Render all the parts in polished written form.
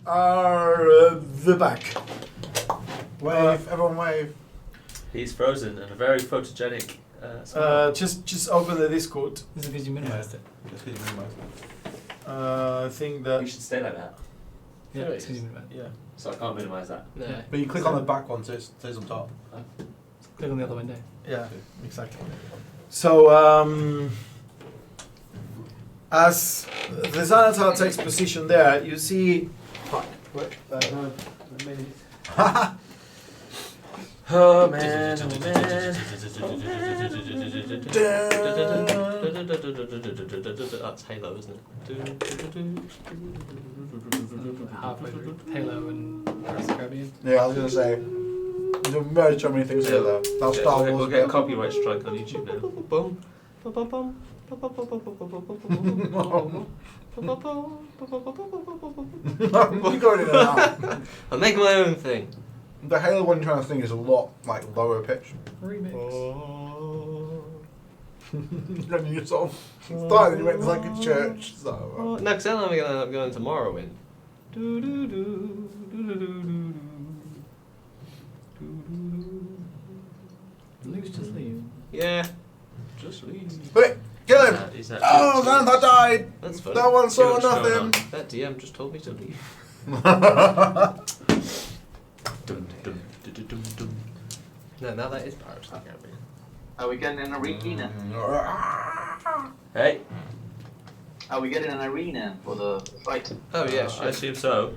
are the back. Wave, everyone wave. He's frozen and a very photogenic. Smile. Just open the Discord. This is because you minimized it. I think that. We should stay like that. Yeah, Sure it's it is. because you minimized it. Yeah. So I can't minimise that. No. But you click on the back one, so it stays on top. Click on the other window. Yeah, exactly. So, as the Xanatar takes position there, you see. Fuck. Wait, a minute. Oh man, oh man. That's Halo, isn't it? Halfway through Halo and Pirates of the Caribbean. Yeah, I was gonna say. There's very so many things here though. That's Star Wars. We'll get a copyright strike on YouTube now. Boom. You're going in and out. I'll make my own thing. The Halo one trying to thing is a lot like lower pitch. Remix. You're on your sort of start and you went to like a church. So. No, because then I'm going to end up going to Morrowind. Luke's just leave. Yeah. Just leave. Wait, kill him! Is that Oh, Xanatar died! That's funny. No one saw What's going nothing. on? That DM just told me to leave. Dum, dum, dum, dum, dum. No, now that is Pirates of the Caribbean. Are we getting an arena? Hey. Are we getting an arena for the fight? Oh yeah, I assume so.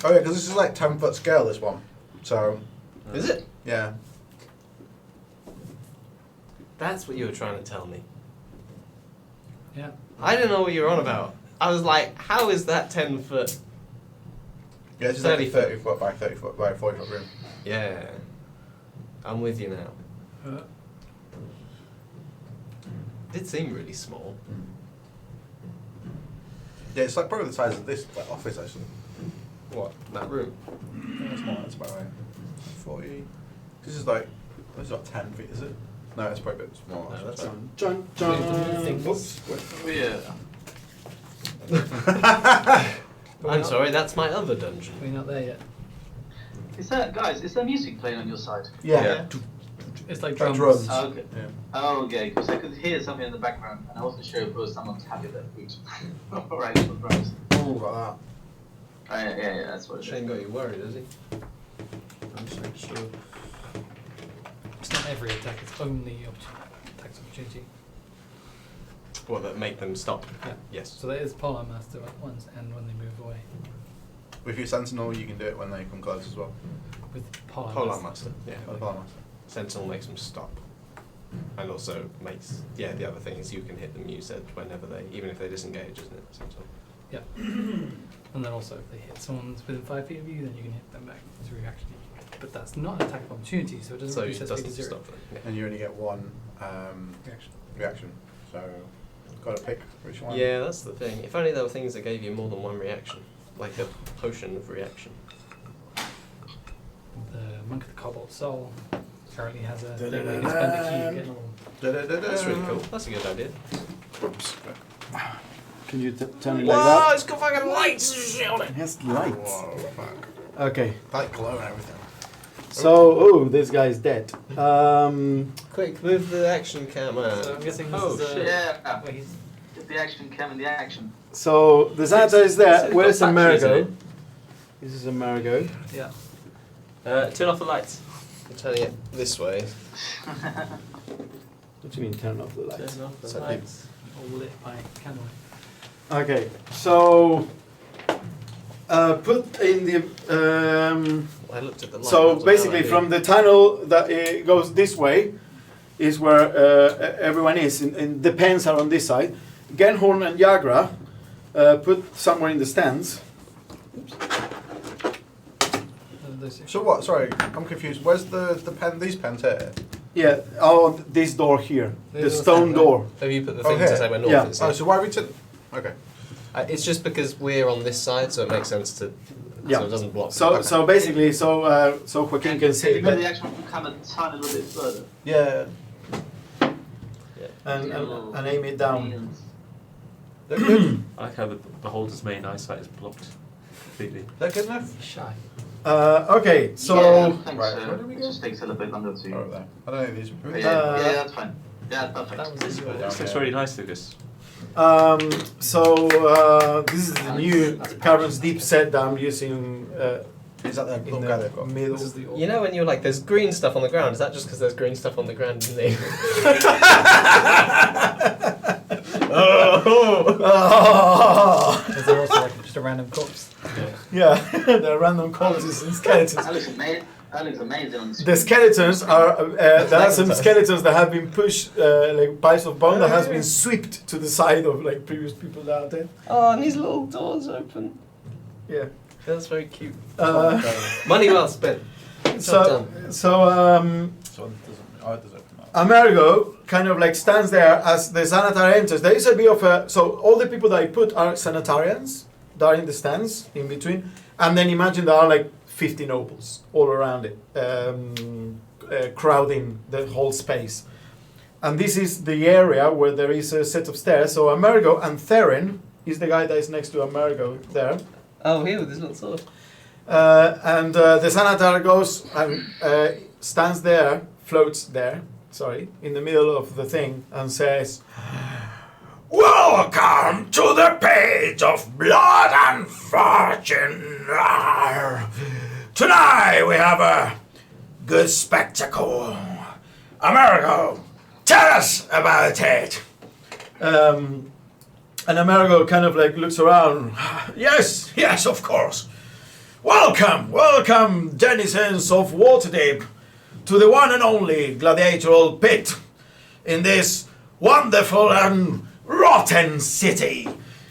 Oh yeah, because this is like 10-foot scale, this one. So, Is it? yeah. That's what you were trying to tell me. Yeah. I didn't know what you were on about. I was like, how is that 10 foot? Yeah, it's just like 30 a 30 foot by 30 foot by 40 foot room. Yeah. I'm with you now. Did seem really small. Yeah, it's like probably the size of this like, office actually. What? That room? Yeah, it's more, that's about right. 40. This is like, this is not 10 feet, is it? No, it's probably a bit smaller. No, that's actually. Dun, dun. Things. Oh yeah. I'm sorry, that's my other dungeon. We're not there yet. Is that guys? Is there music playing on your side? Yeah. It's like Like drums. drums. Oh, okay. Yeah. Oh, okay. Because I could hear something in the background, and I wasn't sure if it was someone's happy that boot. Alright, no drums. Ooh, like that. Yeah, that's what it Shane is. got you worried, has he? I'm so sure. It's not every attack, it's only attacks opportunity. What, that make them stop? Yeah. Yes. So there is Polar Master at once and when they move away. With your Sentinel, you can do it when they come close as well. With Polar Polar Master. Yeah. Polar Master. Sentinel makes them stop. And also makes, yeah, the other thing is you can hit them, you said, whenever they, even if they disengage, isn't it? Sentinel. Yeah. And then also if they hit someone that's within 5 feet of you, then you can hit them back as a reaction. But that's not an attack of opportunity, so it doesn't So reduce it that speed doesn't to 0. stop them. Yeah. And you only get one Reaction. reaction. So, gotta pick which one. Yeah, that's the thing. If only there were things that gave you more than one reaction. Like a potion of reaction. The Monk of the Cobalt Soul currently has a thing where you can spend a key and get all. That's really cool. That's a good idea. Oops. Can you tell me Whoa, like it's got fucking lights shielding. that? It has lights. Whoa, fuck. Okay. Like glow and everything. So, oh, this guy's dead. Quick, move the action camera. So I'm guessing this Oh, is shit. Yeah. where he's Get the action cam in the action. So the Xanatar is there. It's Where's got batteries in Amerigo? it. This is Amerigo. yeah. Turn off the lights. I'm turning it this way. What do you mean turn off the lights? Turn off the So lights. All lit by candlelight. Okay, so put in the I looked at the light. so bulbs on basically LED. from the tunnel that goes this way is where everyone is, and the pens are on this side. Genhorn and Yagra put somewhere in the stands. So what? Sorry, I'm confused. Where's the pen? These pens here. Yeah, on this door here, the There's a stone stand door. Have you put the Oh, thing here? to say we're north Yeah. instead? Oh, so why are we to? Okay. It's just because we're on this side, so it makes sense to. Yeah. So it doesn't block. So Okay. so basically, so Joaquin can see, Maybe but, the action will come a tiny little bit further. Yeah. and aim it down. Yes. They're good. I like how the beholder's main eyesight is blocked. Completely. Is that good enough? Shy. Okay, so yeah, I think Right, so. where do we It go? just takes a little bit longer to. Oh, there. I don't know these. But yeah, Uh, yeah, that's fine. Yeah, perfect. That was This, your- this looks really nice, Lucas. This is the new Caverns Deep set that I'm using Is that the in little guy they've the got? middle. This is the You know when you're like, there's green stuff on the ground. Is that just because there's green stuff on the ground in the? Oh. Is there also like just a random corpse? Yeah, the random corpses and skeletons. That looks amazing. That looks amazing on the screen. The skeletons are there are some skeletons that have been pushed like piles of bone that has been swept to the side of like previous people that are dead. Oh, and these little doors open. Yeah. That's very cute. Uh, Money well spent. so so So it doesn't. Oh, it does open up. Amerigo kind of like stands there as the Xanatar enters. There is a bit of a so all the people that I put are Xanatarians that are in the stands in between, and then imagine there are like 50 nobles all around it, crowding the whole space. And this is the area where there is a set of stairs. So Amerigo and Theron is the guy that is next to Amerigo there. Oh, here with his little sword. The Xanatar goes and stands there, floats there, sorry, in the middle of the thing and says, "Welcome to the page of blood and fortune. Tonight we have a good spectacle. Amerigo, tell us about it." And Amerigo kind of like looks around. Yes, yes, of course. Welcome, welcome, denizens of Waterdeep, to the one and only gladiatorial pit in this wonderful and rotten city.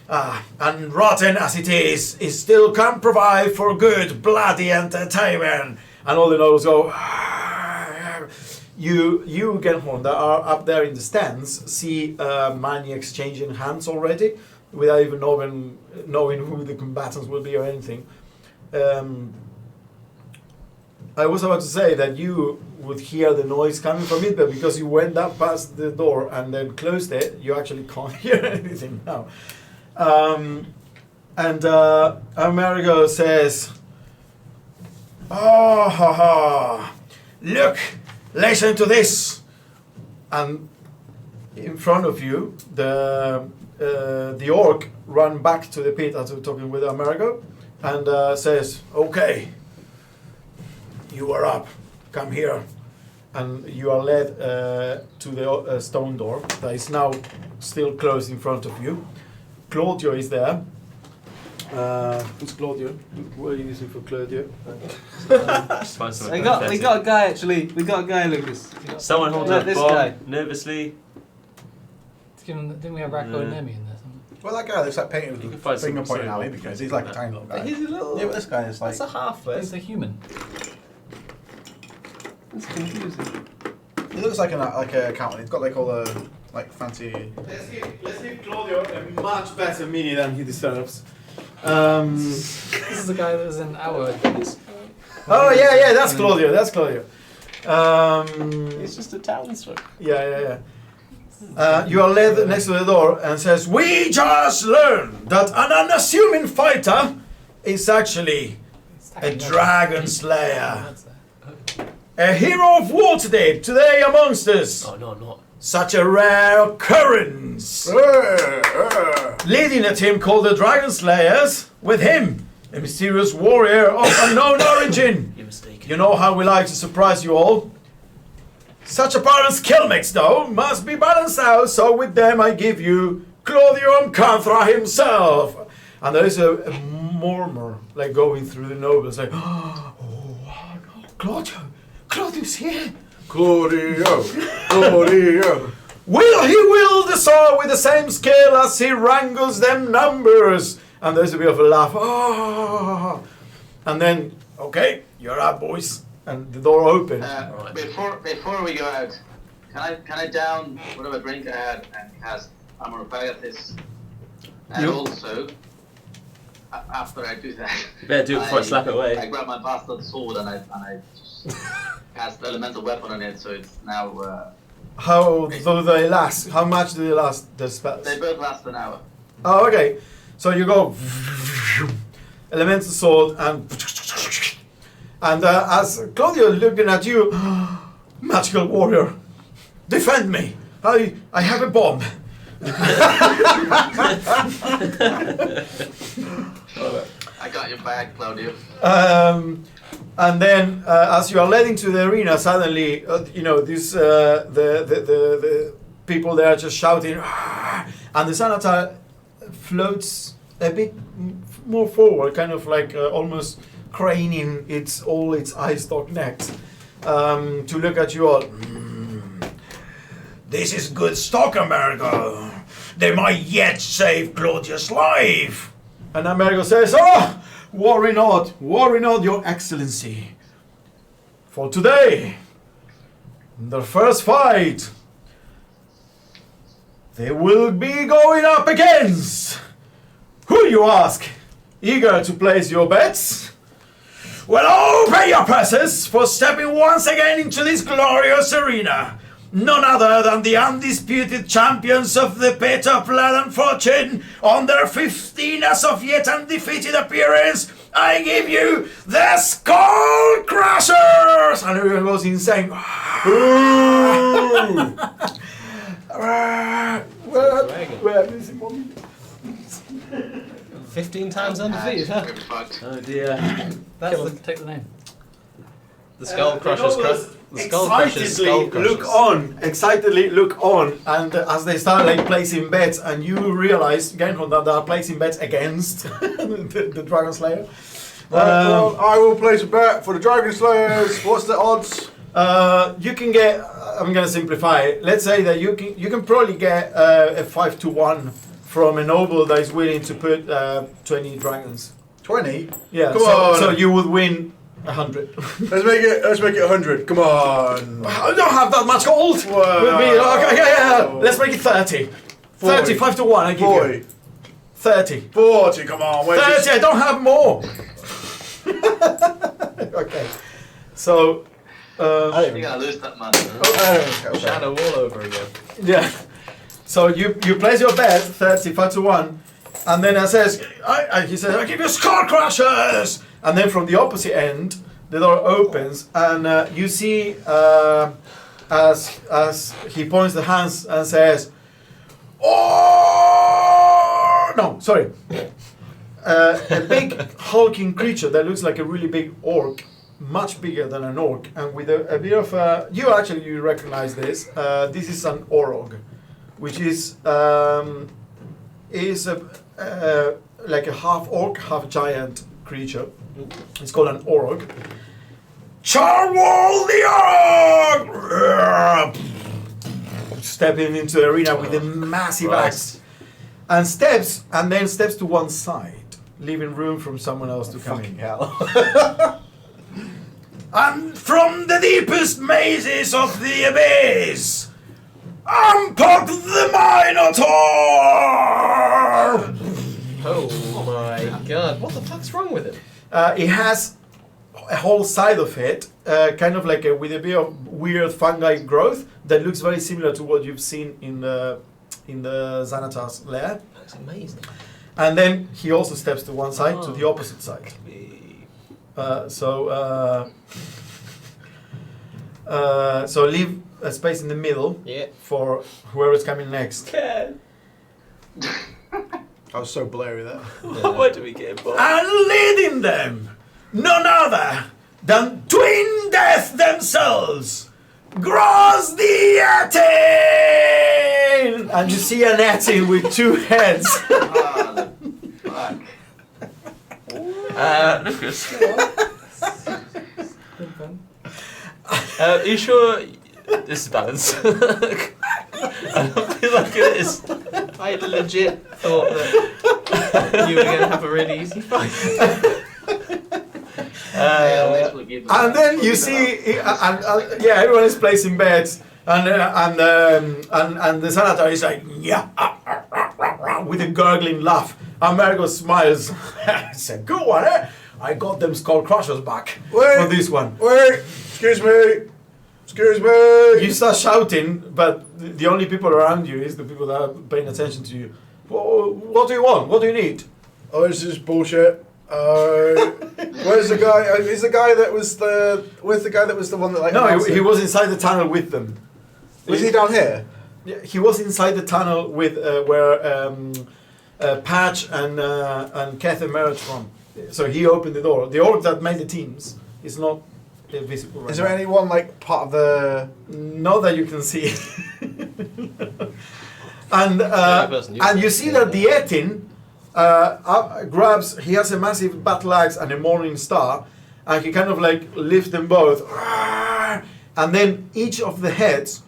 And rotten as it still can provide for good bloody entertainment. And all the nobles go. You Genhorn, that are up there in the stands, see money exchanging hands already, without even knowing who the combatants will be or anything. I was about to say that you would hear the noise coming from it, but because you went up past the door and then closed it, you actually can't hear anything now. Amerigo says, "Oh, ha, ha. Look, listen to this." And in front of you, the orc run back to the pit after talking with Amerigo and says, "Okay, you are up. Come here." And you are led to the stone door that is now still closed in front of you. Claudio is there. Who's Claudio? What are you using for Claudio? Just find something We got pathetic. a guy actually. We got a guy, Lucas. Someone holding Look, a this bomb guy. nervously. Didn't we have Racco and Nemi in there? Well, that guy looks like painted You with can a find finger some pointing at me cereal. because he's like a tiny little But guy. he's a little. Yeah, but this guy is like. That's a halflet. He's a human. It's confusing. He looks like a accountant. He's got like all the like fancy. Let's give Claudio a much better mini than he deserves. This is the guy that was in our. Oh yeah, that's Claudio. That's Claudio. He's just a townsfolk. Yeah. You are led next to the door and says, "We just learned that an unassuming fighter is actually a dragon slayer, a hero of Waterdeep today amongst us. Oh no, I'm not. Such a rare occurrence. Leading a team called the Dragon Slayers, with him, a mysterious warrior of unknown origin. You're mistaken. You know how we like to surprise you all. Such a balanced skill mix, though, must be balanced out, so with them I give you Claudio Canthra himself." And there is a murmur, like going through the nobles, like, "Oh, no, Claudio's here. Claudio. Will he wield the sword with the same skill as he wrangles them numbers?" And there's a bit of a laugh. "Oh." And then, "Okay, you're up, boys." And the door opens. Right. Before we go out, can I down whatever drink I had and cast Amor Pagathis? And also, after I do that, You better do it before I slap it I away. grab my bastard sword and I just cast elemental weapon on it, so it's now. How do they last? How much do they last, the spells? They both last an hour. Oh, okay. So you go, elemental sword, and as Claudio looking at you, magical warrior, defend me. I have a bomb. I got your back, Claudio. And then, as you are led into the arena, suddenly, the people there are just shouting, "Ah!" And the Xanatar floats a bit more forward, kind of like almost craning all its eye stalk necks to look at you all. This is good stock, Amerigo. They might yet save Claudius' life. And Amerigo says, "Oh, worry not, Your Excellency. For today, the first fight, they will be going up against. Who, you ask? Eager to place your bets? Well, open your presses for stepping once again into this glorious arena. None other than the undisputed champions of the Pit of Blood and Fortune, on their 15 as of yet undefeated appearance. I give you the Skull Crushers!" And everyone goes insane. Where is it? 15 times undefeated, huh? We're fucked. Oh dear. Take the name. The Skull Crushers. The Skull Crushers. Skull Crushers. Excitedly look on, and as they start like placing bets, and you realize again that they are placing bets against the Dragon Slayer. Well, I will place a bet for the Dragon Slayers. What's the odds? You can get. I'm gonna simplify it. Let's say that you can probably get a 5-1 from a noble that is willing to put 20 dragons. 20. Yeah. Come on. So you would win 100. Let's make it 100. Come on. I don't have that much gold. Whoa. With me. Okay, yeah. Let's make it 30. 30, 5-1. I give 40. you 30. 40. Come on. 30. I don't have more. Okay. So. You're gonna lose that money. Okay. Shadow all over again. Yeah. So you place your bet 30-1, and then he says, I give you Skull Crushers, and then from the opposite end, the door opens, and you see as he points the hands and says, "Oh no, sorry." A big hulking creature that looks like a really big orc, much bigger than an orc, and with a bit of you recognize this. This is an Orog, which is like a half orc, half giant creature. It's called an Orog. Charwall the Orog! Stepping into the arena with a massive axe, and then steps to one side, leaving room for someone else to come in. Hell. And from the deepest mazes of the abyss, Ampok the Minotaur! Oh my god. What the fuck's wrong with him? It has a whole side of it, kind of like with a bit of weird fungi growth that looks very similar to what you've seen in the Xanatar's lair. That's amazing. And then he also steps to one side, to the opposite side. So leave a space in the middle for whoever's coming next. I was so blurry there. Why do we get involved? And leading them, none other than Twin Death themselves, Gross the Etin! And you see an Etin with two heads. Ah, fuck. Lucas. Are you sure this is balanced? I don't feel like it is. I legit thought that you were going to have a really easy fight. And then you see, everyone is placing bets, and the Xanatar is like, with a gurgling laugh. Amerigo smiles. It's a good one, eh? I got them Skull Crushers back for this one. Wait! Excuse me! You start shouting, but the only people around you is the people that are paying attention to you. What do you want? What do you need? Oh, this is bullshit. Where's the guy? Is the guy that was the? Where's the guy that was the one that like? No, announced he it? was inside the tunnel with them. Was he down here? Yeah, he was inside the tunnel with where Patch and Keth emerged from. So he opened the door. The orc that made the teams is not visible right Is there now. anyone like part of the? Not that you can see. and person and you used see it. that the Etin grabs. He has a massive battle axe and a morning star, and he kind of like lifts them both, and then each of the heads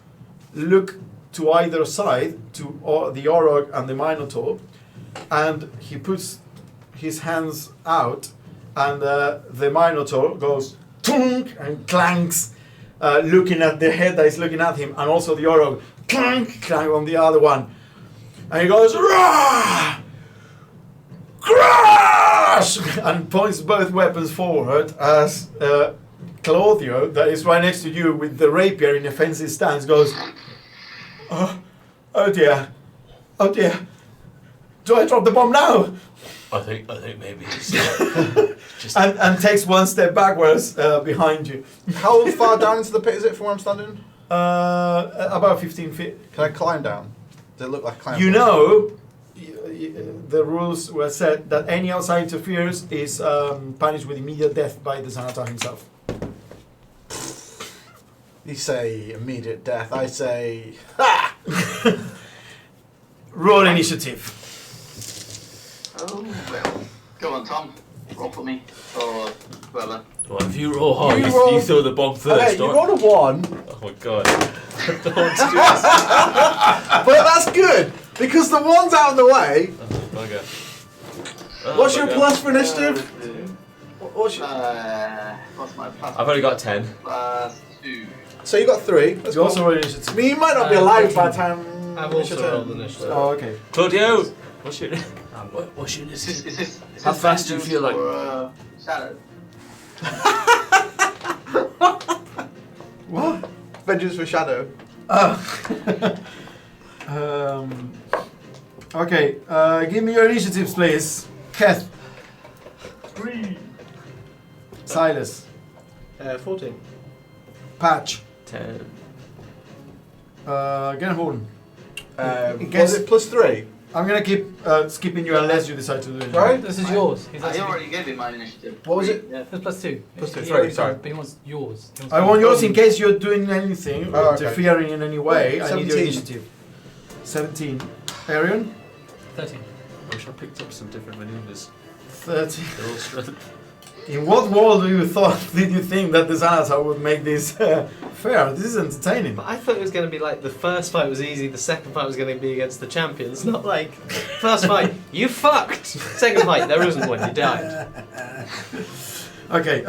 look to either side to the Orog and the Minotaur, and he puts his hands out, and the Minotaur goes tunk and clanks, looking at the head that is looking at him, and also the Orog clank clank on the other one, and he goes Rah! Crash! And points both weapons forward as Claudio, that is right next to you with the rapier in a defensive stance, goes, oh dear, do I drop the bomb now? I think maybe it's just. And takes one step backwards behind you. How far down into the pit is it from where I'm standing? About 15 feet. Can I climb down? Does it look like climbing? You know, the rules were set that any outside interference is punished with immediate death by the Xanatar himself. You say immediate death. I say ha! Roll initiative. Oh, well. Go on, Tom. Roll for me. Or whoever. Well, if you roll hard, You you, roll- you throw the bomb first. Okay, you don't- rolled a 1, Oh my god. Don't do this. but that's good because the 1's out of the way. Oh, bugger. Oh, What's your bugger. plus for initiative? What's your... What's my plus? I've only got 10. Plus 2. So you got 3. That's You cool. also roll initiative. I mean, you might not be alive by the time. I've it's also your rolled turn. initiative. Oh, okay. Claudio! What's your Is this How fast do you feel like- or, Shadow? What? Vengeance for Shadow. Okay, give me your initiatives, please. Keth. 3. Silas. 14. Patch. 10. Genhorn. Was Guess- it plus 3? I'm gonna keep skipping you unless you decide to do it. Right? This is yours. He's I actually, already gave him my initiative. What was it? Yeah. it's plus 2. Plus two, He three, already sorry. does, but he wants yours. He wants I want yours in case you're doing anything or Oh, okay. interfering in any way. I need your 17. initiative. 17. Arion? 13. I wish I picked up some different maneuvers. 30. They're all strength. In what world did you think that the Xanatar would make this fair? This is entertaining. But I thought it was going to be like the first fight was easy, the second fight was going to be against the champions, not like first fight, you fucked! Second fight, there isn't one, you died. Okay.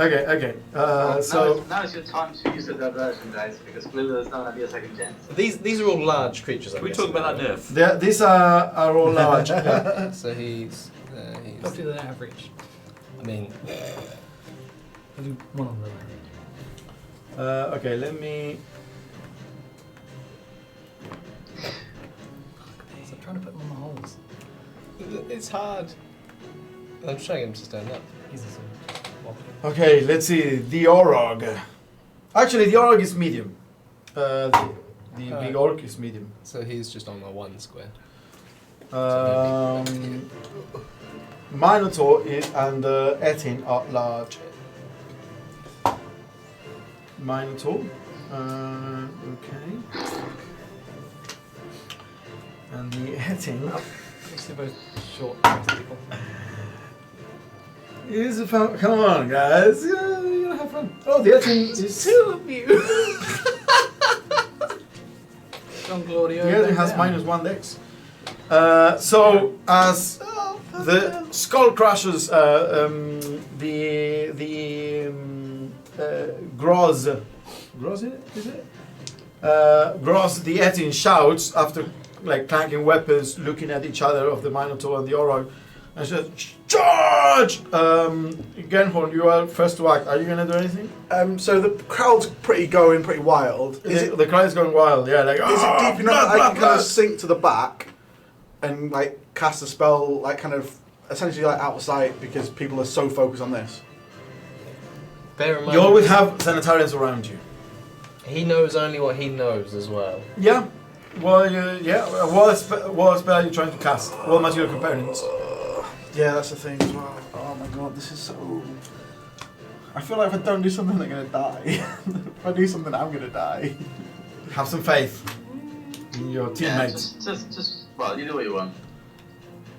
So now it's your time to use the diversion, guys, because clearly there's not going to be a second chance. These are all large creatures. Can we talk about that nerf? these are all large. Yeah. So he's Hopefully they don't have reach. I mean, I'll do one on the left. Okay, let me. So I'm trying to put them on the holes. it's hard. I'm showing him to stand up. He's a sort of wobbly. Okay, let's see. The Orog. Actually, the Orog is medium. The big orc is medium. So he's just on the 1 square. Minotaur and Etin are large. Minotaur. Okay. And the Etin They're both short people. is a fun. Come on, guys. Yeah, you're gonna have fun. Oh, the Etin is. Two of you! John Claudio. The Etin has -1 dex. So as the skull crushes Groz is it? Groz the Etin shouts after like clanking weapons, looking at each other of the Minotaur and the Orog, and says, "Charge!" Genhorn, you are first to act. Are you gonna do anything? So the crowd's pretty wild. Is it The crowd is going wild. Yeah, like is "Oh, it deep enough blood, that I blood, can kind blood." of sink to the back and like cast a spell like kind of essentially like out of sight because people are so focused on this? Bear in mind, You always have sanitarians around you. he knows only what he knows as well. Yeah. Well, yeah. What spell are you trying to cast? What material components? Yeah, that's the thing as well. Oh my god, this is so. I feel like if I don't do something, I'm gonna die. If I do something, I'm gonna die. Have some faith in your Yeah, teammates. just, well, you do what you want.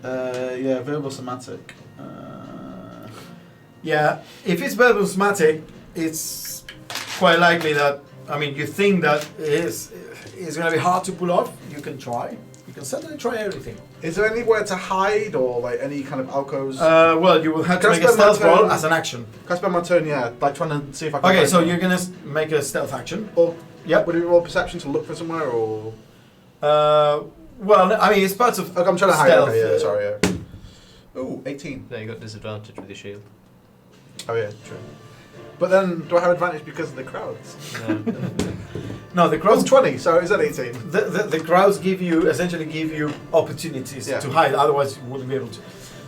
Yeah, verbal somatic. Yeah, if it's verbal somatic, it's quite likely that, I mean, you think that it's going to be hard to pull off. You can try. You can certainly try everything. Is there anywhere to hide or like any kind of alcoves? Well, you will have to Can I make a spend my stealth roll turn- as an action. Can I spend my turn? Yeah, like trying to see if I can. Okay, find so something. you're going to make a stealth action. Or Yep. would it roll perception to look for somewhere or? Well, I mean, it's part of Okay, I'm trying to hide. stealth. Okay, yeah, sorry. Yeah. Ooh, 18. No, you got disadvantage with your shield. Oh yeah, true. But then, do I have advantage because of the crowds? No. No, the It was crowds. 20, so is that 18? The crowds essentially give you opportunities Yeah. to hide. Otherwise, you wouldn't be able to.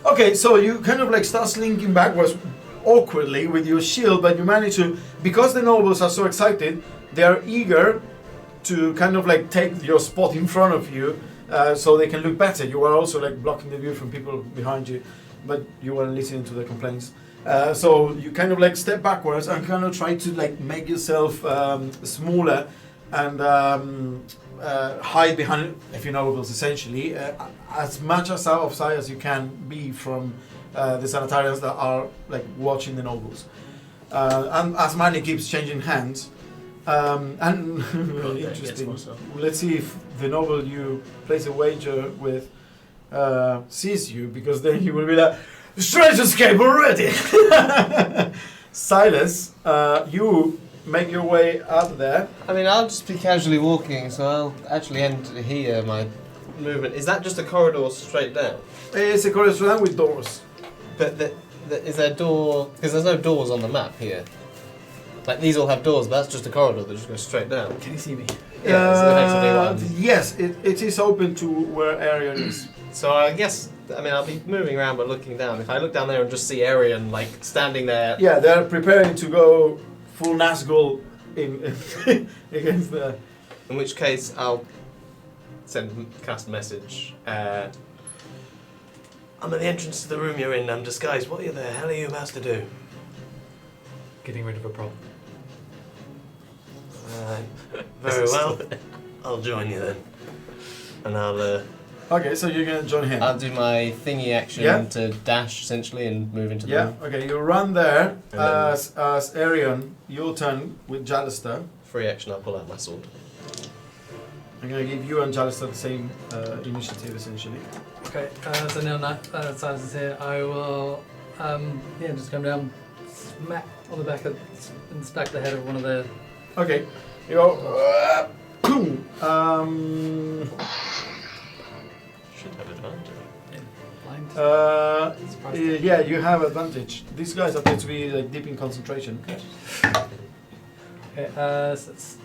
Okay, so you kind of like start slinking backwards awkwardly with your shield, but you manage to, because the nobles are so excited, they are eager to kind of like take your spot in front of you, so they can look better. You are also like blocking the view from people behind you, but you weren't listening to the complaints. So you kind of like step backwards and kind of try to like make yourself smaller and hide behind a few nobles, essentially, as much as out of sight as you can be from the sanitarians that are like watching the nobles. And as money keeps changing hands, and really interesting. Let's see if the noble you place a wager with sees you, because then he will be like, "Strange escape already!" Silas, you make your way out there. I mean, I'll just be casually walking, so I'll actually enter here. My movement is that just a corridor straight down? It's a corridor with doors. But is there a door? Because there's no doors on the map here. Like these all have doors, but that's just a corridor that just goes straight down. Can you see me? Yeah, it's effectively one. Yes, it is open to where Arian is. So I guess, I mean, I'll be moving around but looking down. If I look down there and just see Arian like standing there. Yeah, they're preparing to go full Nazgul in against the. In which case, I'll cast a message. I'm at the entrance to the room you're in. I'm disguised. What the hell are you about to do? Getting rid of a problem. Very well. I'll join you then, and I'll Okay, so you're gonna join him. do my thingy action Yeah. to dash essentially and move into the Yeah. room. Okay, you run there And then- as Arian. Your turn with Jalister. Free action. I'll pull out my sword. I'm gonna give you and Jalister the same initiative, essentially. Okay, so now Silas is here. I will, just come down, smack on the back of the head of one of the. Okay, you go. Boom. Should have advantage. Blind. Yeah, you have advantage. These guys appear to be like deep in concentration. Okay, so it's,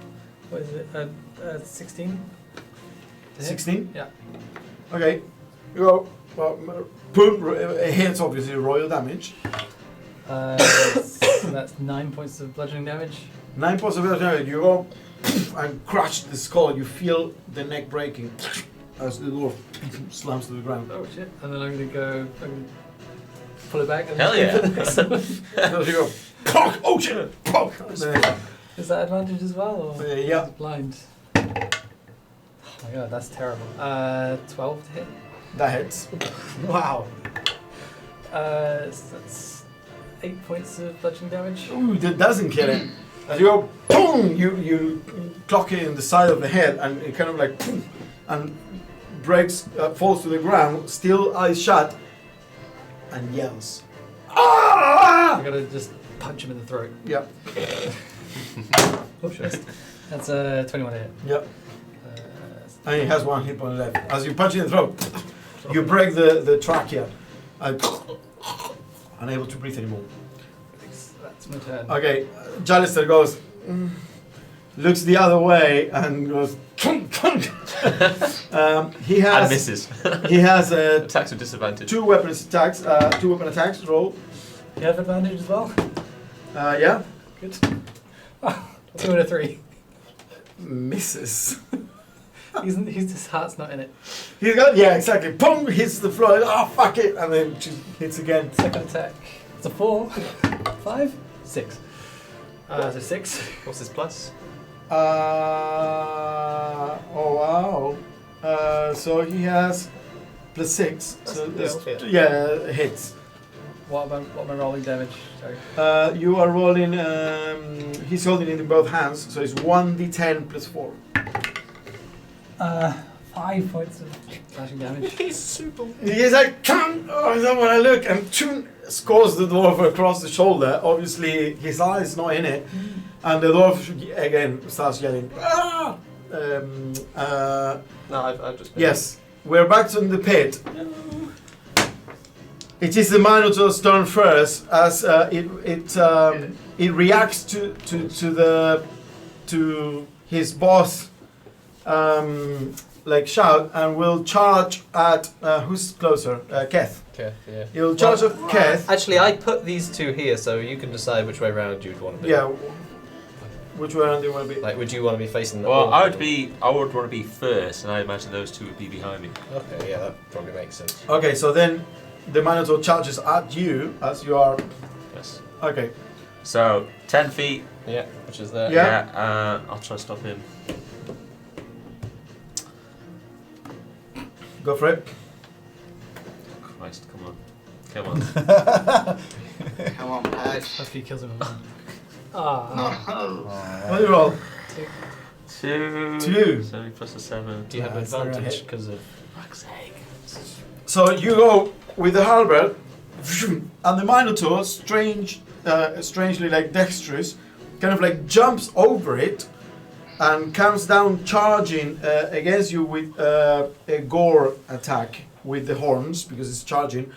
what is it? 16? 16. Yeah. Okay, you go. Well, boom. It hits obviously royal damage. So that's 9 points of bludgeoning damage. 9 points of damage. You go and crush the skull. You feel the neck breaking as the dwarf slams to the ground. Oh shit! And then I'm gonna pull it back. And Hell yeah. So you go. Pok! Oh shit! Pok! Is that advantage as well? Or Yeah. is it blind. Oh my god, that's terrible. 12 to hit. That hits. Wow. So that's 8 points of bludgeoning damage. Ooh, that doesn't kill him. As you go, boom! You clock it in the side of the head, and it kind of like, boom, and breaks, falls to the ground, still eyes shut, and yells. Ah! I gotta just punch him in the throat. Yep. Oh shit. That's a 21 to hit. Yep. And he has one hit point left. As you punch in the throat, you break the trachea, and unable to breathe anymore. That's my turn. Okay, Jalister goes, looks the other way and goes, He And has misses. he has Attacks with disadvantage. two weapon attacks. Roll. You have advantage as well? Yeah. Good. 2 and a 3. Misses. His heart's not in it. He's got exactly. Boom! Hits the floor. Oh fuck it! And then just hits again. Second attack. It's a 4. 5? 6. So 6. What's his plus? Oh wow. So he has +6. So That's- this, yeah. hits. What am I rolling damage? Sorry. You are rolling. He's holding it in both hands, so it's 1d10 plus 4. 5 points of slashing damage. He's super. He's like, come! Oh, is that when I look? And choom, scores the dwarf across the shoulder. Obviously, his eye is not in it. And the dwarf again starts yelling, ah! No, I've just. Been Yes, we're back to the pit. It is the Minotaur's turn first, as it reacts to his boss like shout, and will charge at who's closer? Keth. Okay, yeah. He'll charge at Keth. Actually, I put these two here, so you can decide which way round you'd want to be. Yeah. Which one do you want to be? Like, would you want to be facing the? Well, wall? I would want to be first, and I imagine those two would be behind me. Okay, yeah, that probably makes sense. Okay, so then the Minotaur charges at you as you are. Yes. Okay. So 10 feet. Yeah, which is there. Yeah. I'll try to stop him. Go for it. Christ, come on. Come on. Come on, Patch. After he kills him. Ah. No. What do you roll? 2. 2. 7 plus a 7. Do you have That's not advantage right. because of fuck's sake? So you go with the halberd, and the Minotaur, strangely like dexterous, kind of like jumps over it and comes down charging against you with a gore attack with the horns because it's charging.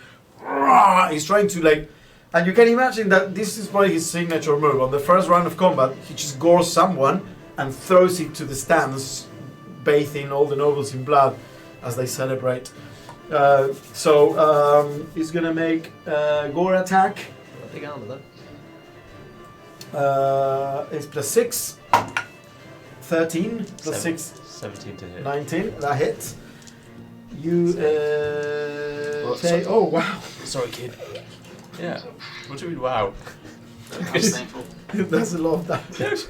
He's trying to like, and you can imagine that this is probably his signature move. On the first round of combat, he just gores someone and throws it to the stands, bathing all the nobles in blood as they celebrate. So he's gonna make a gore attack. Big armor though. It's +6. 13 plus 6, 17 to hit. 19. That hits. You take. sorry. Oh wow! Sorry, kid. Yeah. What do you mean, wow? That's painful. That's a lot of damage.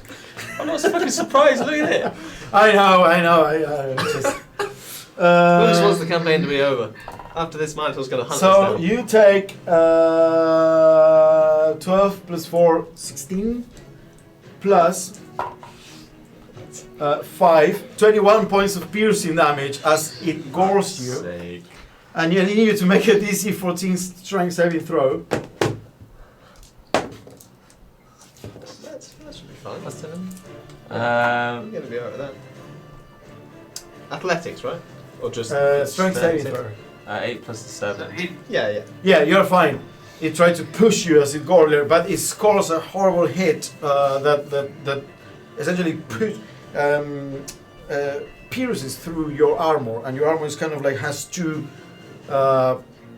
I'm not fucking surprised. Look at it. I know. I just. Who just wants the campaign to be over? After this, Minotaur's going to hunt us So down. you take 12 plus 4, 16 plus 5, 21 points of piercing damage as it gores you. Sake. And you need you to make a DC 14 strength saving throw. That should be fine. Plus 7. I'm going to be alright with that. Athletics, right? Or just Strength saving throw. 8 plus the 7. Yeah. Yeah, you're fine. It tried to push you as it gores you, but it scores a horrible hit that essentially pierces through your armor, and your armor is kind of like has two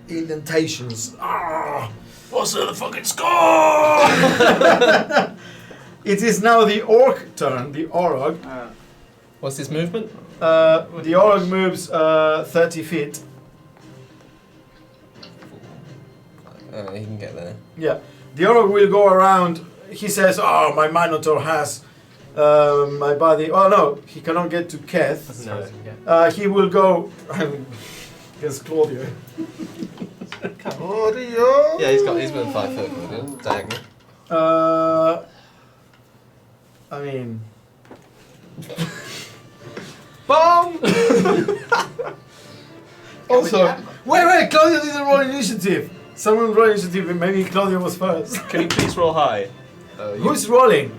indentations. What's the fucking score? It is now the orc turn. The orc. What's his movement? The orc moves 30 feet. He can get there. Yeah, the orc will go around. He says, "Oh, my Minotaur has my body." Oh no, he cannot get to Keth. No. He will go against Claudio. Claudio. Yeah, he's within 5 foot of him, diagonal. I mean, Bomb! also, wait, Claudio didn't roll initiative. Someone roll initiative, and maybe Claudio was first. Can you please roll high? Who's rolling?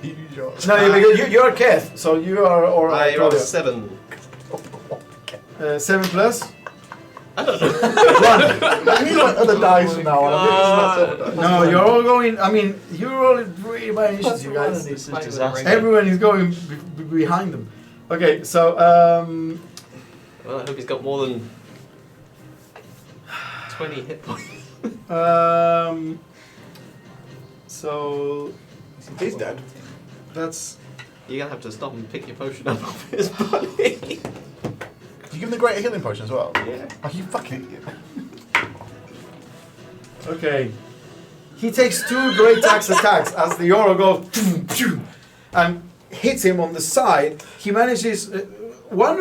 No, you're Keth, so you are or I rolled Claudio. 7. 7 plus. I don't know. He's like other dice from now on. No, you're all going. I mean, you roll it really by initiative, guys. This is disaster. Everyone is going behind them. Okay, so Well, I hope he's got more than 20 hit points. So He's dead. that's You're gonna have to stop and pick your potion up off his body. You give him the greater healing potion as well? Yeah. Oh, you fucking idiot. okay. He takes 2 great axe attacks as the Oro goes and hits him on the side. He manages one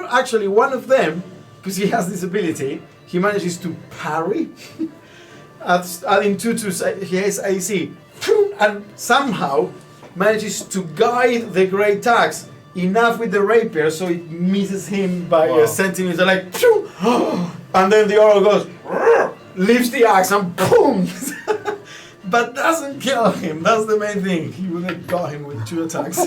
of them, because he has this ability, he manages to parry. Adding 2 to his AC, and somehow manages to guide the great axe enough with the rapier so it misses him by a centimeter, like, and then the Oro goes, lifts the axe and boom, but doesn't kill him. That's the main thing. He would have got him with 2 attacks,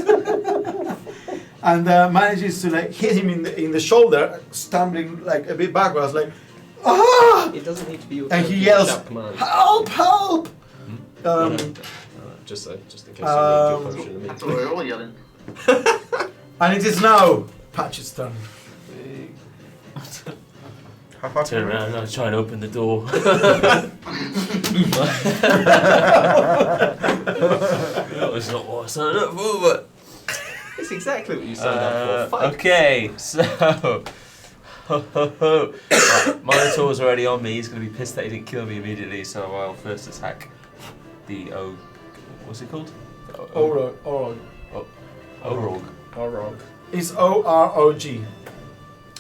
and manages to like hit him in the shoulder, stumbling like a bit backwards, like, ah! It doesn't need to be your And he your yells, shout command. help, help! Just in case you need your potion in the That's meantime. what we're all yelling. And it is now Patch's turn. How far Turn around and I'll try and open the door. That was not what I signed up for, but. It's exactly what you signed up for. Fight. Okay, so. Right, Minotaur's already on me. He's going to be pissed that he didn't kill me immediately, so I'll first attack the what's it called? Orog. Orog. Orog. It's O-R-O-G.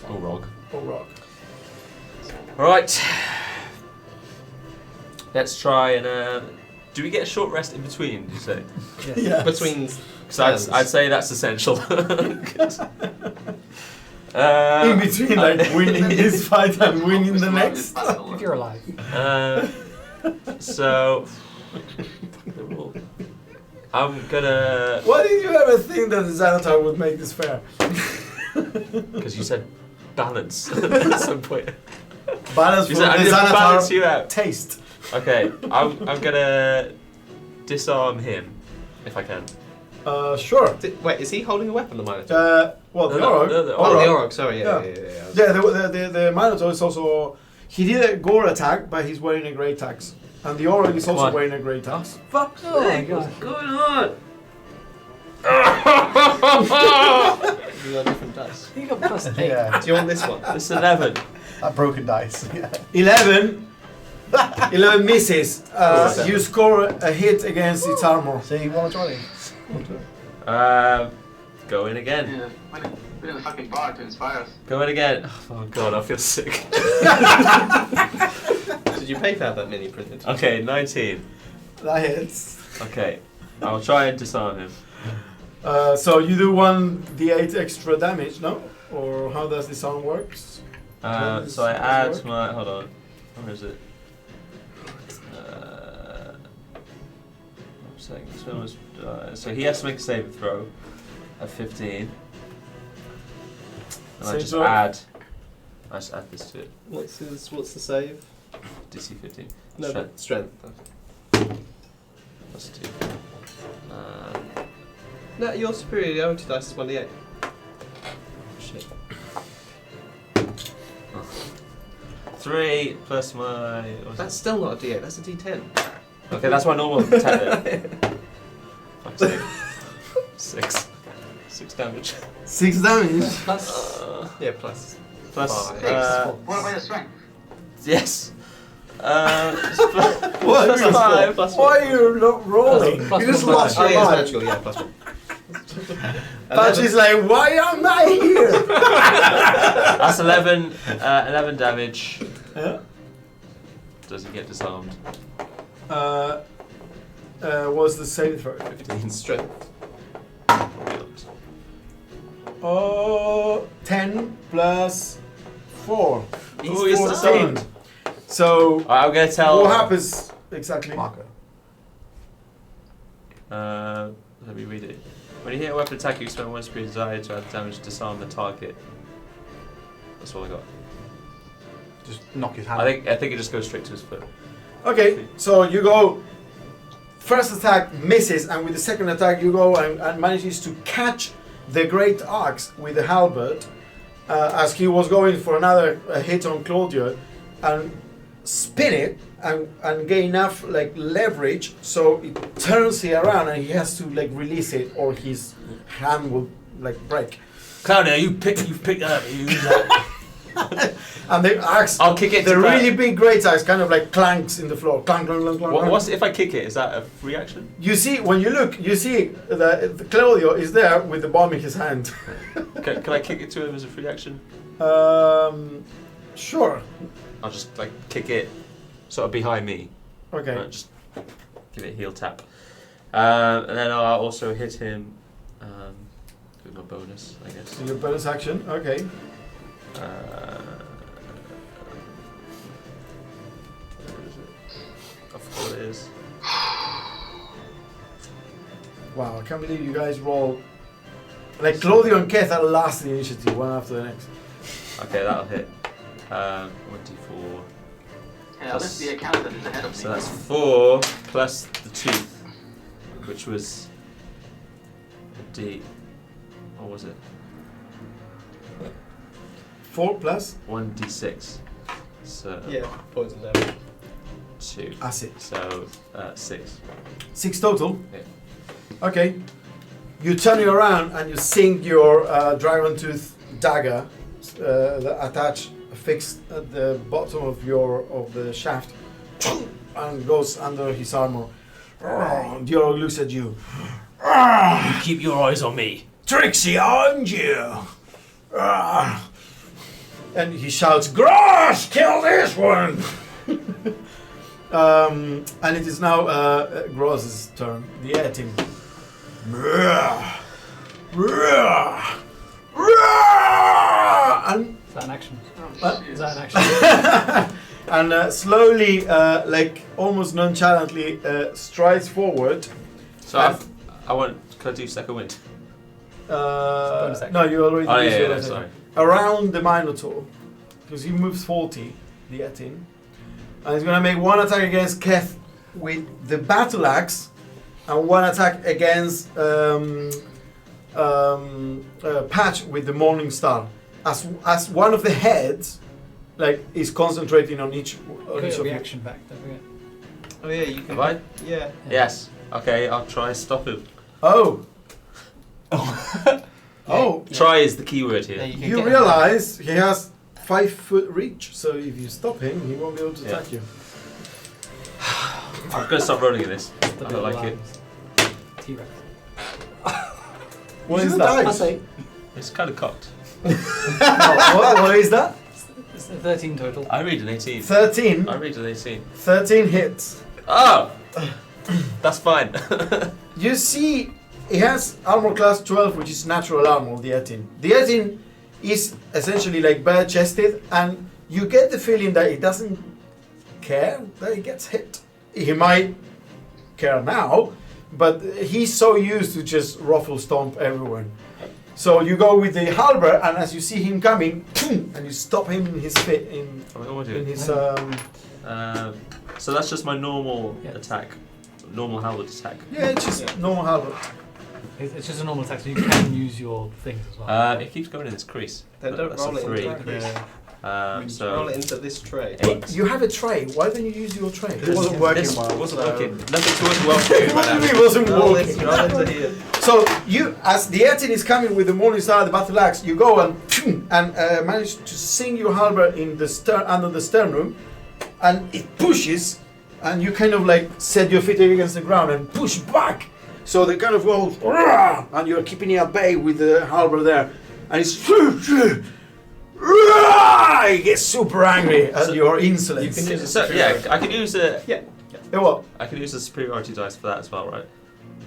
Orog. Orog. Right. Let's try and. Do we get a short rest in between? Did you say? Yeah. Between. Because I'd say that's essential. In between, like winning this fight and winning the next. If you're alive. So I'm gonna. Why did you ever think that the Xanatar would make this fair? Because you said balance at some point. Balance You for said I the need to balance Xanatar you out. taste. Okay, I'm gonna disarm him if I can. Sure. Wait, is he holding a weapon, the Minotaur? Well, the No, Orog. no, the Oh, the Orog. Orog, sorry, Yeah. yeah. Yeah, the Minotaur is also. He did a gore attack, but he's wearing a great axe. And the Orog is also Come on. wearing a great axe. Fuck! Oh my god. What's going on? You got different dice. You got +8. Yeah, Do you want this one? It's 11. that broken dice. Yeah. 11. 11 misses. You score a hit against its armor. See, 120. Go in again. Yeah, put in a fucking bar to inspire us. Go in again. Oh god, I feel sick. Did you pay for that mini printed? Okay, 19. That hits. Okay, I'll try and disarm him. So you do 1d8 extra damage, no? Or how does this arm works? So I add my. Hold on. Where is it? I'm saying this one was. So he has to make a saving throw of 15. And I Save just throw? add. I just add this to it. What's the save? DC 15. No, Strength. strength. Plus 2. No, your superiority dice is 1d8. Shit. 3 plus my. what was That's still not a d8, that's a d10. it? Okay, that's my normal attack then. Fuck's sake. 6. 6 damage. 6 damage. Plus Yeah, plus. Plus. Five. What about your strength? Yes. What? Plus 5. Plus Why are you not rolling? plus You just one lost Oh, your yeah, it's mind. magical, yeah, plus 1. Patch is like, why am I here? That's 11. 11 damage. Yeah. Does he get disarmed? What's the saving throw? 15. Strength. 10 plus 4. Oh, he's 14. disarmed. So, Alright, I'm gonna tell. what happens exactly? Marker. Let me read it. When you hit a weapon attack, you spend one spirit desire to add damage to disarm the target. That's all I got. Just knock his hand. I think it just goes straight to his foot. Okay, so you go. First attack misses, and with the second attack, you go and manages to catch the great axe with the halberd, as he was going for another hit on Claudio, and spin it and gain enough like leverage so it turns it around and he has to like release it or his hand will like break. Claudio, you've picked that up. You use that. And the axe, I'll kick it. the to back. really big great axe kind of like clanks in the floor. Clank, clank, clank, clank. What's if I kick it? Is that a free action? You see, when you look, you see that Claudio is there with the bomb in his hand. Can I kick it to him as a free action? Sure. I'll just like kick it sort of behind me. Okay. Just give it a heel tap. And then I'll also hit him with my bonus, I guess. So your bonus action, okay. Where is it? I forgot what it is. Wow, I can't believe you guys roll. Like Claudio and Keth are last in the initiative, one after the next. Okay, that'll hit. 1d4. Yeah, unless the accountant is ahead of me. So that's 4 plus the tooth, which was a D. What was it? 4 plus 1d6. So Yeah, poison damage. 2. acid. So 6. 6 total? Yeah. Okay. You turn it around and you sink your dragon tooth dagger that attached, fixed at the bottom of the shaft, and goes under his armor. Dior looks at you. Keep your eyes on me. Trixie, aren't you? And he shouts, Gross, kill this one! And it is now Gross's turn. The Etin. And Is that an action? What? Is that an action? and slowly, like almost nonchalantly, strides forward. So I want. Can I do second wind? Bonus action. No, you already Oh used yeah, your yeah, bonus sorry. action. Around the Minotaur, because he moves 40, the Etin, and he's gonna make one attack against Keth with the battle axe, and one attack against Patch with the Morning Star. As one of the heads, like is concentrating on each Put of your you. reaction back, don't forget. Oh yeah, you can. Have I? Yeah. Yes. Okay, I'll try stop him. Oh. Oh. Try is the key word Yeah, here. can You get- realize he has 5 foot reach, so if you stop him, he won't be able to Yeah. attack you. I'm gonna stop rolling in this. The I bit don't like it. lines. T-Rex. What Use is the that? dice. It's kind of cocked. What is that? It's a 13 total. I read an 18. 13. I read an 18. 13 hits. Oh! That's fine. You see, he has armor class 12, which is natural armor, the Etin. The Etin is essentially like bare-chested, and you get the feeling that he doesn't care that he gets hit. He might care now, but he's so used to just ruffle stomp everyone. So you go with the halberd, and as you see him coming, and you stop him in his fit in What am I doing? his So that's just my normal Yeah. attack. Normal halberd attack. yeah, it's just normal halberd. It's just a normal attack, so you can use your things as well. It keeps going in this crease. Then don't That's roll a it 3. into the crease. Roll So it into this tray. 8. You have a tray. Why don't you use your tray? It wasn't working This well. wasn't so- working. Nothing's working well for you right now. It wasn't Roll working. it, roll into here. So you, as the Etin is coming with the Morning Star, the battle axe, you go and manage to sing your halberd in the under the sternum, and it pushes, and you kind of like set your feet against the ground and push back. So they kind of go, "Rah!" and you're keeping it at bay with the halberd there, and it's. "Rah!" He gets super angry at your insolence. You can use So a yeah, I can use a. Yeah. What? I can use a superiority dice for that as well, right?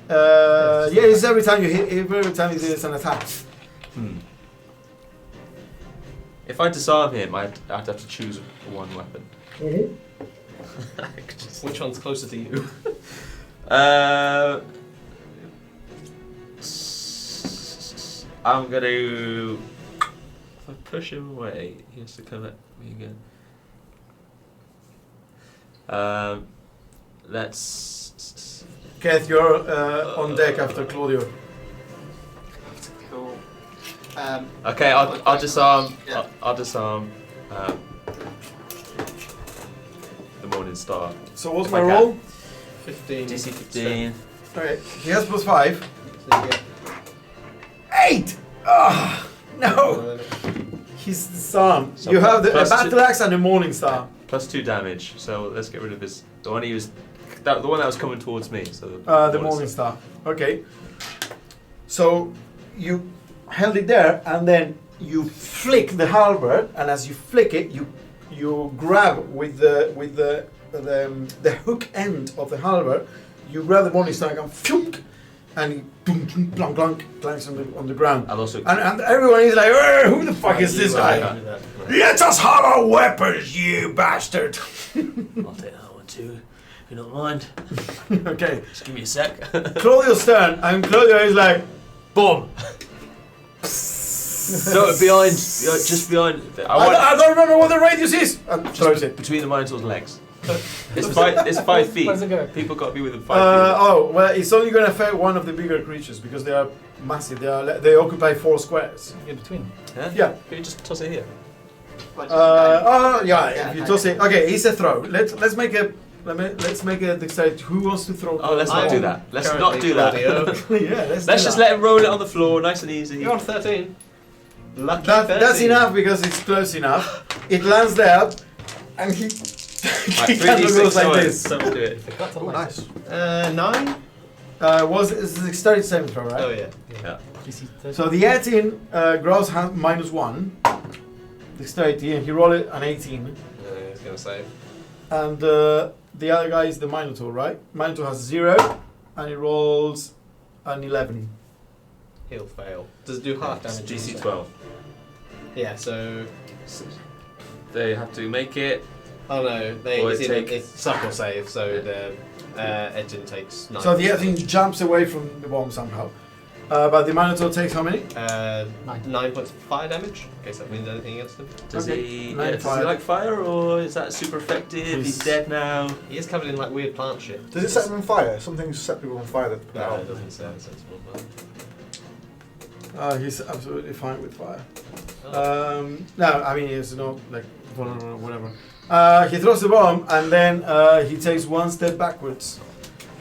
Yeah, it's every time you hit, every time it is an attack. If I disarm him, I'd have to choose one weapon. Which one's closer to you? I'm gonna. If I push him away, he has to come at me again. Let's. Keth, you're on deck after Claudio. Cool. Okay, I'll disarm. Yeah. I'll disarm. The Morning Star. So what's If my I can. roll? 15. DC 15. Okay, he has +5. So you get 8! Ah, no! He's disarmed. So You have the plus battle axe and the Morning Star. Plus 2 damage. So let's get rid of his. The one he was. The one that was coming towards me. So The Morning Star. Okay. So you held it there, and then you flick the halberd, and as you flick it, you grab with the hook end of the halberd. You grab the Morning Star and phoom, and he boom, boom, plonk, plonk, clanks on the ground. I'll also. And everyone is like, who the fuck is this guy? Let us have our weapons, you bastard! I'll take that one too. If you don't mind. Okay. Just give me a sec. Claudio's turn, and Claudio is like, Boom! No, behind. Just behind. I don't remember what the radius is! And throws it. Between the Minotaur's legs. It's 5 feet. Where's it go? People got to be within 5 feet. Oh, well, it's only going to affect one of the bigger creatures because they are massive. They occupy 4 squares. In between. Yeah. Can you just toss it here? Yeah. If you toss it, okay, it's a throw. Let's make a dexterity. Who wants to throw? Oh, let's not do that. Let's not do that. Yeah, let's Let's just let him roll it on the floor, nice and easy. You're on 13. Lucky That's 13. enough because it's close enough. It lands there, and he. Right, he kind of 3d6 goes like noise. this. Someone do it. That's a Oh, nice. 9? It's a dexterity saving throw, right? Oh, yeah. Yeah. DC 30. So the 18 gross has -1 dexterity, and he rolled it an 18. He's going to save. And the other guy is the Minotaur, right? Minotaur has 0, and he rolls an 11. He'll fail. Does it do half damage? DC 12. Yeah, so. They have to make it. Oh no, Or it's suck or save, so the engine takes 9. So the 18 jumps away from the bomb somehow. But the Minotaur takes how many? 9 points of fire damage, in case that means anything against him. Does Okay. he? Nine Yeah, does he fire. like fire, or is that super effective? He's dead now. He is covered in like weird plant shit. Does it set them on fire? Some things set people on fire. That No, it doesn't sound sensible, but. He's absolutely fine with fire. Oh. No, I mean he's not like vulnerable or whatever. He throws the bomb and then he takes 1 step backwards.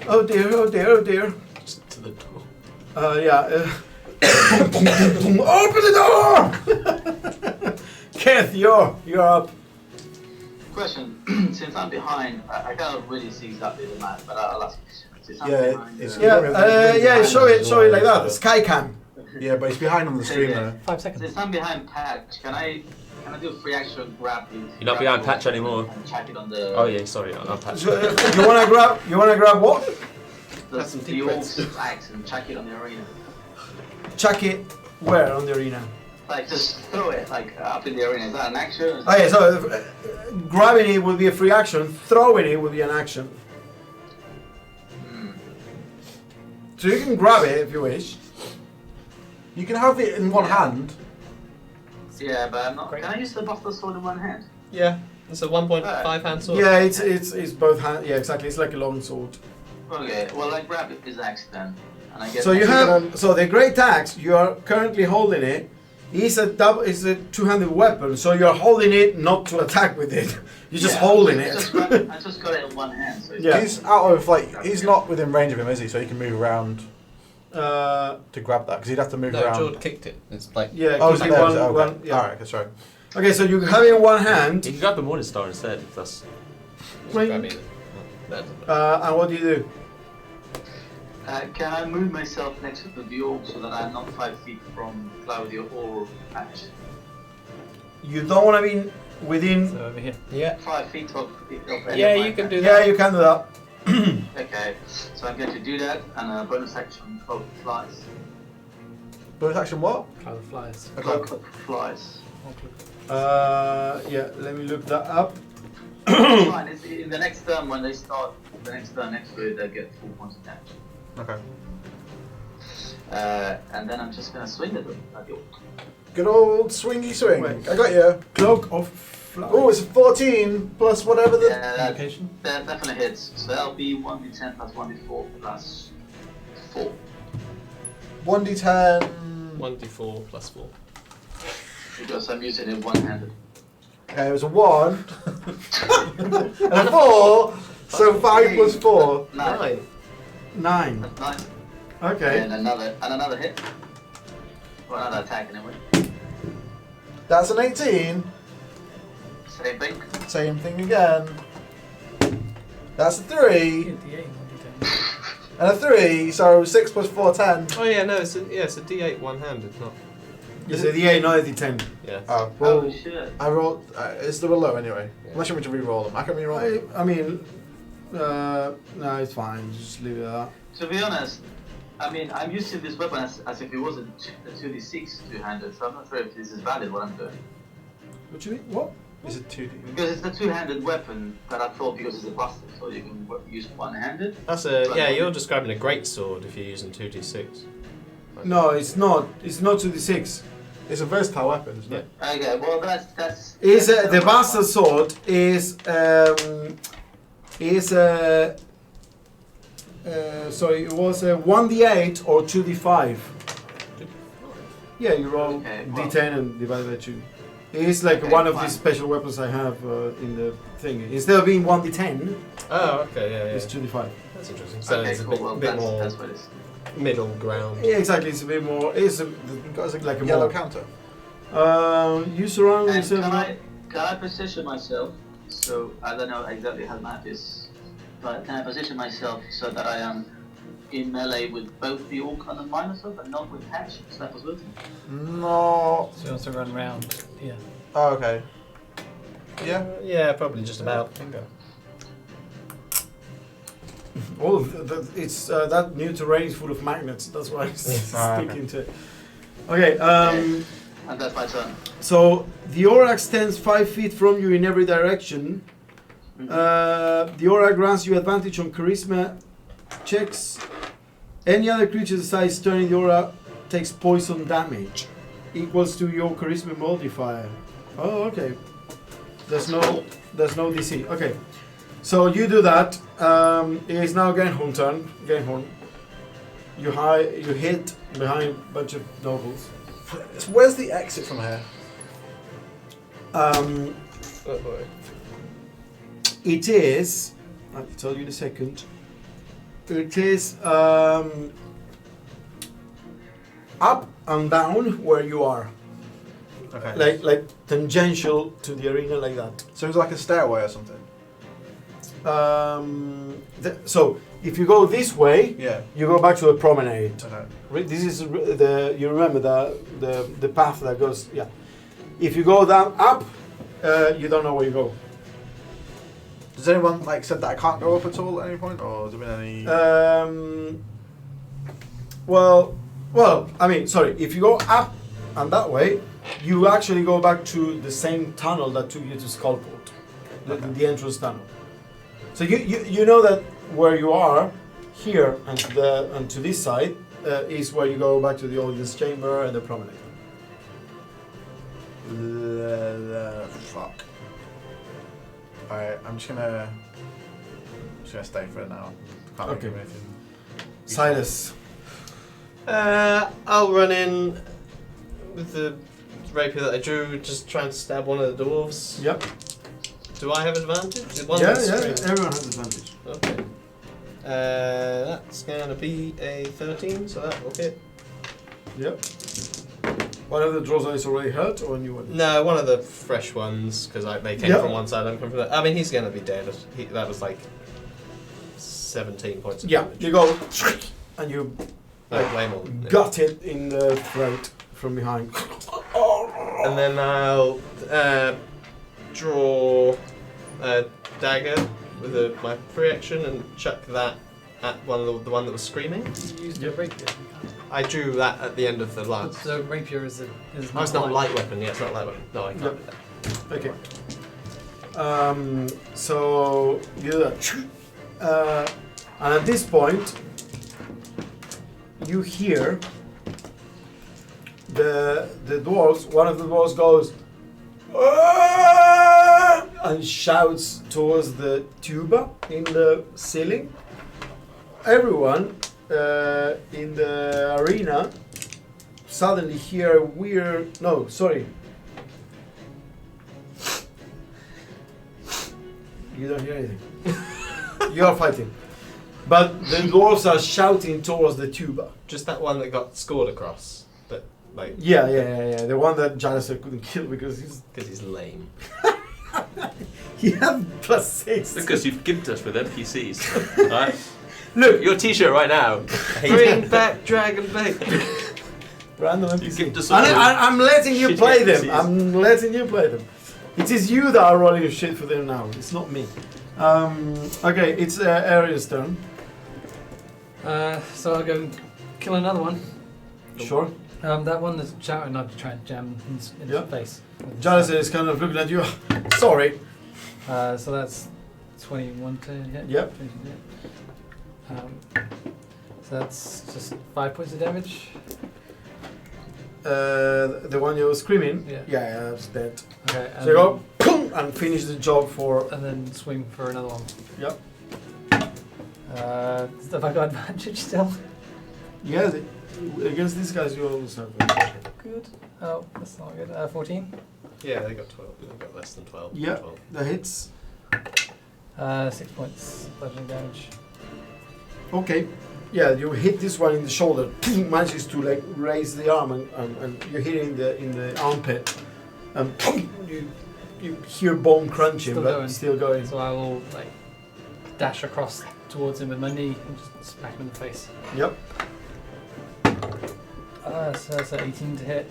Oh dear, oh dear, oh dear. Just to the door. Open the door! Kenneth, you're up. Question: since I'm behind, I can't really see exactly the map, but I'll ask. Since I'm Yeah, behind, it's- Yeah, show it like that. Sky cam. Yeah, but it's behind on the stream Yeah. though. 5 seconds. Since I'm behind Patch, can I do a free action grab these? You're not behind Patch anymore. And check it on the. Oh yeah, sorry, I'm Patch. You wanna grab what? That's some The deep old breaths. axe and check it on the arena. Chuck it where on the arena? Like just throw it like up in the arena. Is that an action? Okay, so grabbing it will be a free action. Throwing it will be an action. So you can grab it if you wish. You can have it in one hand. Yeah, but I'm not. Great. Can I use the buffalo sword in one hand? Yeah, it's a 1.5 hand sword. Yeah, it's both hand. Yeah, exactly. It's like a long sword. Okay, well I grab it his axe then, and I get. So you have the great axe. You are currently holding it. It's a two-handed weapon. So you're holding it not to attack with it. You're just holding it. I just got it in one hand. So it's Yeah. He's out of he's not within range of him, is he? So he can move around to grab that because he'd have to move No, around. George kicked it. It's like. Yeah, Oh, keep is it it there? one, Is it? Okay. one. Yeah. All right, okay, sorry. Okay, so you have it in one hand. You can grab the Morning Star instead if that's. Right. Grab it. That doesn't matter. And what do you do? Can I move myself next to the orc so that I'm not 5 feet from Claudio or Patch? You don't want to be within. So over here. Yeah. 5 feet of any Yeah, of my you can attacks. do Yeah, that. you can do that. Okay, so I'm going to do that, and a bonus action cloak of flies. Bonus action what? Cloud of flies. A Cloak cloak. of flies. Yeah, let me look that up. It's fine. It's in the next turn when they start the next turn next to it, they get 4 points of damage. Okay. And then I'm just going to swing at them at the orc. Good old swingy swing. Wait. I got you. Cloak of Flies. Oh, it's a 14 plus whatever the. Yeah, that Location. definitely hits. So that'll be 1d10 plus 1d4 plus 4. 1d10. 1d4 plus 4. because I'm using it one-handed. Okay, it was a 1 and a 4. So 5 plus 4. 9. 9. That's 9. Okay. And another hit. Or another attack anyway. That's an 18. Same thing. Same thing again. That's a 3 D8, D10. and a 3. So 6 plus 4, 10. Oh yeah, no, it's a D8 one-handed, not. It's a D8, not a D10. Yeah. Oh, Oh well, shit. I rolled. Is there a low anyway? Yeah. Unless you want me to re-roll them, I can re-roll them. I mean, no, it's fine. Just leave it at that. To be honest, I mean, I'm using this weapon as if it was a 2d6 two-handed, so I'm not sure if this is valid what I'm doing. What you mean? What? Is it 2D? Because it's a two-handed weapon that I thought because it's a buster, so you can use one-handed. That's yeah. You're describing a great sword if you're using 2d6. No, it's not. It's not 2d6. It's a versatile weapon, isn't it? Okay, well that's. Is that's the Bastard Sword is sorry, it was a 1d8 or 2d5. Yeah, you roll Okay, well- d10 and divide by 2. It's like Okay, one of fine. these special weapons I have in the thing. Instead of being 1d10, Oh, okay, yeah, it's yeah. 2d5. That's interesting. So Okay, it's a cool. bit, Well, bit more that's what it is. middle ground. Yeah, exactly. It's a bit more. It's like a Yellow more. counter. You surround And yourself. can I position myself? So I don't know exactly how the map is, but can I position myself so that I am in melee with both the orc and the Minotaur, but not with Hatch? Is that possible? No. So you also run round. Yeah. Oh, okay. Yeah. Yeah, probably just about. Bingo. Oh, it's that new terrain is full of magnets. That's why it's Ah, sticking to it. Okay. And that's my turn. So the aura extends 5 feet from you in every direction. Mhm. The aura grants you advantage on charisma checks. Any other creature the size turning the aura takes poison damage, equals to your charisma modifier. Oh, okay. There's no DC. Okay. So you do that. It is now Genhorn turn. Genhorn. You hit behind a bunch of nobles. Where's the exit from here? It is. I'll tell you in a second. It is up and down where you are, Okay. like tangential to the arena, like that. So it's like a stairway or something. So if you go this way, Yeah. you go back to the promenade. Okay. This is the you remember the path that goes. Yeah. If you go down up, you don't know where you go. Does anyone like said that I can't go up at all at any point, or has there been any? Well, I mean, sorry. If you go up and that way, you actually go back to the same tunnel that took you to Skullport, the entrance tunnel. So you know that where you are here and to this side is where you go back to the audience chamber and the promenade. Fuck. Alright, I'm just gonna stay for it now. Can't Okay. think of anything. Silas. I'll run in with the rapier that I drew, just trying to stab one of the dwarves. Yep. Do I have advantage? One Yeah, that's yeah. straight. Everyone has advantage. Okay. That's gonna be a 13, so that will hit. Yep. One of the draws is already hurt, or a new one? No, one of the fresh ones, because they came Yep. from one side, I'm coming from the. I mean, he's gonna be dead. That was like 17 points of Yeah. damage. You go and you No, way more. Yeah. gut it in the throat from behind. And then I'll draw a dagger with my free action and chuck that at the one that was screaming. You used a rapier. I drew that at the end of the last. So rapier is Oh, it's not a light weapon. Yeah, it's not a light weapon. No, I can't Yep. do that. Okay. So you do that. And at this point, you hear the dwarves. One of the dwarves goes "Ah!" and shouts towards the tuba in the ceiling. Everyone in the arena suddenly hear a weird. No, sorry. You don't hear anything. You are fighting. But the dwarves are shouting towards the tuba. Just that one that got scored across. But, like, Yeah. The one that Janister couldn't kill because he's lame. he had +6. Because you've gimped us with NPCs. Right? Look, Your t-shirt right now. Bring back Dragon Bait. random You NPC. gimped us I'm letting you Shit play them. NPCs. I'm letting you play them. It is you that are rolling shit for them now. It's not me. Okay, it's Ariel's turn. So I'll go and kill another one. Sure. That one that's shouting, I'll try and jam in Yeah. his face. Janice is kind of looking at you. Sorry. So that's 21 to hit. Yep. 20 to hit. So that's just 5 points of damage. The one you were screaming. Yeah. Yeah, that's dead. Okay. So you go boom, and finish the job for. And then swing for another one. Yep. Have I got advantage still? Yeah, against these guys you always have. Good. Oh, that's not good. 14. Yeah, they got 12. They got less than 12. Yeah, 12. the hits. 6 points bludgeoning damage. Okay. Yeah, you hit this one in the shoulder. Manages to like raise the arm and you hit it in the armpit. And you hear bone crunching, Still but going. still going. So I will like dash across towards him with my knee and just smack him in the face. Yep. So that's 18 to hit.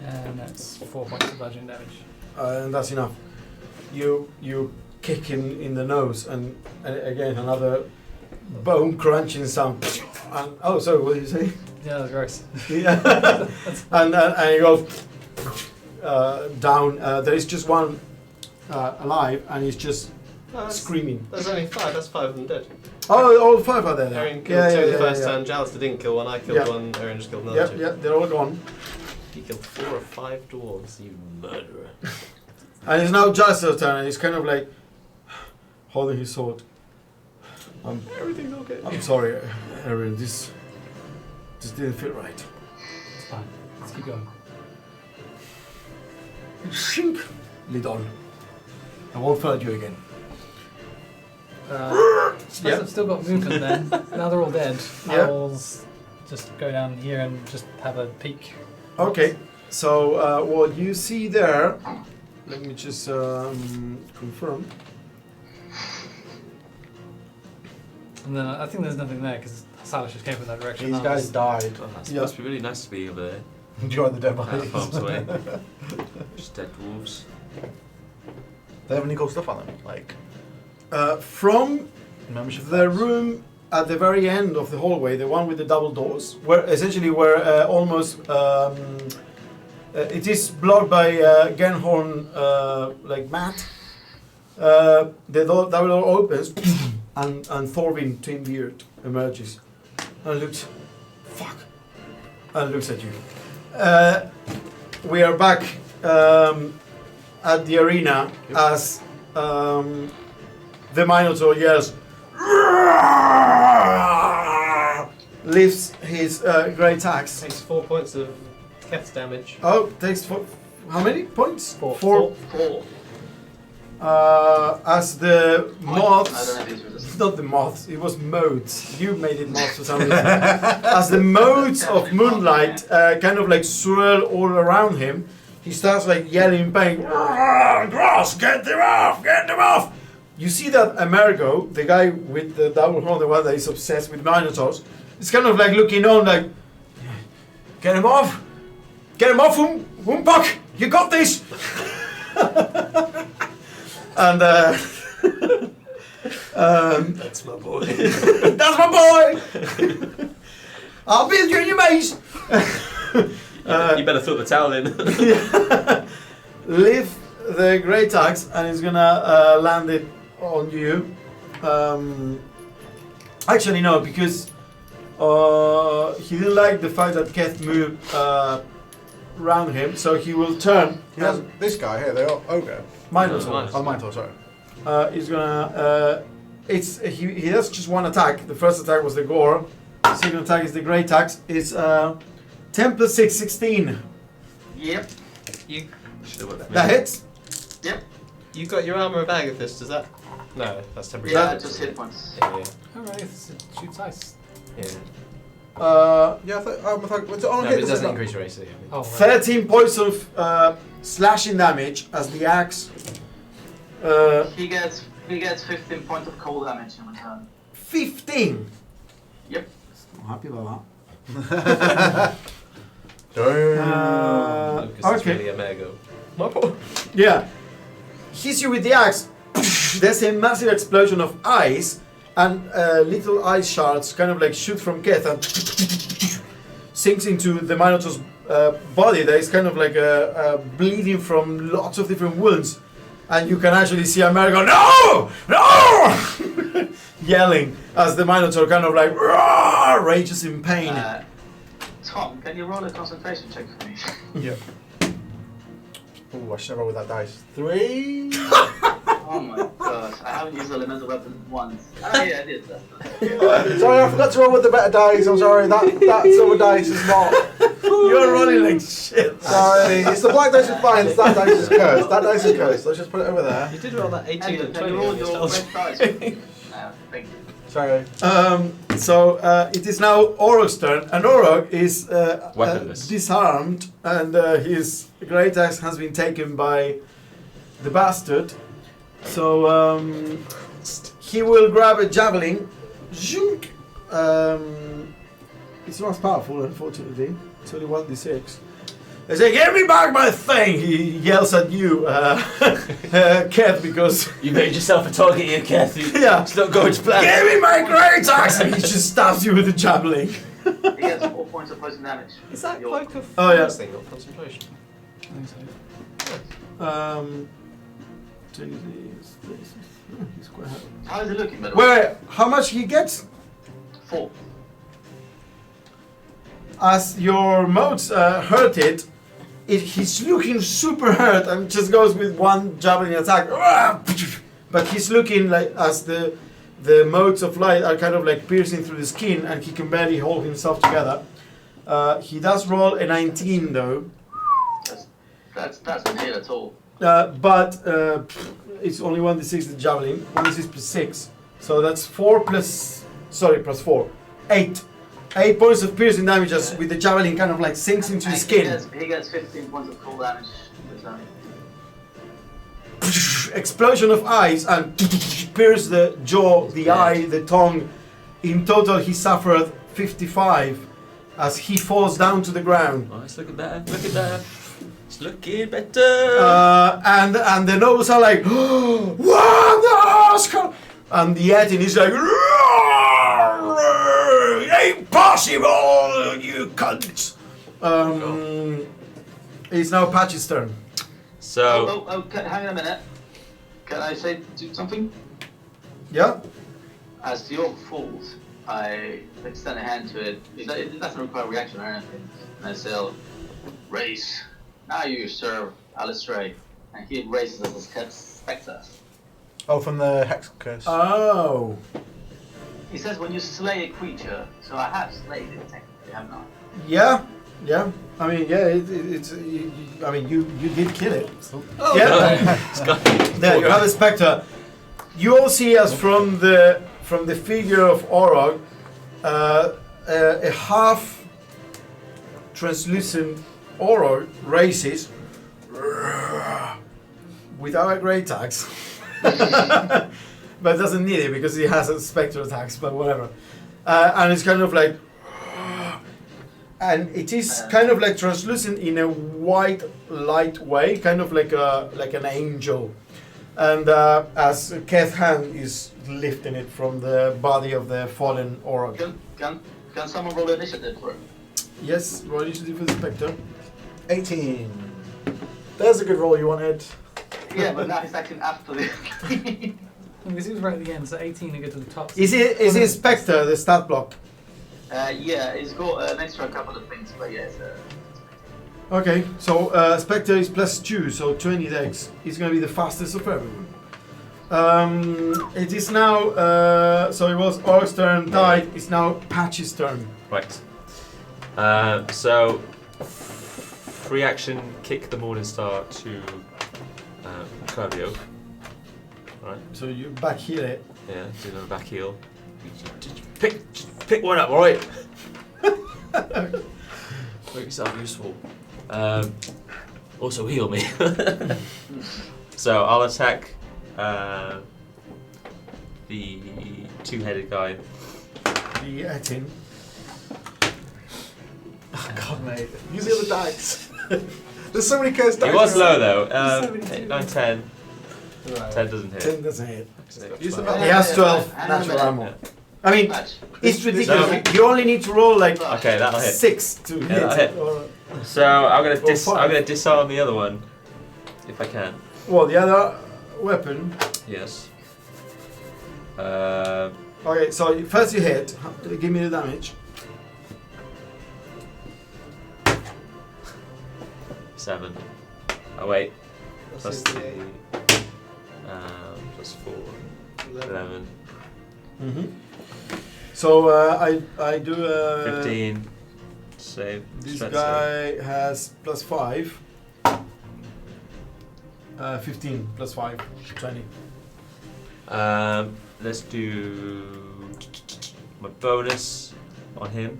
And that's 4 points of bludgeoning damage. And that's enough. You kick him in the nose, and again another bone crunching sound. And, oh, sorry, what did you say? Yeah, that was gross. Yeah. and you go down. There is just one alive, and he's just No, screaming. there's only 5. That's 5 of them dead. Oh, all 5 are there. now. Aaron killed 2 the first yeah. turn. Jallister didn't kill one. I killed Yeah. one. Aaron just killed another Yep, 2. yep, they're all gone. He killed 4 or 5 dwarves. You murderer. And it's now Justice's turn, and he's kind of like holding his sword. Everything's okay. I'm sorry, Aaron. This didn't feel right. It's fine. Let's keep going. Shink. Lid on. I won't fight you again. Suppose Yeah. I've still got movement then. Now they're all dead. Yeah. I'll just go down here and just have a peek. Okay. So what you see there? Let me just confirm. And then I think there's nothing there because Silas just came from that direction. These That guys was- died. Oh, that's Yeah. must be really nice to be over there. Enjoying the dead Out of bodies. harm's way. Just dead dwarves. They have any cool stuff on them? Like From membership the cards? room at the very end of the hallway, the one with the double doors, where almost it is blocked by Genhorn like mat. The double door opens, and Thorvin Twinbeard emerges and looks, and looks at you. We are back at the arena as the Minotaur yells, lifts his great axe. Takes 4 points of Keth's damage. Oh, takes how many points? 4. 4. 4. As the I don't moths, know if he's resistant. not the moths, it was motes. You made it moths for some reason. As the motes of moonlight kind of like swirl all around him, he starts like yelling in pain, Gross, get them off, get them off! You see that Amerigo, the guy with the double horn, the one that is obsessed with Minotaurs, is kind of like looking on like, get him off, Wumpak, you got this! And That's my boy. that's my boy! I'll build you in your maze! You better throw the towel in. Lift the great axe and he's gonna land it on you. Actually, no, because he didn't like the fact that Keth moved around him, so he will turn. He has this guy here, the ogre. Minotaur. Oh, Minotaur, sorry. He's gonna. He has just one attack. The first attack was the gore. The second attack is the great axe. It's 10 plus 6, 16. Yep. You Should've worked That hits. Yep. You got your armor bag of this, does that? No, that's temporary. Yeah, just hit points. Yeah. Alright, it shoots ice. Yeah. Yeah, I thought was it on No, hit? but it Does doesn't not- increase your AC. I mean. Oh, right. 13 points of slashing damage as the axe. He gets 15 points of cold damage in return. 15. Yep. I'm happy about Damn. that. Lucas is Okay. really a mego. Yeah. Hits you with the axe. There's a massive explosion of ice, and little ice shards kind of like shoot from Keth and sinks into the Minotaur's body. There is kind of like a bleeding from lots of different wounds, and you can actually see America go, "No! No!" yelling as the Minotaur kind of like "Roar!" rages in pain. Tom, can you roll a concentration check for me? Yeah. Ooh, I should have rolled with that dice. 3. Oh my gosh, I haven't used elemental weapon once. Oh yeah, I did that. Sorry, I forgot to roll with the better dice. I'm sorry. That silver dice is not. You're running like shit. Sorry, it's the black dice is fine. That dice is cursed. That dice is cursed. Let's just put it over there. You did roll that 18 Andrew, and can 20 you on roll your your spells. red dice? No, thank you. Sorry. So it is now Orog's turn, and Orog is Weaponless. disarmed, and his great axe has been taken by the bastard. So he will grab a javelin. Zhunk. It's not powerful, unfortunately. It's only 1d6. They say, "Give me back my thing!" He yells at you, Keth, because You made yourself a target here, Kathy. yeah. It's not going to plan. Give me my great axe! And he just stabs you with the javelin. He gets 4 points of poison damage. Is that Your- cloak of Oh, yeah. thing, not concentration? I think so. He's quite happy. How is it looking, by the way? Wait, how much he gets? 4. As your motes hurt it, he's looking super hurt and just goes with one javelin attack. But he's looking like as the motes of light are kind of like piercing through the skin, and he can barely hold himself together. He does roll a 19 though, That's not hit at all. but it's only 1d6 the javelin, 1d6 plus 6, so that's 4 plus 4, 8. 8 points of piercing damage as with the javelin kind of like sinks into And his skin. He gets 15 points of cold damage in return. Explosion of ice and pierce the jaw, the eye, the tongue. In total, he suffered 55 as he falls down to the ground. Oh, it's looking better. Look at that. It's looking better. And the nobles are like, "What the Oscar?" And the Etin is like, "Impossible, you cunts!" It's now Patch's turn. So, Hang on a minute. Can I say something? Yeah. As the orc falls, I extend a hand to it. It doesn't require reaction or anything. And I say, "Race, now you serve Alistray." And he raises as a spectre. Oh, from the hex curse. Oh. He says, "When you slay a creature," so I have slayed it technically, haven't I? Yeah. Yeah. I mean, yeah. You did kill it. So. Oh, Yeah. There you have a spectre. You all see as from the figure of Orog, a half translucent Orog raises without a great axe, but doesn't need it because he has a spectre attacks. But whatever, and it's kind of like. And it is kind of like translucent in a white light way, kind of like an angel. And as Keth's hand is lifting it from the body of the fallen Orog. Can someone roll initiative for him? Yes, roll initiative for the Spectre. 18. There's a good roll you wanted. Yeah, but now he's acting after the. Because he was right at the end, so 18 to get to the top. Is it Spectre, the stat block? Yeah, he's got an extra couple of things, but yeah, it's Okay, so Spectre is +2, so 20 dex. He's going to be the fastest of everyone. It is now, so it was Orc's turn, died. It's now Patch's turn. right. So, free action, kick the Morning Star to Claudio. Right. So you back heel it. Yeah, do another back heel. Just pick one up, alright? Make yourself useful. Also heal me. So I'll attack the two-headed guy. The Etin. Oh, God, mate. Use the other dice. There's so many cursed dice. He was low though. 72. 9, 10. Right. 10 doesn't hit. 10 doesn't hit. Use the He has 12 natural armor. I mean, Match. it's ridiculous. You only need to roll like Okay, that'll hit. 6 to hit. that'll hit. Or, So I'm gonna Or five. I'm gonna disarm the other one, if I can. well, the other weapon. Yes. Okay, so first you hit. Give me the damage. 7. Oh wait. That's Plus the 3. eight. Plus 4. 11. Mm-hmm. So I do 15. Save. This strength guy has plus 5. 15 plus 5, 20. save. Let's do my bonus on him.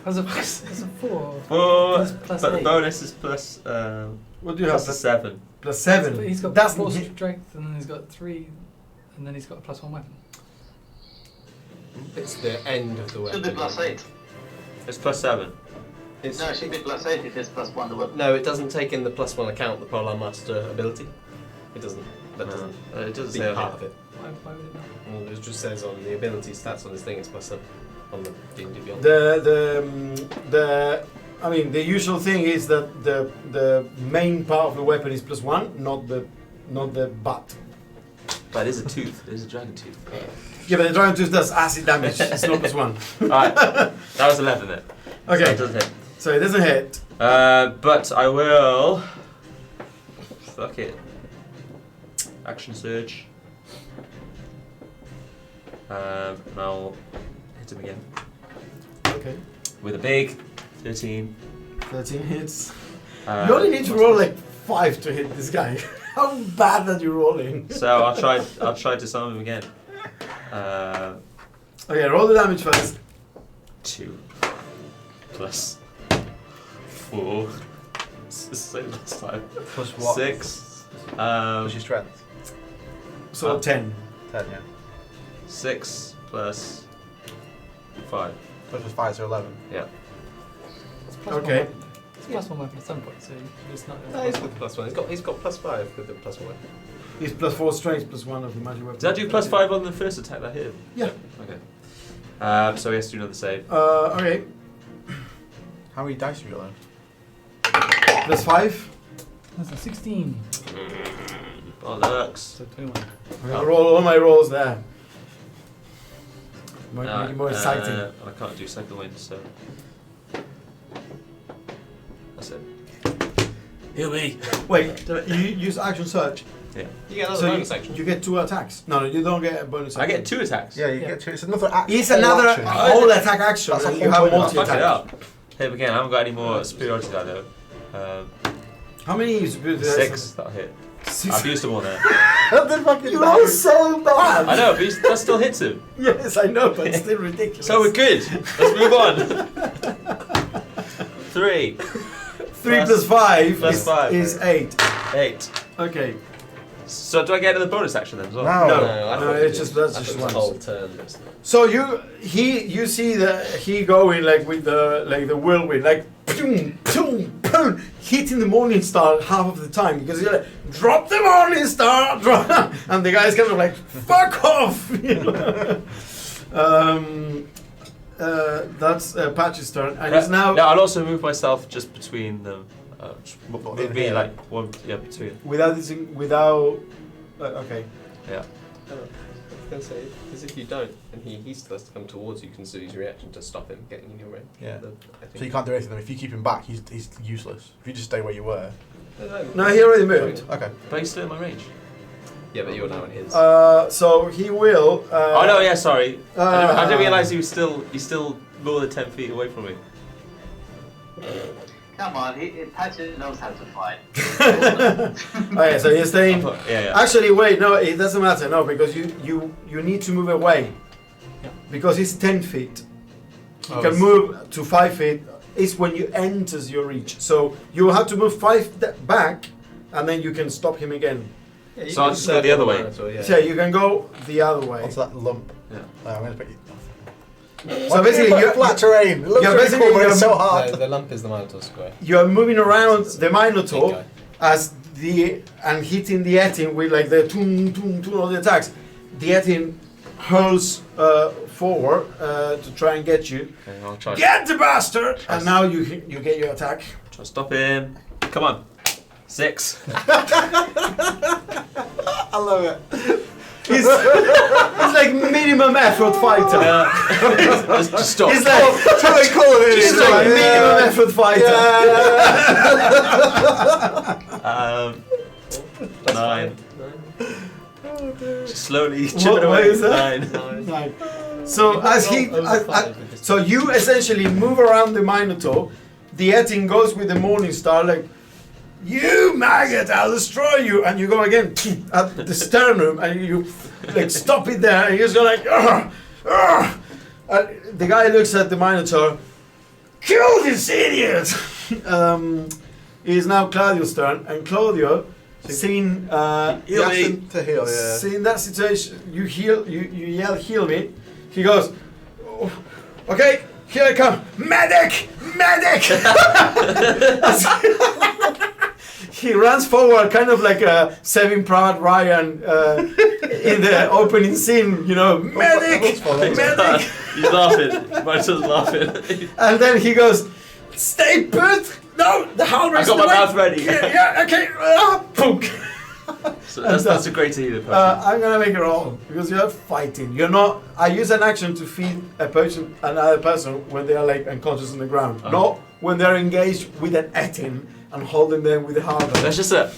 As a 4. Four, Plus but the 8. bonus is plus What do you have? plus 7. Plus 7. He's got That's 4 strength, and then he's got 3, and then he's got a +1 weapon. It's the end of the Should weapon. be plus 8. It's plus 7. It's, No, it should be plus 8 if it's plus 1 the weapon. no, it doesn't take in the +1 account, the Polar Master ability. It doesn't. That doesn't It doesn't be say on part here. of it. Why would it not? Well, it just says on the ability stats on this thing it's +7 on the D&D Beyond. The I mean the usual thing is that the main part of the weapon is plus 1, not the butt. But it is a tooth. It is a dragon tooth. Yeah, but the dragon tooth does acid damage. It's not plus 1. Alright. That was 11 then. So Okay, it doesn't hit. so it doesn't hit. But I will. Fuck it. Action surge. And I'll hit him again Okay, with a big 13. 13 hits. You only need to roll like 5 to hit this guy. How bad are you rolling? So I'll try to summon him again. Okay, roll the damage first. 2 plus 4. It's the same last time. Plus what? 6. What's your strength? So 10. 10, yeah. 6 plus 5. Plus 5, so 11. Yeah. It's +1 Okay. weapon. It's +1 weapon at some point, so it's not. No, he's with the +1. He's got +5 with the +1 weapon. He's plus 4 strength plus 1 of the magic weapon. Did I do plus 5 on the first attack that hit him? Yeah. Okay. So he has to do another save. Okay, How many dice have you got then? plus 5. That's a 16. Bollocks. So 21. I'm gonna roll all my rolls there. Make it more exciting. I can't do second wind, so. That's it. Heal me! Wait, you use action search. Yeah. You get another So bonus action. you get 2 attacks. No, you don't get a bonus I action. get 2 attacks. Yeah, you Yeah. get to. It's another action. It's another action. whole attack action. That's a and whole you have point. multi Fuck it attack. up. Hit him again. I haven't got any more superiority die though. How many is good? 6. That'll hit. 6. I've used them all now. The fucking You roll so bad. I know, but that still hits him. Yes, I know, but it's still ridiculous. So we're good. Let's move on. 3. 3 plus 5 plus is, 5, is 8. 8. Okay. So do I get another bonus action then as well? No. No, I no, thought it's it just was- that's I just thought it was once. a whole turn. So you see that he going like with the whirlwind, like boom, boom, boom, hitting the Morning Star half of the time because he's like, drop the Morning Star, drop, and the guy's kind of like, fuck off. You know? That's Patch's turn, and he's now No, I'll also move myself just between them. What, Move in me here? like one, yeah, between. without this, without. Okay. Yeah. I was going to say, because if you don't, and he still has to come towards you, you can still use your reaction to stop him getting in your range. Yeah. I think. So you can't do anything to him. If you keep him back, he's useless. If you just stay where you were. No, he already moved. Okay. But he's still in my range. Yeah, but you're now in his. So he will. Oh no, yeah, sorry. I didn't uh, realise he's still more than 10 feet away from me. Come on, Patches knows how to fight. Okay, so you're staying. Yeah. Actually, wait, no, it doesn't matter, no, because you need to move away. Because it's 10 feet. You can move to 5 feet. It's when you enters your reach. So you will have to move 5 back, and then you can stop him again. Yeah, you So I'll can just go the other way. Minotaur, yeah. So you can go the other way. Onto that lump. Yeah. I'm going to put you. So basically, you're flat terrain. It looks you're really basically- cool, but it's so No, hard. the lump is the Minotaur square. you are moving around the Big Minotaur guy. as and hitting the Etin with like the toon toon toon all the attacks. The Etin hurls forward to try and get you. Okay, I'll try. Get the bastard! And now you get your attack. Try to stop him. Come on. 6. I love it. It's like minimum effort fighter. Just stop. It's like That's what they call it. it's like minimum effort fighter. 9. Just slowly What- chipping what away. is that? 9. Right. So as he, so you essentially move around the Minotaur. The Etin goes with the Morning Star like, "You maggot, I'll destroy you!" And you go again at the sternum, and you like stop it there, and he's like, "Ugh, ugh." And the guy looks at the Minotaur. Kill this idiot! It is now Claudio's turn, and Claudio, seeing You asked him to heal, yeah. seeing that situation, you yell, "Heal me!" He goes, "Oh, okay, here I come, medic, medic!" He runs forward, kind of like a Saving Private Ryan in the opening scene, you know, medic, medic. He's laughing. Minotaur's laughing. And then he goes, "Stay put! No, the Howler I is got my the way." mouth ready. Yeah, okay. Punk. So that's a great healer person. I'm gonna make a roll because you're fighting. You're not. I use an action to feed another person when they are like unconscious on the ground, not when they're engaged with an Etin and holding them with the harbour. That's just it.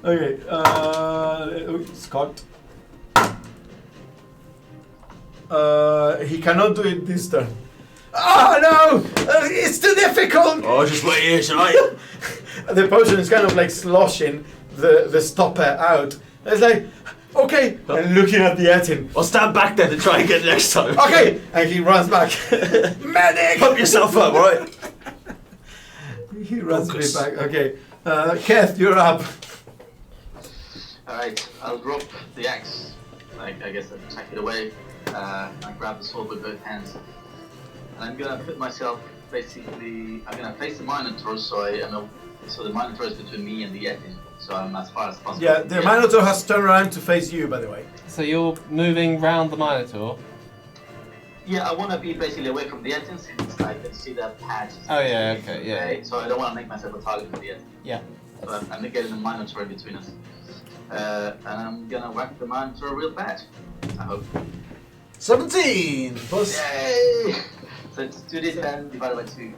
Okay, Scott. He cannot do it this turn. Oh no! It's too difficult! Oh, just wait here, shall I? The potion is kind of like sloshing the stopper out. It's like, okay, and looking at the Etin. I'll stand back there to try and get it next time. Okay, and he runs back. Medic! Pump yourself up, alright? He runs Focus. me back. Okay, Keth, you're up. Alright, I'll drop the axe. I guess I'll take it away. I grab the sword with both hands. And I'm gonna put myself basically. I'm gonna face the Minotaur, so the Minotaur is between me and the Yeti. So I'm as far as possible. Yeah, the Minotaur has turned around to face you, by the way. So you're moving round the Minotaur. Yeah, I want to be basically away from the Yeti since I can see that patch. Oh yeah, okay, yeah. Okay, so I don't want to make myself a target for the Yeti. Yeah. So I'm getting the Minotaur in between us. And I'm gonna whack the Minotaur real bad. I hope. 17 plus Yay! So it's 2d10 divided by 2.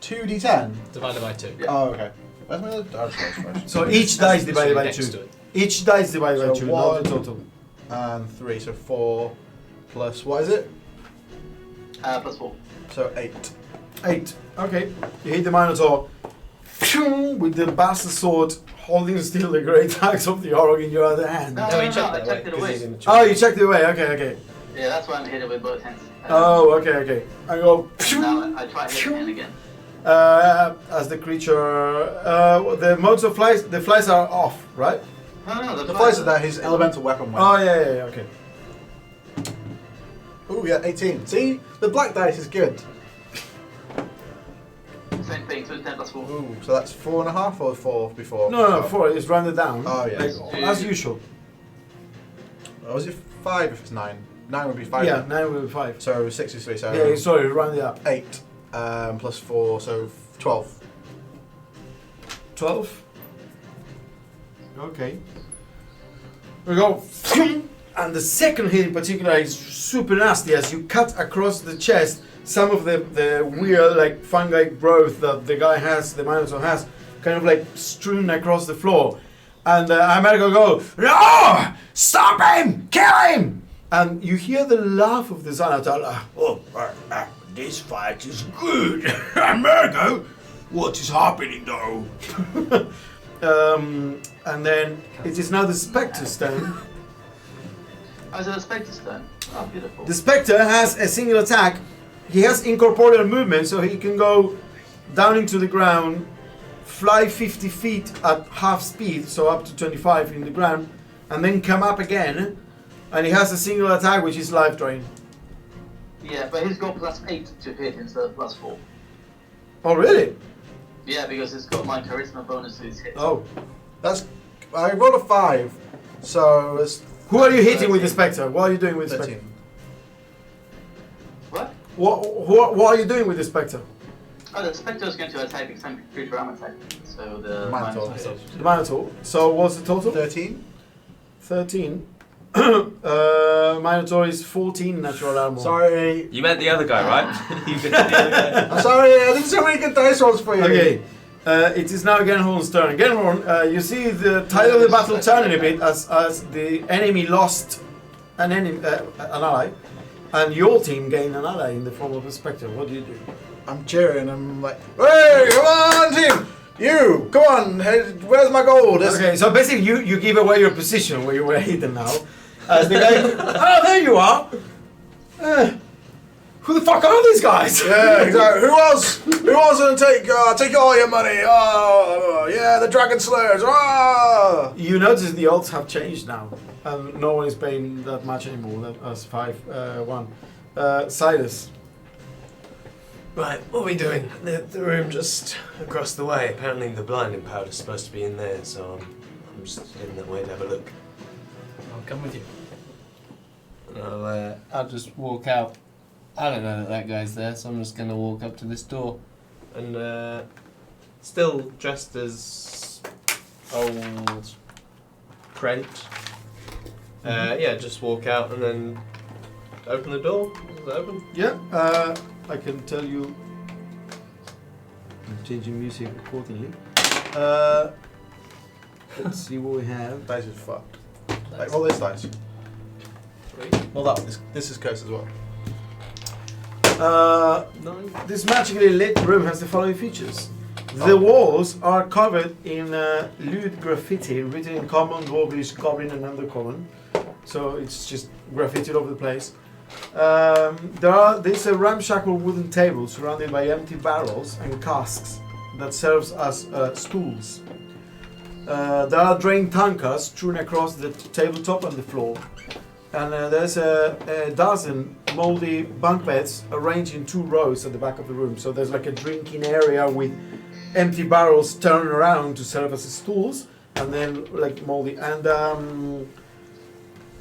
2d10. Divided by 2. Yeah. Oh, okay. Where's my other dice first? So each dice divided by Next 2. to it. Each dice divided by So 2, not one- the total. And 3, so 4 plus, what is it? Plus 4. So 8. 8. Okay. You hit the Minotaur with the bastard sword, holding still the great axe of the Orog in your other hand. No, No, no, you checked I that checked it away. Oh, you checked it away. Okay, okay. Yeah, that's why I'm hitting with both hands. Oh, okay, okay. I go. Now I try hitting hand again. As the creature, the modes of flies, the flies are off, right? No, The flies are there, his elemental weapon went. Oh yeah, yeah, yeah, okay. Oh, yeah, 18. See? The black dice is good. Same thing, so it's 10 plus 4. Ooh, so that's 4.5 or 4 before? No, no, 4 is rounded down. Oh, yes. Like, as usual. Or was it 5 if it's 9? 9 would be 5. Yeah, 9 will be 5. So 63, so Yeah, sorry, round it up. 8 plus 4, so 12. 12. Okay. We go. And the second hit in particular is super nasty as you cut across the chest some of the weird like fungi growth that the guy has, the Minotaur has, kind of like strewn across the floor. And America go, "No! Stop him! Kill him!" And you hear the laugh of the Xanatar. This fight is good. Margo, what is happening though? And then it is now the Spectre's turn. Oh, is it a Spectre's turn? Oh, beautiful. The Spectre has a single attack. He has incorporeal movement, so he can go down into the ground, fly 50 feet at half speed, so up to 25 in the ground, and then come up again. And he has a single attack, which is life drain. Yeah, but he's got +8 to hit instead of +4. Oh, really? Yeah, because it's got my charisma bonus to his hit. Oh. I rolled a 5, so it's Who are you hitting with the Spectre? What are you doing with the 13. Spectre? What? What are you doing with the Spectre? Oh, the Spectre is going to attack because I'm creature I'm attacking. So the Minotaur. Minotaur. The Minotaur. So what's the total? 13. 13. Minotaur is 14 natural armor. Sorry. You meant the other guy, right? You meant the other guy. I'm sorry, I didn't so many good dice rolls for you. Okay. It is now Genhorn's turn. Genhorn, you see the tide of the battle turning a bit as the enemy lost an ally, and your team gained an ally in the form of a Spectre. What do you do? I'm cheering, I'm like, hey, come on, team! You, come on, hey, where's my gold? Okay, so basically you give away your position where you were hidden now. As the guy, oh, there you are! Who the fuck are these guys? Yeah, exactly. Who else gonna take all your money? Oh, yeah, the Dragon Slayers. Ah! You notice the odds have changed now, and no one is paying that much anymore. That's 5-1. Silas. Right, what are we doing? The room just across the way. Apparently the blinding powder's supposed to be in there, so I'm just heading that way to have a look. I'll come with you. And I'll just walk out. I don't know that guy's there, so I'm just going to walk up to this door. And still dressed as old Trent. Yeah, just walk out and then open the door. Is it open? Yeah, I can tell you. I'm changing music accordingly. Let's see what we have. Dice is fucked. Like, all this dice. 3, Well, this is cursed as well. 9. This magically lit room has the following features. The walls are covered in lewd graffiti written in common, dwarvish, goblin, and undercommon. So it's just graffiti all over the place. There's a ramshackle wooden table surrounded by empty barrels and casks that serves as stools. There are drained tankards strewn across the tabletop and the floor. And there's a dozen moldy bunk beds arranged in 2 rows at the back of the room. So there's like a drinking area with empty barrels turned around to serve as stools, and then like moldy. And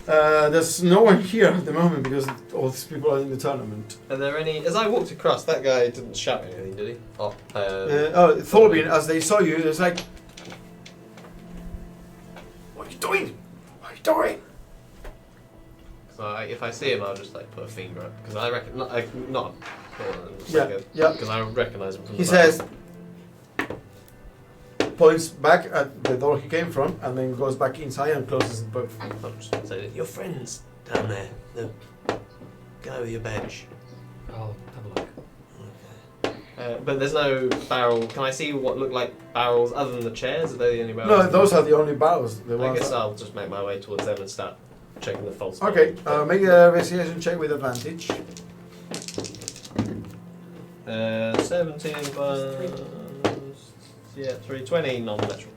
there's no one here at the moment because all these people are in the tournament. Are there any... As I walked across, that guy didn't shout anything, did he? Oh, Thorbjorn, as they saw you, it's like, what are you doing? What are you doing? So if I see him, I'll just like put a finger up because I reckon not. Yeah, yeah. Because I recognise him from. He the back. says, points back at the door he came from, and then goes back inside and closes it both. I'll just say, your friends down there, the guy with your bench. I'll have a look. But there's no barrel. Can I see what look like barrels other than the chairs? Are they the only barrels? No, those are the only barrels. The I ones guess that- I'll just make my way towards them and start checking the false. Okay, make a investigation check with advantage. 17 plus 320 non-natural.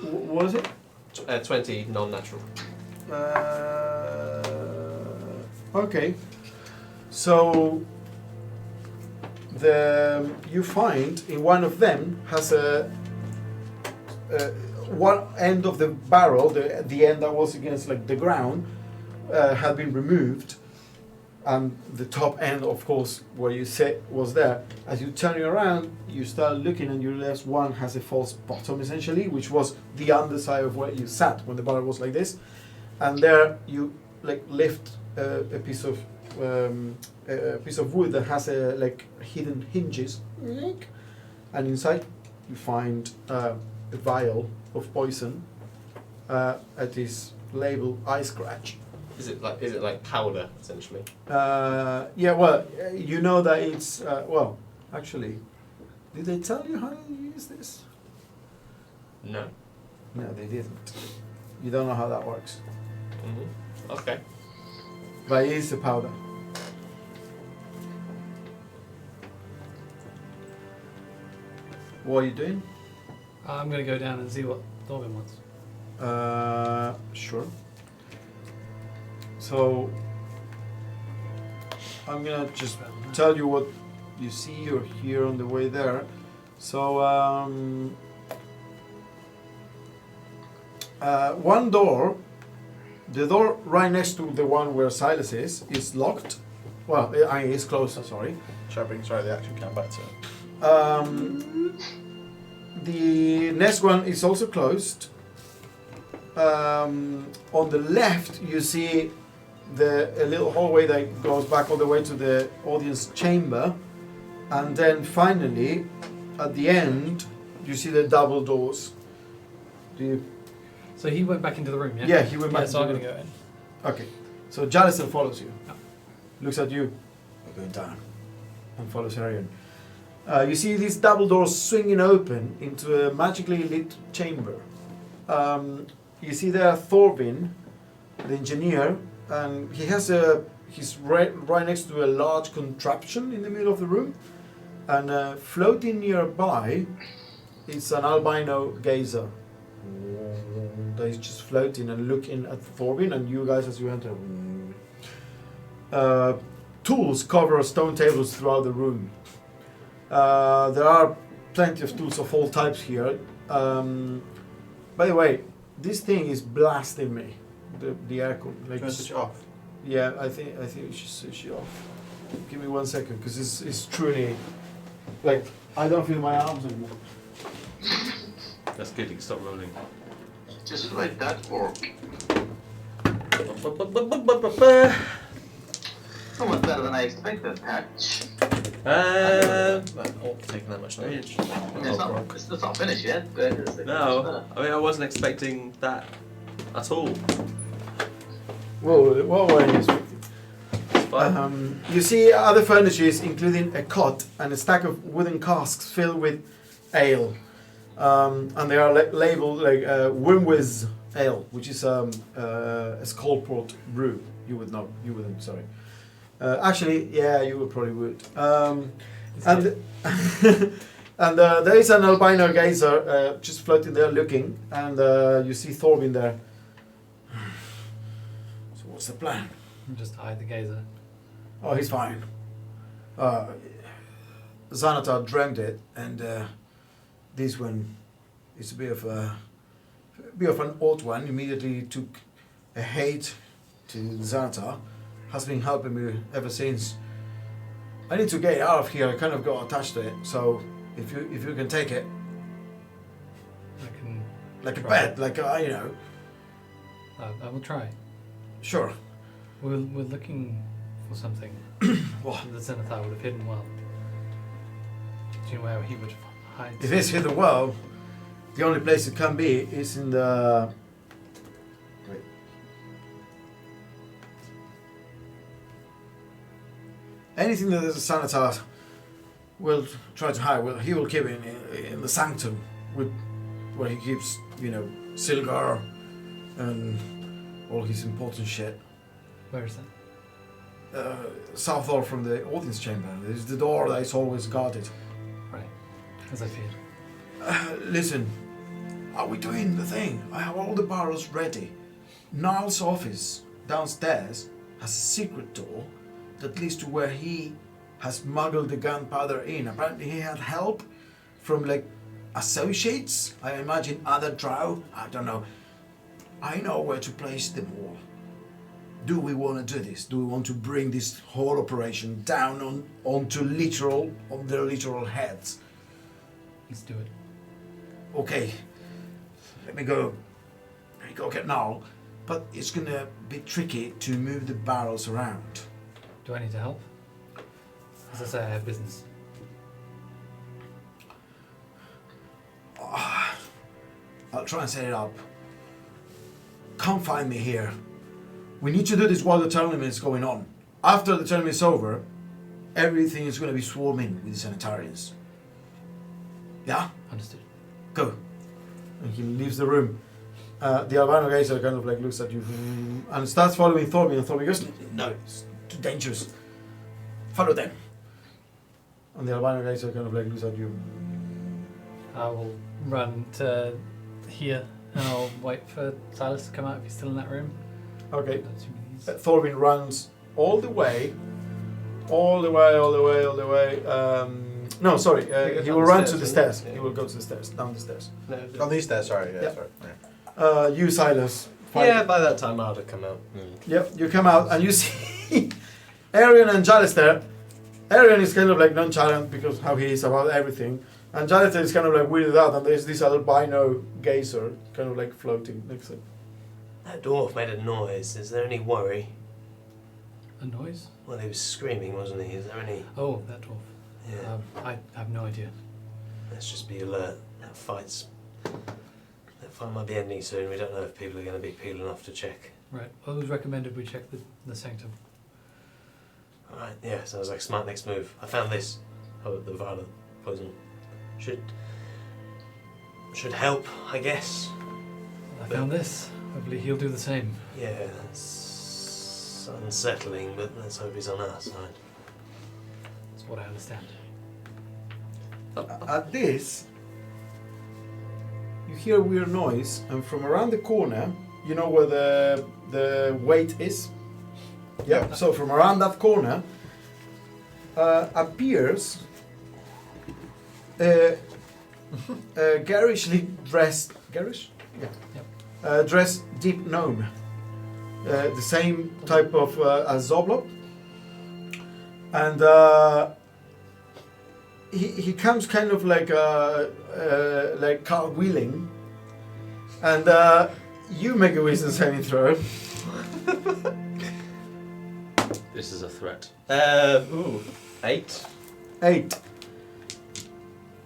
What is it? 20 non-natural. Okay. So you find in one of them has a one end of the barrel, the end that was against like the ground, had been removed, and the top end, of course, where you sit was there. As you turn it around, you start looking, and you realize one has a false bottom essentially, which was the underside of where you sat when the barrel was like this, and there you like lift a piece of wood that has like hidden hinges, and inside you find a vial of poison. It is labeled Eye Scratch. Is it like powder essentially? Yeah, well, you know that it's well. Actually, did they tell you how to use this? No. No, they didn't. You don't know how that works. Okay. But it is a powder. What are you doing? I'm going to go down and see what Thorvin wants. Sure. So, I'm gonna just tell you what you see or hear on the way there. So, one door, the door right next to the one where Silas is locked. Well, it's closed, sorry. Should I bring the action cam back to it? The next one is also closed. On the left, you see a little hallway that goes back all the way to the audience chamber, and then finally, at the end, you see the double doors. So he went back into the room, yeah? Yeah, he went back. Yeah, so I'm into going to the go room. Okay, so Jalison follows you. Yeah. Looks at you. We're going down, and follows Arian. You see these double doors swinging open into a magically lit chamber. You see there Thorvin, the engineer, and he has he's right next to a large contraption in the middle of the room, and floating nearby is an albino gazer that is just floating and looking at Thorvin and you guys as you enter. Tools cover stone tables throughout the room. There are plenty of tools of all types here. By the way, this thing is blasting me. The aircon. Like, Can I switch it off? yeah, I think we should switch it off. Give me 1 second, because it's truly like I don't feel my arms anymore. That's good. You can stop rolling. Just like that work. Somewhat better than I expected, Patch. Not taking that much damage. It's not finished yet, but it's No, I mean I wasn't expecting that at all. Whoa, what were you expecting? It's fine. You see other furnitures, including a cot and a stack of wooden casks filled with ale, and they are labeled like Wimwiz Ale, which is a Skullport brew. You would know. You wouldn't. Sorry. Actually, yeah, you would probably would. And there is an albino gazer just floating there looking, and you see Thorvin there. So what's the plan? just hide the gazer. Oh, he's fine. Xanatar dreamt it, and this one is a bit of an odd one. Immediately took a hate to Xanatar. Has been helping me ever since. I need to get it out of here. I kind of got attached to it. So if you can take it, I can. like a try. pet, like you know. I will try. Sure. We're looking for something What? that Xanathar would have hidden well. Do you know where he would hide? If it's hidden well, the only place it can be is in the. Wait. Anything that the Xanatar will try to hide, well, he will keep it in the sanctum, where he keeps, Silgar and all his important shit. Where is that? South door from the audience chamber. There's the door that is always guarded. Right. As I feared. Listen, are we doing the thing? I have all the barrels ready. Niall's office downstairs has a secret door that leads to where he has smuggled the gunpowder in. Apparently he had help from associates. I imagine other drow. I don't know. I know where to place them all. Do we want to do this? Do we want to bring this whole operation down on their literal heads? Let's do it. Okay, let me go get Niall, but it's gonna be tricky to move the barrels around. Do I need to help? As I say, I have business. I'll try and set it up. come find me here. We need to do this while the tournament is going on. After the tournament is over, everything is going to be swarming with the sanitarians. Yeah? Understood. Go. And he leaves the room. The albino geyser kind of like looks at you and starts following Thorbjorn, and Thorbjorn goes, no, it's too dangerous. Follow them. And the albino geyser kind of like looks at you. I will run to here and I'll wait for Silas to come out if he's still in that room. Okay. Assuming he's- Thorbjorn runs all the way. No, sorry. goes He down will the run stairs, to the doesn't stairs. he? He will go to the stairs, down the stairs. No, On these stairs, sorry. Yeah, Yeah. sorry. Yeah. You, Silas. yeah, by that time I'd have come out. Yep, you come out and you see Arian and Jalister. Arian is kind of like nonchalant because how he is about everything. And Jalister is kind of like weirded out, and there's this albino geyser kind of like floating next to him. That dwarf made a noise. Is there any worry? A noise? Well, he was screaming, wasn't he? Is there any... Oh, that dwarf. Yeah. I have no idea. Let's just be alert. That fight might be ending soon. We don't know if people are going to be peeling off to check. Right. Well, it was recommended we check the sanctum. Alright, yeah, sounds like a smart next move. I found this. Oh, the violet poison. Should help, I guess. I found this. Hopefully he'll do the same. Yeah, it's unsettling, but let's hope he's on our side. That's what I understand. At this, you hear a weird noise, and from around the corner, you know where the weight is? Yep. So from around that corner appears garishly dressed. Garish? Yeah. Yep. Dressed deep gnome. The same type of as Zoblop. And he comes kind of like cartwheeling, and you make a wisdom saving throw. This is a threat. 8. 8.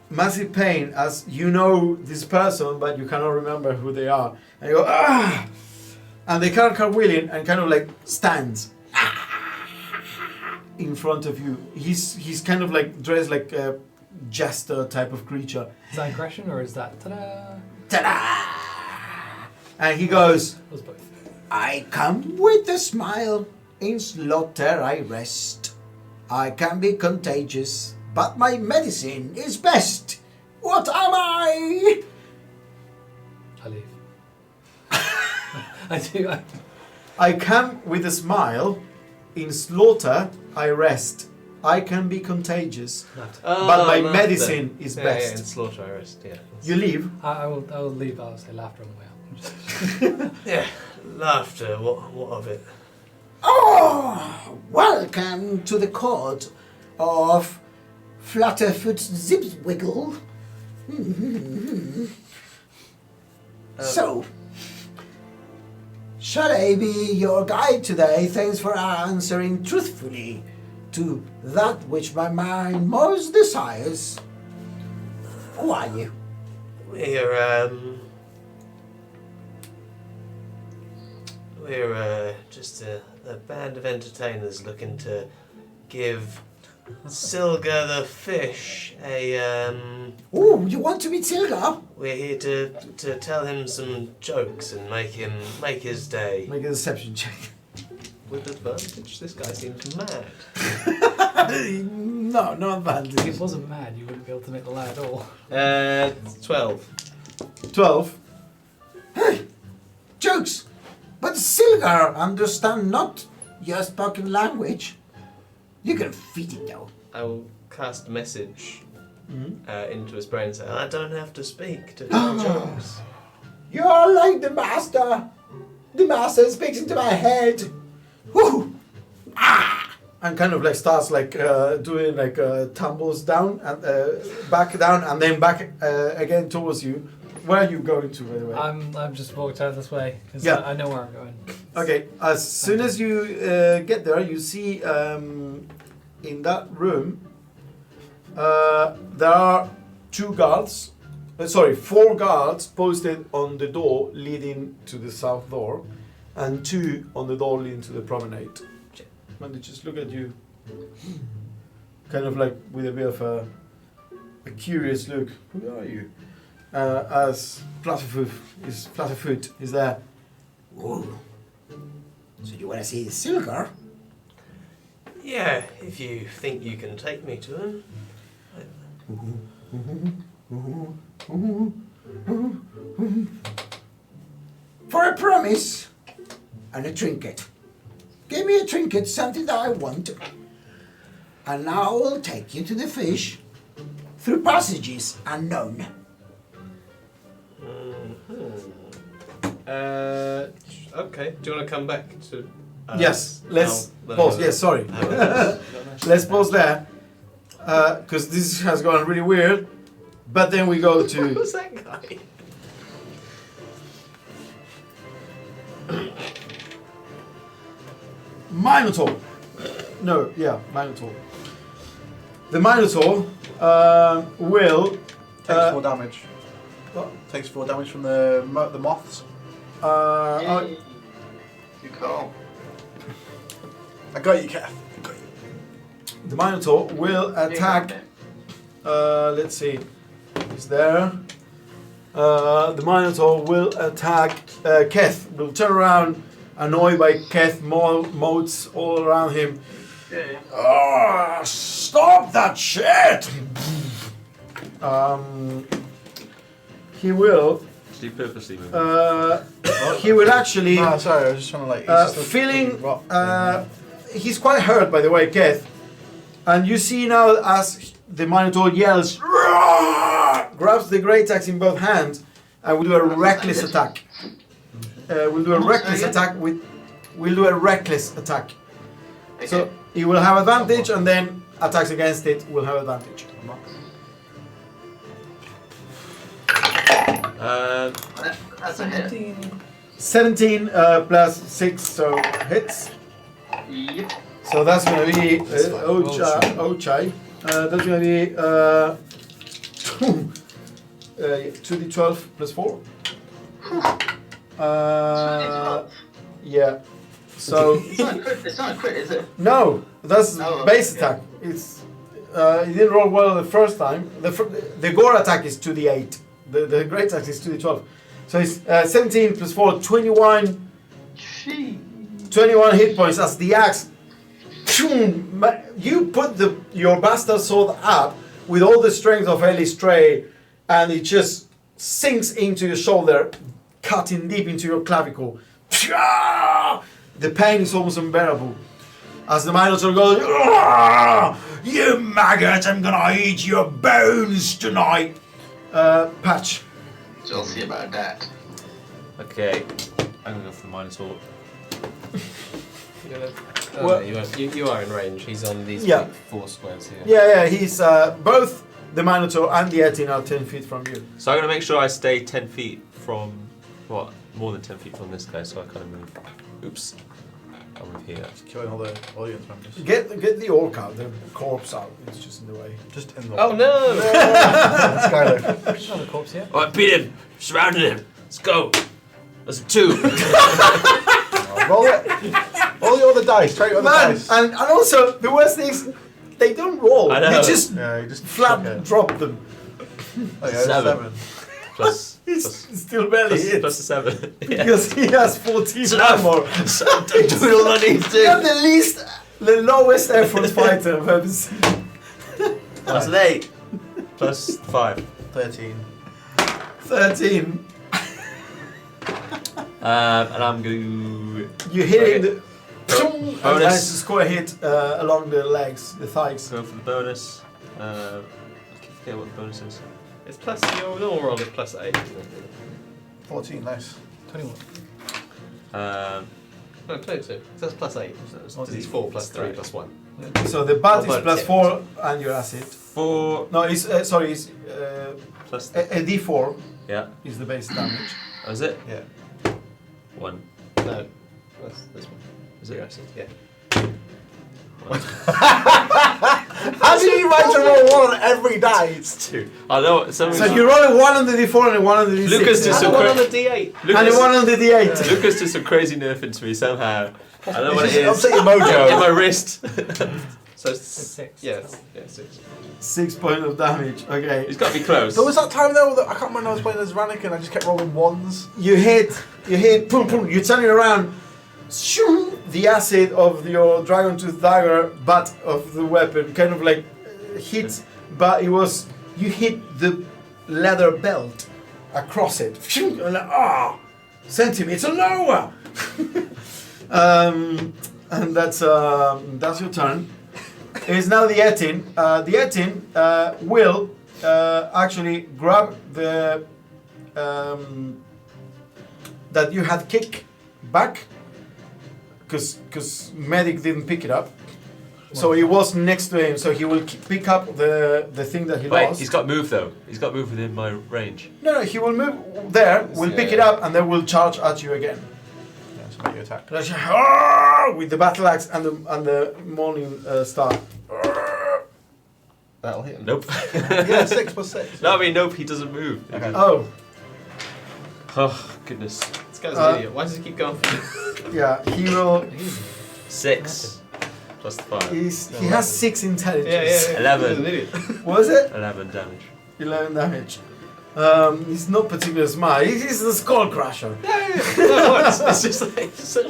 Massive pain as you know this person, but you cannot remember who they are. And you go, ah! And they kind of cartwheeling and kind of like stands in front of you. He's kind of like dressed like a jester type of creature. Is that aggression or is that ta-da? Ta-da! And he goes, It was both. I come with a smile, in slaughter I rest. I can be contagious, but my medicine is best. What am I? I leave. I do. I come with a smile, in slaughter I rest. I can be contagious, but my medicine is Yeah, best. Yeah, in slaughter I rest, yeah. You leave. I will leave. I'll say laughter on the way out. Yeah, laughter. What of it? Oh, welcome to the court of Flutterfoot Zipswiggle. So, shall I be your guide today? Thanks for answering truthfully to that which my mind most desires. Who are you? We're just a band of entertainers looking to give Silga the fish a Oh, you want to meet Silga? We're here to tell him some jokes and make his day. Make a deception check. With advantage, this guy seems mad. No, not If advantage. it wasn't mad, you wouldn't be able to make the lie at all. 12. 12. Hey, jokes! But Silgar understand not your spoken language. You can feed it though. I will cast message Mm-hmm. into his brain and say, I don't have to speak to tell jokes. You're like the master. The master speaks into my head. Woo! Ah! And kind of like starts like doing like tumbles down and back down and then back again towards you. Where are you going to, by the way? I'm just walked out this way because Yeah. I know where I'm going. Okay, as soon as you get there, you see in that room there are 2 guards 4 guards posted on the door leading to the south door, and 2 on the door leading to the promenade. And they just look at you, kind of like with a bit of a curious look. Who are you? As Flatterfoot is there. Ooh. So you want to see the Silgar? Yeah, if you think you can take me to him. For a promise and a trinket. Give me a trinket, something that I want, and I will take you to the fish through passages unknown. Okay. Do you want to come back to? Yes, let's now- pause. Yes, sorry. Let's pause there, because this has gone really weird. But then we go to Who's that guy? Minotaur. No, yeah, Minotaur. The Minotaur will. Takes 4 damage. What? Takes 4 damage from the moths. Yay. You call. I got you, Kev. I got you. The Minotaur will attack. Let's see. He's there. The Minotaur will attack Keth. Will turn around, annoyed by Keth motes all around him. Yeah. Stop that shit! He will. Did he purposely move? He will actually. No, sorry, I was just trying to like. it's just a Feeling. fucking rock thing. He's quite hurt, by the way, Keth. And you see now as the Minotaur yells, "Roar!" grabs the great axe in both hands, and will do a reckless attack. We'll do a reckless attack with. We'll do a reckless attack. So he will have advantage, and then attacks against it will have advantage. That's a hit. 17 plus 6, so hits. Yep. So that's going to be That's fine. Ochai. That's going to be 2d12 plus 4. Yeah. So It's not a crit, is it? no, that's Oh, base okay. attack. It's he didn't roll well the first time. The gore attack is 2d8. The great attack is 2d12. So it's 17 plus 4, 21. Gee. 21 hit points as the axe. You put your bastard sword up with all the strength of Elistray, and it just sinks into your shoulder, cutting deep into your clavicle. The pain is almost unbearable. As the Minotaur goes, "You maggot, I'm gonna eat your bones tonight." Patch. So I'll see about that. Okay, I'm gonna go for the Minotaur. You're gonna, Well- you are in range. He's on these Yeah. big 4 squares here. Yeah, he's both the Minotaur and the Etin are 10 feet from you. So I'm gonna make sure I stay 10 feet from more than 10 feet from this guy, so I kind of move. Oops, I'll move here. Killing all the audience members. Get the orc out, the corpse out. It's just in the way. Just in the. Oh no! Skylar. There's not a corpse yet. Oh, I beat him! Surrounded him! Let's go! That's a 2! Roll it. Roll the other dice. Try the other Man, dice. and also the worst thing is they don't roll. I know. You just Yeah, you just flat chuck it. drop them. Oh, yeah, 7. plus He's plus, still barely plus, hit plus a 7. Yeah. because he has 14 It's enough. armor. So I'm doing all I need to You're do. the lowest effort fighter I've ever seen. Plus an 8. Plus 5. 13. 13. And I'm going You hit Okay. him the. Bonus. And manage to score a hit along the legs, the thighs. to go for the bonus. I forget what the bonus is. It's plus your normal roll is plus 8. 14, nice. 21. No, 22. So that's plus 8. So it's 4 plus 3 plus 1. So the bat Oh, is but plus it's- 4 and your acid. 4 No, it's sorry, it's plus. a D4 Yeah. is the base damage. Oh, is it? Yeah. 1. No, that's this one. Is Your it? acid, yeah. How do you manage to roll 1 on every dice? It's 2. I know. So you roll a 1 on the d4 and a 1 on the d6. Lucas did yeah. some One on the cra- D8. And a 1 on the d8. Lucas did some crazy nerfing to me somehow. I don't know what it is. Upset your mojo. In my wrist. So It's 6. yes, yeah, 6. 6 points of damage. Okay. He's got to be close. There was that time though that I can't remember when I was playing as Rannick and I just kept rolling 1s. You hit, boom, boom. You're turning around. Shoo, the acid of your dragon tooth dagger, butt of the weapon, kind of like hit, but it was you hit the leather belt across it. Shoo, and like, centimeter lower. And that's your turn. It's now the Etin. The Etin will actually grab the that you had kick back because medic didn't pick it up. So he was next to him, so he will pick up the thing that he Wait, lost. he's got move though. He's got move within my range. No, he will move there, will pick it up, and then will charge at you again. Yeah, so make you attack. With the battle axe and the morning star. That'll hit him. Nope. Yeah, 6 plus 6. No, I mean nope. He doesn't move. Okay. Oh, Oh goodness. This guy's an idiot. Why does he keep going for you? yeah, he will. 6 plus 5. He has 6 intelligence. 11. He's an idiot. What is it? 11 damage. 11 damage. He's not particularly smart. He's the skull crusher. No, it's just like such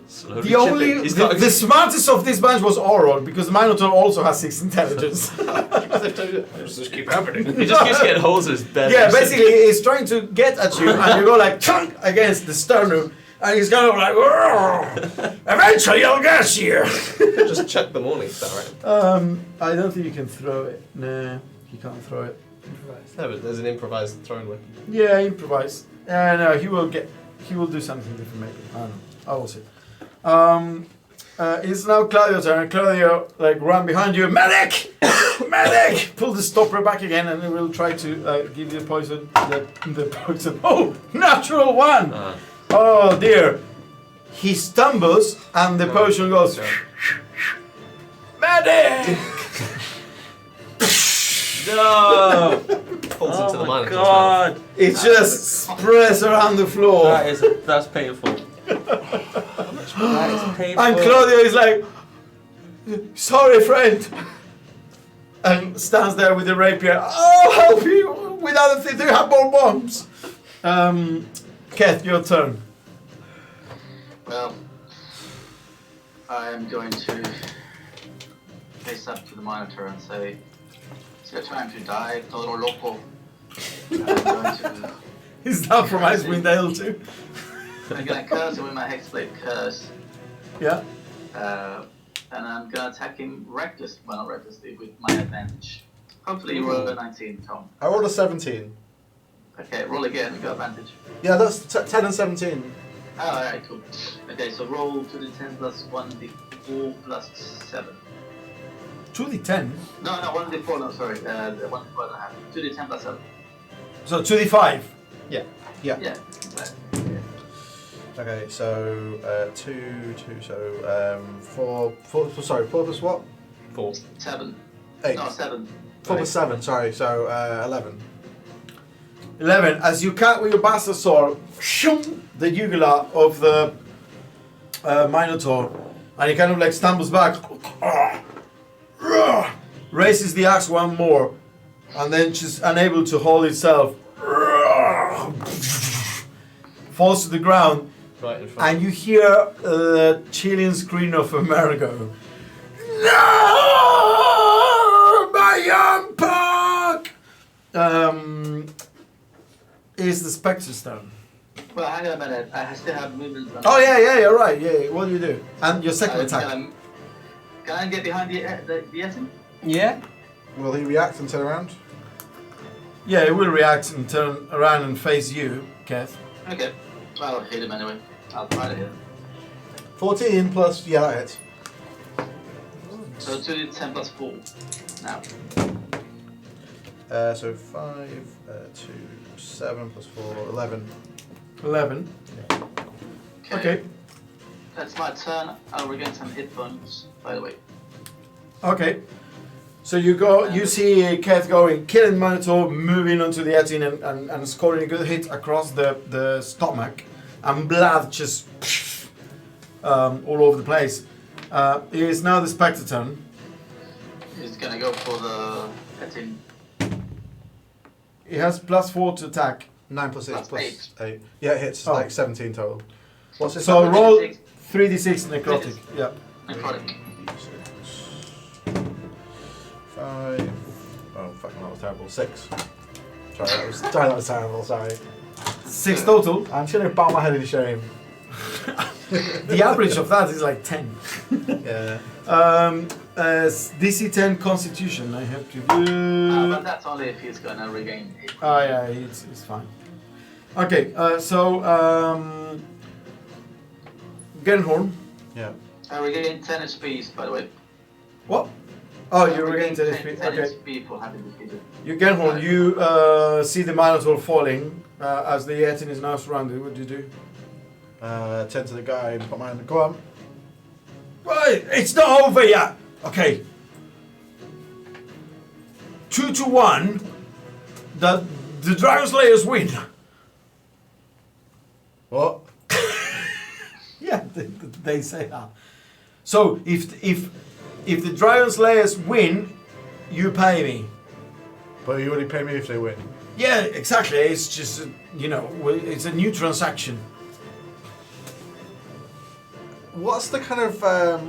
Slowly The only chipping. He's got the smartest of this bunch was Oron because the Minotaur also has 6 intelligence. just keep happening. He just keeps getting holes in his bed. Yeah, basically he's trying to get at you and you go like chunk against the sternum and he's kind of like "Urgh, eventually I'll get you. Just chuck the morning star at him. I don't think you can throw it. No, you can't throw it. No, but there's an improvised throwing weapon. Yeah, improvise. No, he will do something different maybe. I don't know. I will see. It's now Claudio's turn. Claudio like run behind you. Medic! Medic! Pull the stopper back again and he will try to give you poison. The poison. Oh! Natural 1! Oh dear. He stumbles and the potion goes. Medic! No! Falls into the mine. God! It just spreads around the floor. That's painful. That is painful. And Claudio is like, sorry, friend. And stands there with the rapier. I'll help you with other things. Do you have more bombs? Keth, your turn. Well, I am going to face up to the Minotaur and say, it's your time to die, todo loco. I'm going to He's down from Icewind Dale too. I'm gonna curse him with my Hexblade Curse. Yeah. And I'm gonna attack him not recklessly, with my advantage. Hopefully you roll a 19, Tom. I rolled a 17. Okay, roll again, you got advantage. Yeah, that's 10 and 17. Oh, alright, cool. Okay, so roll 2d10 plus 1d4 plus 7. 2d10. No, 1d4, no, sorry. 1d4 and a half. 2d10 plus 7. So 2d5. Yeah. Yeah. Okay, so 2, so 4 plus what? 4. 7. 8. No, 7. 4 plus 7, sorry, so 11. 11. As you cut with your bastard sword, shoom, the jugular of the Minotaur, and he kind of like stumbles back, raises the axe one more, and then just unable to hold itself, falls to the ground, Right in front. and you hear the chilling scream of Amerigo. No, my young punk! Is the Spectre's turn. Well, hang on a minute. I still have movement. Oh yeah, you're right. Yeah, what do you do? And your second attack. Can I get behind the Etin? Yeah? Will he react and turn around? Yeah, it will react and turn around and face you, Keth. Okay. Well, I'll hit him anyway. I'll try to hit him. 14 plus, yeah, that hits. So 2d10 plus 4. Now. So 5, 2, 7 plus 4, 11. 11. Okay. That's my turn. I'll regain some hit points, by the way. Okay. So you go, you see Keth going, killing Minotaur, moving onto the Etin and scoring a good hit across the stomach, and blood just all over the place. It is now the Spectre turn. He's gonna go for the petting. He has +4 to attack. 9 plus 6 Plus plus 8. Yeah, it hits Oh. like 17 total. What's it? So roll 3d6. 3d6 necrotic. Yeah. Necrotic. 5. Oh, fucking that was terrible. 6. Sorry, that was terrible. Sorry. 6 total. I'm just gonna bow my head in shame. The average of that is like 10. Yeah. DC 10 Constitution. I have to But do. that's only if he's gonna regain hit. Oh yeah, it's fine. Okay, so Genhorn. Yeah. I regain 10 HP, by the way. What? Oh, I you regain 10 10 HP. Okay. HP for having defeated. You Genhorn, you see the Minotaur falling as the Etin is now surrounded. What do you do? Turn to the guy and put my hand. Go on. Right, it's not over yet. Okay. 2-1. The Dragon Slayers win. What? Yeah, they say that. So if the Dragon Slayers win, you pay me. But you only pay me if they win. Yeah, exactly. It's just it's a new transaction. What's the kind of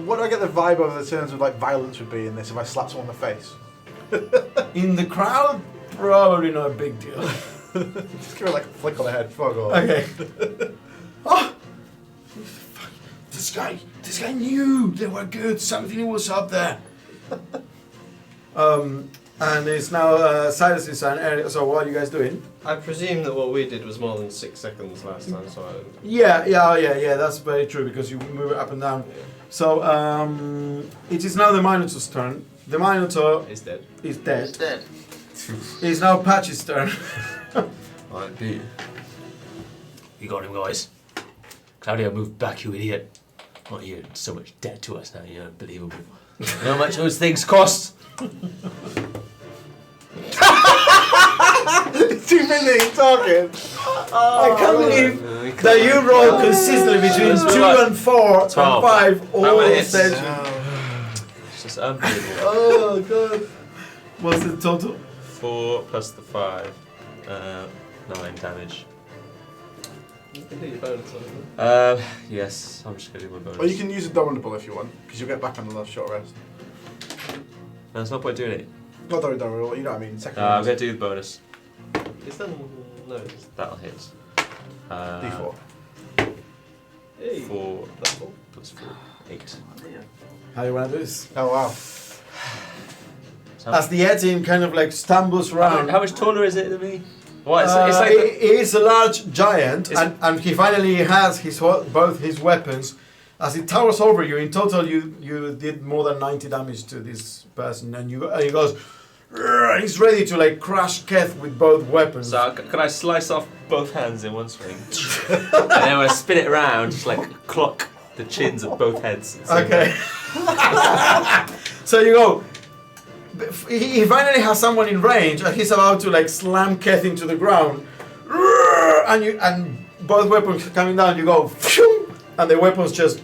what do I get the vibe of the terms of like violence would be in this if I slap someone in the face? In the crowd, probably not a big deal. Just give it like a flick on the head. Fuck off. Okay. Oh, this guy knew they were good. Something was up there. And it's now Silas's turn. So what are you guys doing? I presume that what we did was more than 6 seconds last time, so I don't... Yeah. That's very true because you move it up and down. So it is now the Minotaur's turn. The Minotaur It's dead. is dead. He's dead. It's now Patch's turn. Right, Pete. You got him, guys. Claudio, move back, you idiot. Well, you're so much debt to us now, you're unbelievable. You know how much those things cost? Too busy talking. I can't believe that you roll consistently between 2 and 4 and 12. 5 all How many hits? sessions. It's just unbelievable. Oh god. What's the total? 4 plus the 5. 9 damage. You can do your bonus on it. Yes, I'm just going to do my bonus. Or you can use a double if you want, because you'll get back on the last short rest. No, there's no point doing it. Not double, you know what I mean. Second I'm going to do the bonus. Is that... No, it's... That'll hit. D4. Hey. 4 That's all. plus 4. 8. How do you want to do this? Oh wow. So As the Etin kind of like stumbles around. how much taller is it than me? What? It's like he is a large giant, It's- and he finally has both his weapons. As he towers over you, in total you did more than 90 damage to this person, and he goes. "Rrr," he's ready to like crush Keth with both weapons. So can I slice off both hands in one swing? And then when I spin it around, just like clock the chins of both heads. Okay. So you go. He finally has someone in range, and he's about to like slam Keth into the ground. And both weapons coming down. You go, phew, and the weapons just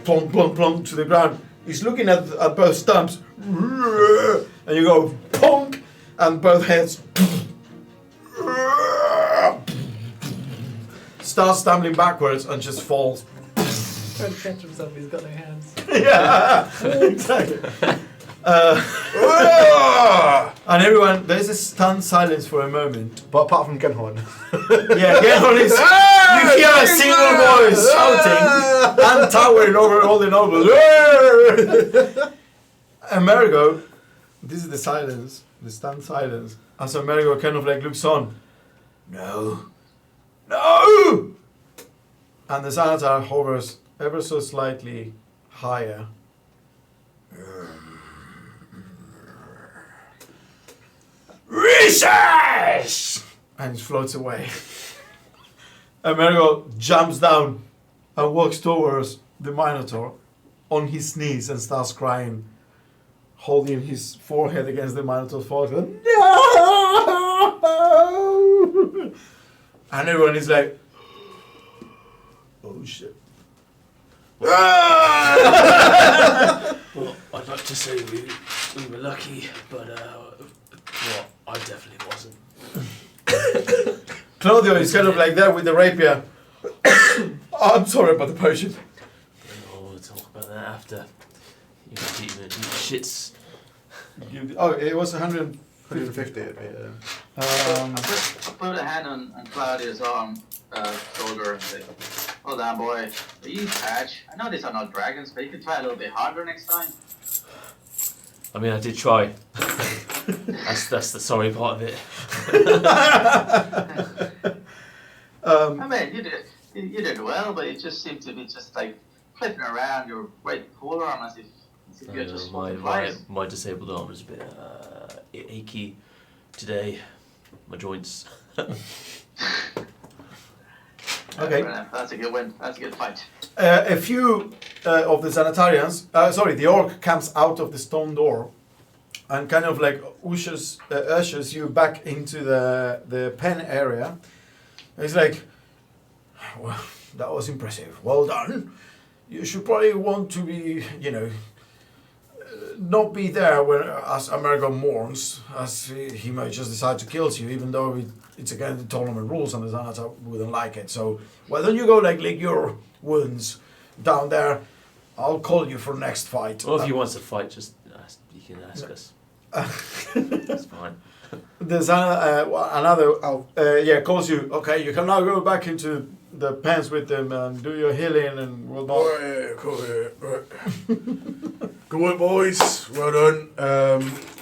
plump, plump, plump to the ground. He's looking at both stumps, and you go, punk, and both heads starts stumbling backwards and just falls. Trying to catch himself, he's got no hands. Yeah, exactly. And everyone, there's a stunned silence for a moment. But apart from Genhorn. Yeah, Genhorn is. You hear a single voice shouting and towering over all the nobles. Amerigo, this is the silence, the stunned silence. As Amerigo kind of like looks on. No. And the Xanatar hovers ever so slightly higher. Recess! And it floats away. Amerigo jumps down and walks towards the Minotaur on his knees and starts crying, holding his forehead against the Minotaur's forehead. No! And everyone is like, oh shit. Well, I'd like to say we were lucky, but I definitely wasn't. Claudio is kind of like that with the rapier. I'm sorry about the potion. We'll talk about that after. You can eat the shits. Oh, it was 100. 150 it'd be, I put a hand on Claudia's arm, shoulder, and say, "Hold on, boy. Are you patch? I know these are not dragons, but you can try a little bit harder next time." I mean, I did try. that's the sorry part of it. I mean, you did well, but it just seemed to be just like flipping around your right forearm as if you're just my disabled arm is a bit achy today. My joints. Okay. That's a good win. That's a good fight. A few of the Xanatarians, the orc comes out of the stone door and kind of like ushers you back into the pen area. He's like, well, that was impressive. Well done. You should probably want to be, not be there when as Amerigo mourns, as he might just decide to kill you, even though it's against the tournament rules and the Xanatar wouldn't like it. So why don't you go lick your wounds down there? I'll call you for next fight. Well, if you want to fight, just you can ask us. That's fine. There's calls you. Okay, you can now go back into the pens with them and do your healing, and we'll not. Right, cool, right. Good work, boys. Well done.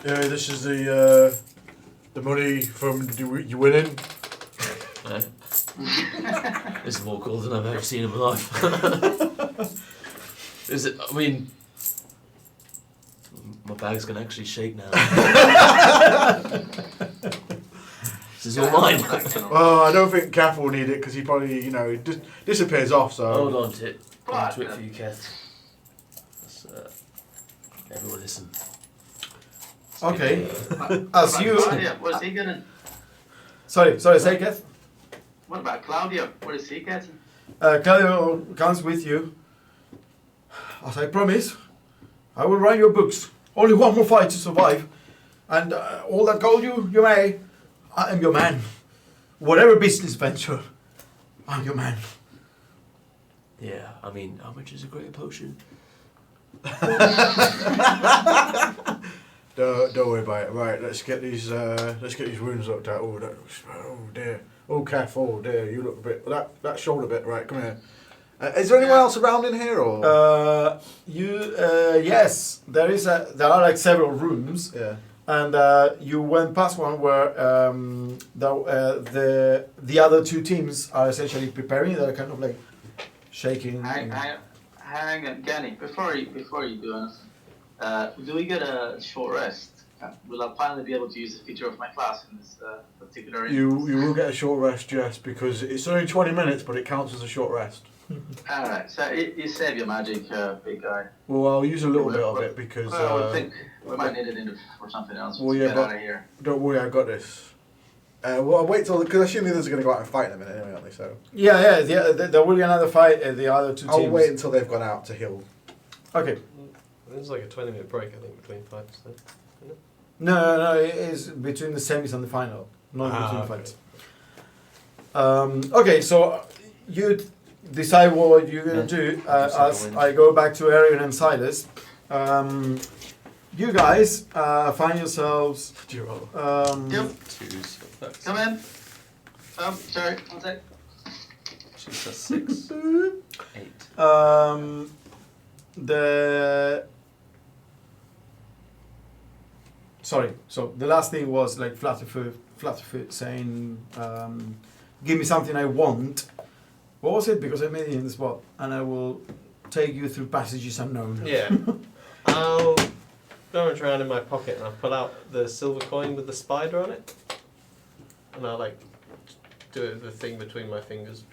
This is the money from you winning. This is more cool than I've ever seen in my life. Is it? I mean, my bag's gonna actually shake now. This is all mine. Well, I don't think Kath will need it because he probably, it just disappears off. So hold on to it. Hold on to it for you, Kath. Everyone listen. Okay. As you. Claudia, what is he getting? Sorry, say Kath. What about Claudio? What is he getting? Claudio comes with you. As I promised, I will write your books. Only one more fight to survive. And all that gold you may, I am your man. Whatever business venture, I'm your man. Yeah, I mean, how much is a great potion? Don't worry about it. Right, let's get these wounds looked at. Oh dear. Oh, Kath. Oh dear. You look a bit that shoulder bit. Right, come here. Is there anyone else around in here, or? Yes, there are like several rooms. Yeah. And you went past one where the other two teams are essentially preparing. They're kind of like shaking. Hang on, Ganny. Before you do anything, do we get a short rest? Will I finally be able to use a feature of my class in this particular instance? You will get a short rest, Jess, because it's only 20 minutes, but it counts as a short rest. Alright, so you save your magic, big guy. Well, I'll use a little bit of it because. I think we might need it for something else. Well, to yeah, get but out of here. don't worry, I've got this. Well, I'll wait till because I assume the others are going to go out and fight in a minute anyway, aren't they? So. Yeah. There will be another fight at the other two teams. I'll wait until they've gone out to heal. Okay. There's like a 20-minute break, I think, between fights. Then. No. It is between the semis and the final, not between fights. Okay, so you decide what you're gonna do as I go back to Arian and Silas. You guys find yourselves. Yep. That's Come in. Sorry, one sec. 2 plus 6. 8. So the last thing was like Flutterfoot saying, give me something I want. What was it? Because I made it in the spot, and I will take you through passages unknown. Yeah. I'll rummage around in my pocket and I'll pull out the silver coin with the spider on it. And I'll like do the thing between my fingers.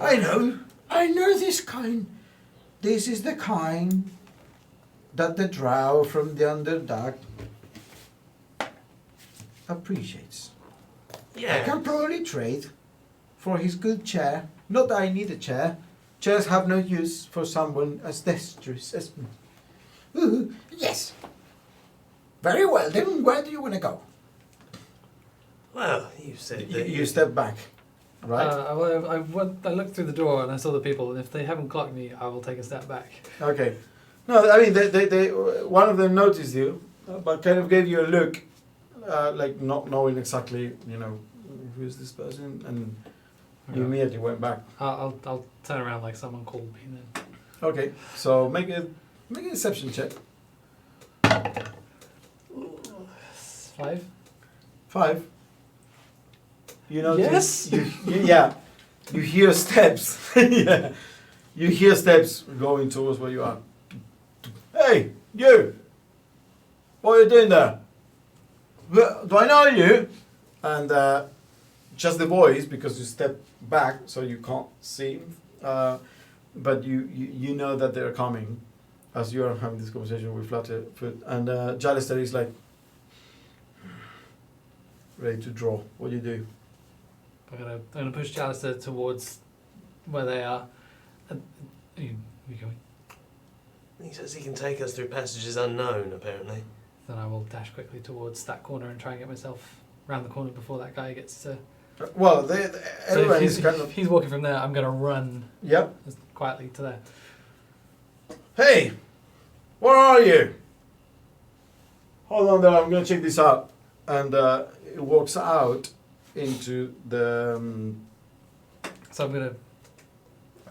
I know this kind. This is the kind that the drow from the Underdark appreciates. I Yeah. can probably trade for his good chair. Not that I need a chair. Chairs have no use for someone as dexterous as me. Ooh, yes. Very well, then where do you want to go? Well, you said that You step back, right? I looked through the door and I saw the people, and if they haven't clocked me, I will take a step back. Okay. No, I mean, they one of them noticed you, but kind of gave you a look, like not knowing exactly, who's this person, and you immediately went back. I'll turn around like someone called me then. Okay, so make a deception check. 5. 5. You know. Yes? Yeah. You hear steps. Yeah. You hear steps going towards where you are. Hey, you! What are you doing there? Do I know you? And just the voice, because you step back, so you can't see. But you know that they're coming, as you are having this conversation with Flutterfoot. And Jalister is like ready to draw. What do you do? I'm gonna push Jalister towards where they are. Are you going? he says he can take us through passages unknown, apparently. Then I will dash quickly towards that corner and try and get myself round the corner before that guy gets to. Well, everyone so is kind of. if he's walking from there, I'm gonna run Yep. as quietly to there. Hey, where are you? Hold on there, I'm gonna check this out. And it walks out into the. So I'm gonna.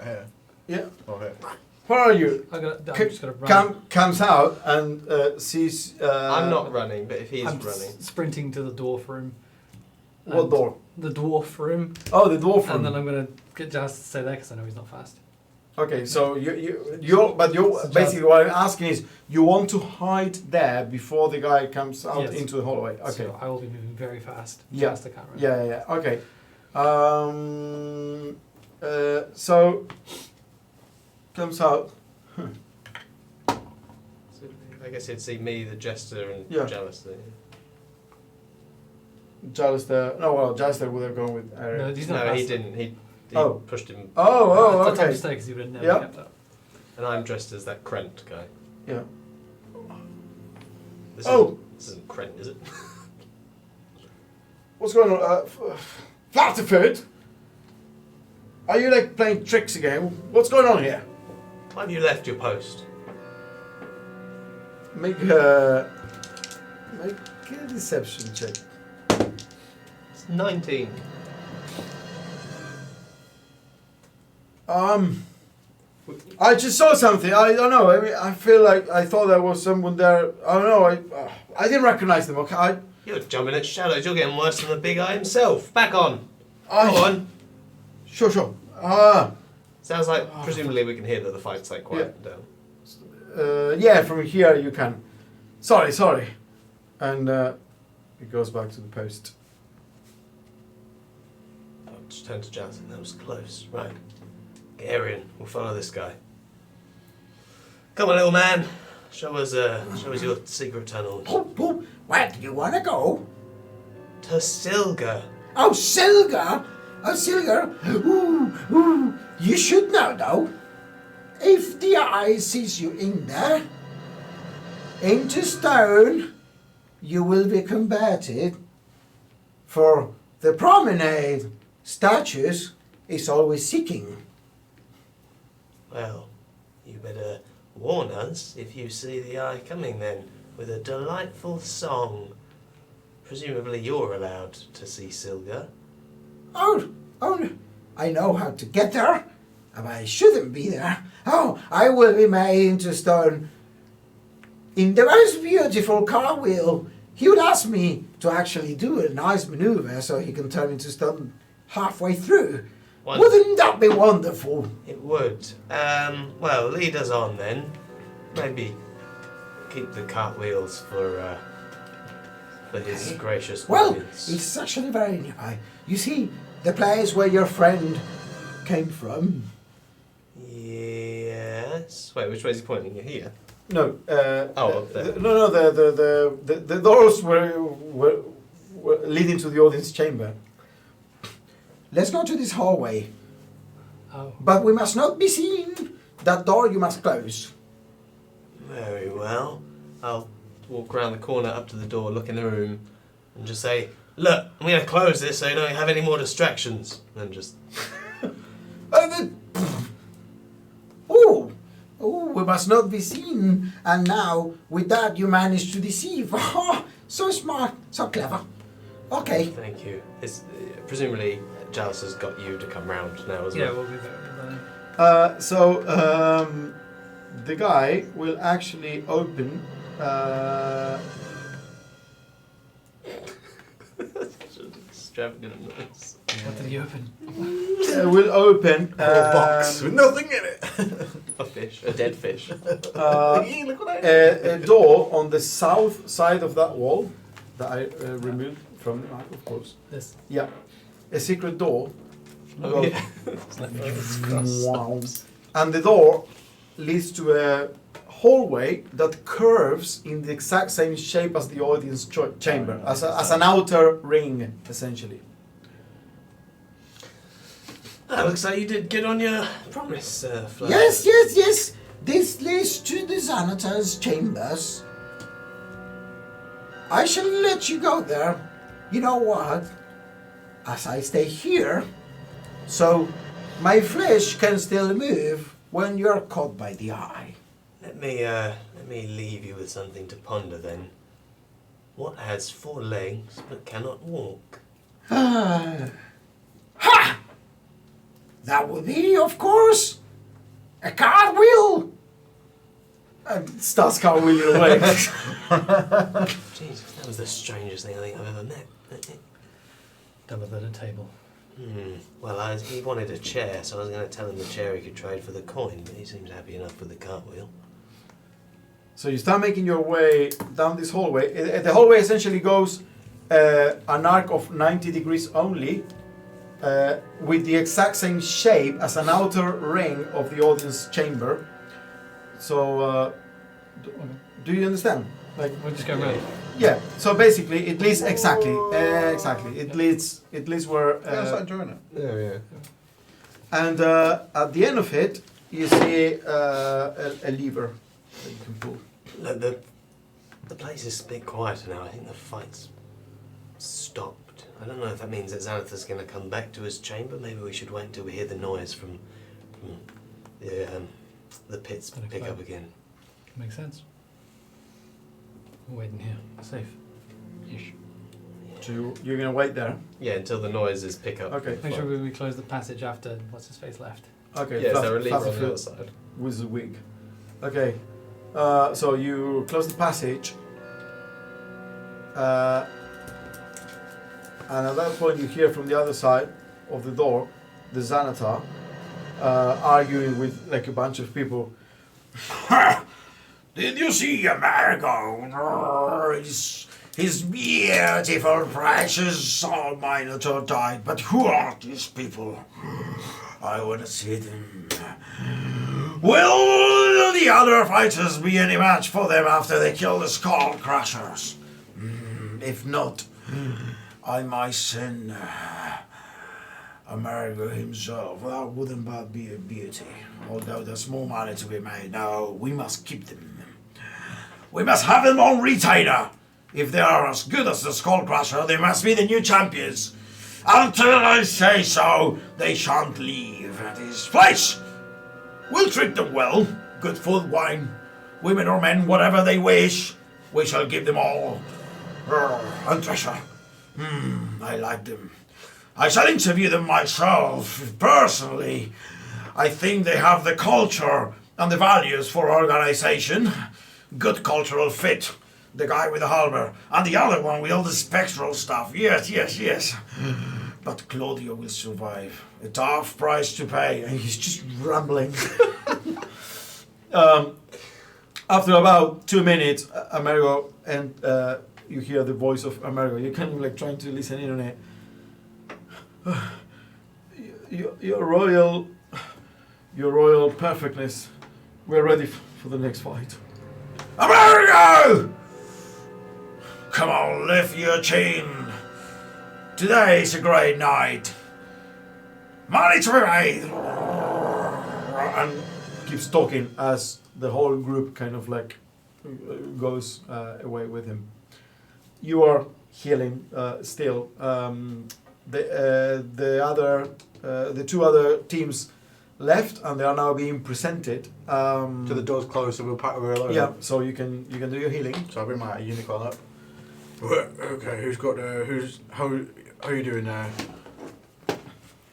Here. Yeah. Oh, here. Where are you? I'm just gonna run. Comes out and sees. I'm not running, but if he's I'm running. sprinting to the dwarf room. What And door? The dwarf room. Oh, the dwarf room. And then I'm gonna get Jazz to stay there because I know he's not fast. Okay, so you're So basically what I'm asking is you want to hide there before the guy comes out Yes. into the hallway. Okay. So I will be moving very fast. Yeah. Past the camera. Yeah. Okay. So comes out. I guess he'd see me, the jester, and Yeah. Jalister. Jalister. No, well, Jalister would have gone with No, Eric. he's not No, fast. he didn't. He Oh. pushed him. Oh, That's a okay. mistake because he would have never Yeah. kept up. And I'm dressed as that Krent guy. Yeah. This Oh. isn't Krent, is it? What's going on? Flutterfoot? Are you like playing tricks again? What's going on here? Why have you left your post? Make a deception check. It's 19. I just saw something. I don't know. I mean, I feel like I thought there was someone there. I don't know. I didn't recognize them. Okay. You're jumping at shadows. You're getting worse than the big eye himself. Back on. I Go on. Sure. Sounds like presumably we can hear that the fight's like quieted down. Yeah. From here you can. Sorry. And it goes back to the post. I'll just turn to Johnson. That was close. Right. Arian, we'll follow this guy. Come on, little man. Show us your secret tunnel. Oh, where do you want to go? To Silga. Oh, Silga! Oh, Silga! Ooh, you should know, though. If the eye sees you in there, into stone, you will be converted. For the promenade statues is always seeking. Well, you better warn us if you see the eye coming then, with a delightful song. Presumably you're allowed to see Silga. Oh, I know how to get there, but I shouldn't be there. Oh, I will be made into stone. In the most beautiful cartwheel, he would ask me to actually do a nice maneuver so he can turn into stone halfway through. Wouldn't that be wonderful? It would. Well, lead us on then. Maybe keep the cartwheels for his Okay. gracious Well, audience. it's actually very nearby. You see, the place where your friend came from. Yes. Wait, which way is he pointing? You're here. No. Up there. No. The doors were leading to the audience chamber. Let's go to this hallway. Oh. But we must not be seen. That door you must close. Very well. I'll walk around the corner up to the door, look in the room, and just say, "Look, I'm going to close this so you don't have any more distractions." And just... Oh, we must not be seen. And now, with that, you managed to deceive. Oh, so smart, so clever. Okay. Thank you. Presumably, Giles has got you to come round now as well. Yeah, we'll be there. The guy will actually open. Extravagant noise. What did he open? Will open A box with nothing in it. A fish, a dead fish. Look what I a door on the south side of that wall that I removed from the map, of course. This. Yeah, a secret door. Oh, yeah. Wow. And the door leads to a hallway that curves in the exact same shape as the audience chamber, as an outer ring, essentially. That looks like you did good on your promise, Flo. Yes. This leads to the Xanatar's chambers. I shall let you go there. You know what? As I stay here, so my flesh can still move when you're caught by the eye. Let me leave you with something to ponder then. What has 4 legs but cannot walk? Ha! That would be, of course, a cartwheel. And starts cartwheeling away. Jesus, that was the strangest thing I think I've ever met. Double at a table. Well, he wanted a chair, so I was going to tell him the chair he could trade for the coin, but he seems happy enough with the cartwheel. So you start making your way down this hallway. The hallway essentially goes an arc of 90 degrees only, with the exact same shape as an outer ring of the audience chamber. So, do you understand? Like, We'll just go around. yeah. So basically, it leads exactly. It leads where. Yeah, I started enjoying it. Yeah. And at the end of it, you see a lever that you can pull. Look, the place is a bit quieter now. I think the fight's stopped. I don't know if that means that Xanathar's going to come back to his chamber. Maybe we should wait until we hear the noise from the pits pick up again. Makes sense. We're waiting here. Safe. Ish. So you're gonna wait there. Yeah, until the noises pick up. Okay. Make sure we close the passage after what's his face left. Okay. Yeah, is there a lever on the Fluffy other side? with the wig. Okay. So you close the passage. And at that point, you hear from the other side of the door the Xanatar arguing with like a bunch of people. Did you see Amerigo? His beautiful, precious soul Minotaur died, but who are these people? I want to see them. Will the other fighters be any match for them after they kill the Skull Crushers? If not, I might send Amerigo himself. That wouldn't but be a beauty. Although there's more money to be made. No, we must keep them. We must have them on retainer. If they are as good as the Skull Crusher, they must be the new champions. Until I say so, they shan't leave this place. We'll treat them well. Good food, wine, women or men, whatever they wish. We shall give them all. And treasure. I like them. I shall interview them myself, personally. I think they have the culture and the values for organization. Good cultural fit. The guy with the halberd, and the other one with all the spectral stuff. Yes. But Claudio will survive. A tough price to pay. And he's just rambling. After about 2 minutes, Amerigo, and you hear the voice of Amerigo. You're kind of like trying to listen in on it. your royal perfectness. We're ready for the next fight. Amerigo! Come on, lift your chin. Today's a great night. Money to be made. And keeps talking as the whole group kind of like goes away with him. You are healing still. The two other teams left, and they are now being presented. So the door's closed, so we're alone. Yeah, so you can do your healing. So I'll bring my unicorn up. Okay, how are you doing now?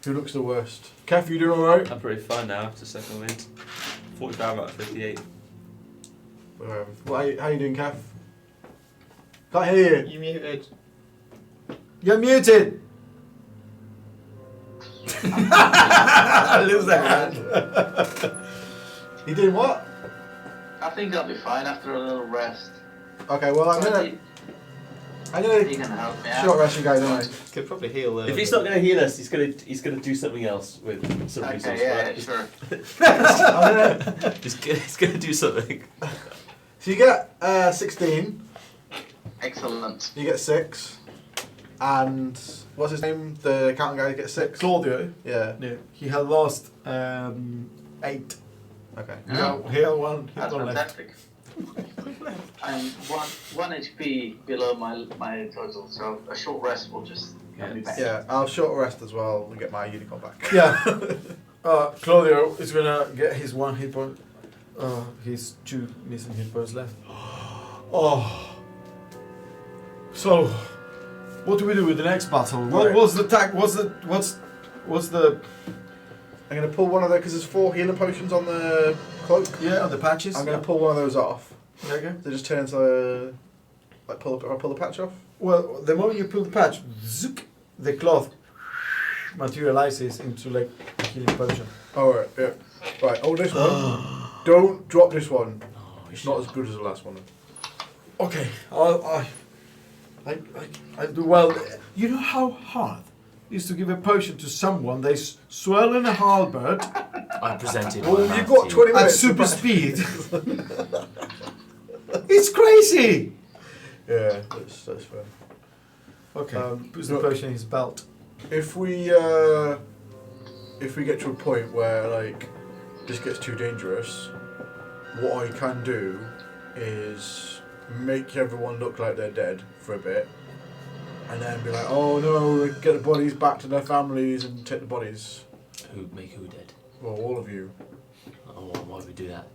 Who looks the worst? Kev, you doing alright? I'm pretty fine now after second wind. 45 out of 58. How you doing, Kev? Can't hear you. You muted. You're muted. Lose the hand. You doing what? I think I'll be fine after a little rest. Okay, well I'm gonna You can help me out. short rest you guys anyway. Could probably heal. If he's not going to heal us, he's going to do something else with some Okay, resource. yeah, right? sure. He's going to do something. So you get 16, Excellent. you get 6, and what's his name? The accountant guy gets 6. Claudio. Yeah. Yeah, he had lost 8. Okay. Yeah. He had one. He had That's one left. fantastic. I'm one HP below my total, so a short rest will just help me back. Yeah, I'll short rest as well and get my unicorn back. Yeah. Claudio is gonna get his 1 hit point. His 2 missing hit points left. Oh. So, what do we do with the next battle? Right. What's the tag? What's the? I'm going to pull one of those, because there's 4 healing potions on the cloak. Yeah, on the patches. I'm going to pull one of those off. Okay. They just turn into, like, pull the patch off. Well, the moment you pull the patch, zook, the cloth materializes into like a healing potion. Alright, yeah. Right, this one. Don't drop this one. It's not as good as the last one. Okay, I do well. You know how hard it is to give a potion to someone they swirl in a halberd I presented. Well, my you've hand got to 20 at minutes. super speed. It's crazy. Yeah, that's fair. Okay, puts the look, potion in his belt. If we get to a point where like this gets too dangerous, what I can do is make everyone look like they're dead for a bit, and then be like, oh no, get the bodies back to their families and take the bodies. Who make who dead? Well, all of you. Oh, why would we do that?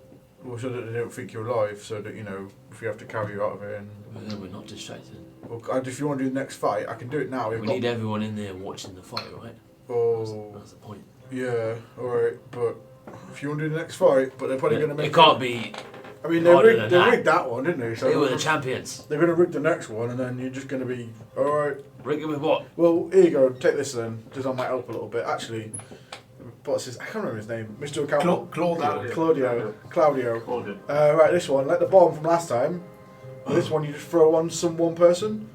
Well, so that they don't think you're alive, so that, you know, if we have to carry you out of it. And, Well, then we're not distracted. well, if you want to do the next fight, I can do it now. We need everyone in there watching the fight, right? Oh, That's the point. yeah, alright, but if you want to do the next fight, but they're probably going to make It can't be. I mean, they harder rigged, than they that. rigged that one, didn't they? So They were the champions. they're going to rig the next one, and then you're just going to be, alright. Rig it with what? Well, here you go, take this then, just on my help a little bit. Actually, what's his, I can't remember his name, Mr. Accountant. Claudio. Right, this one, like the bomb from last time. This one you just throw on one person,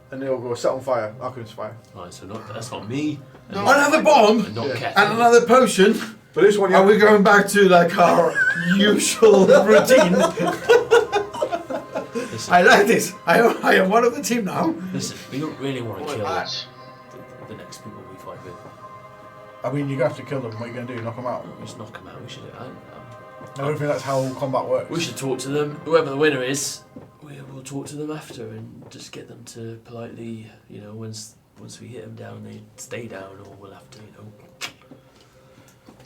and they'll go set on fire. Alchemist fire. Right, so that's not me. And Another bomb and not Yeah. Cat. and another potion. But this one, you Are have we going back to like our usual routine? Listen, I like this. I am one of the team now. listen, we don't really want to Boy, kill patch. the next people we fight with. I mean, you're going to have to kill them. What are you going to do? Knock them out? Just knock them out. We should. I don't think that's how combat works. We should talk to them. Whoever the winner is, we'll talk to them after and just get them to politely, you know, once we hit them down, they stay down, or we'll have to, you know.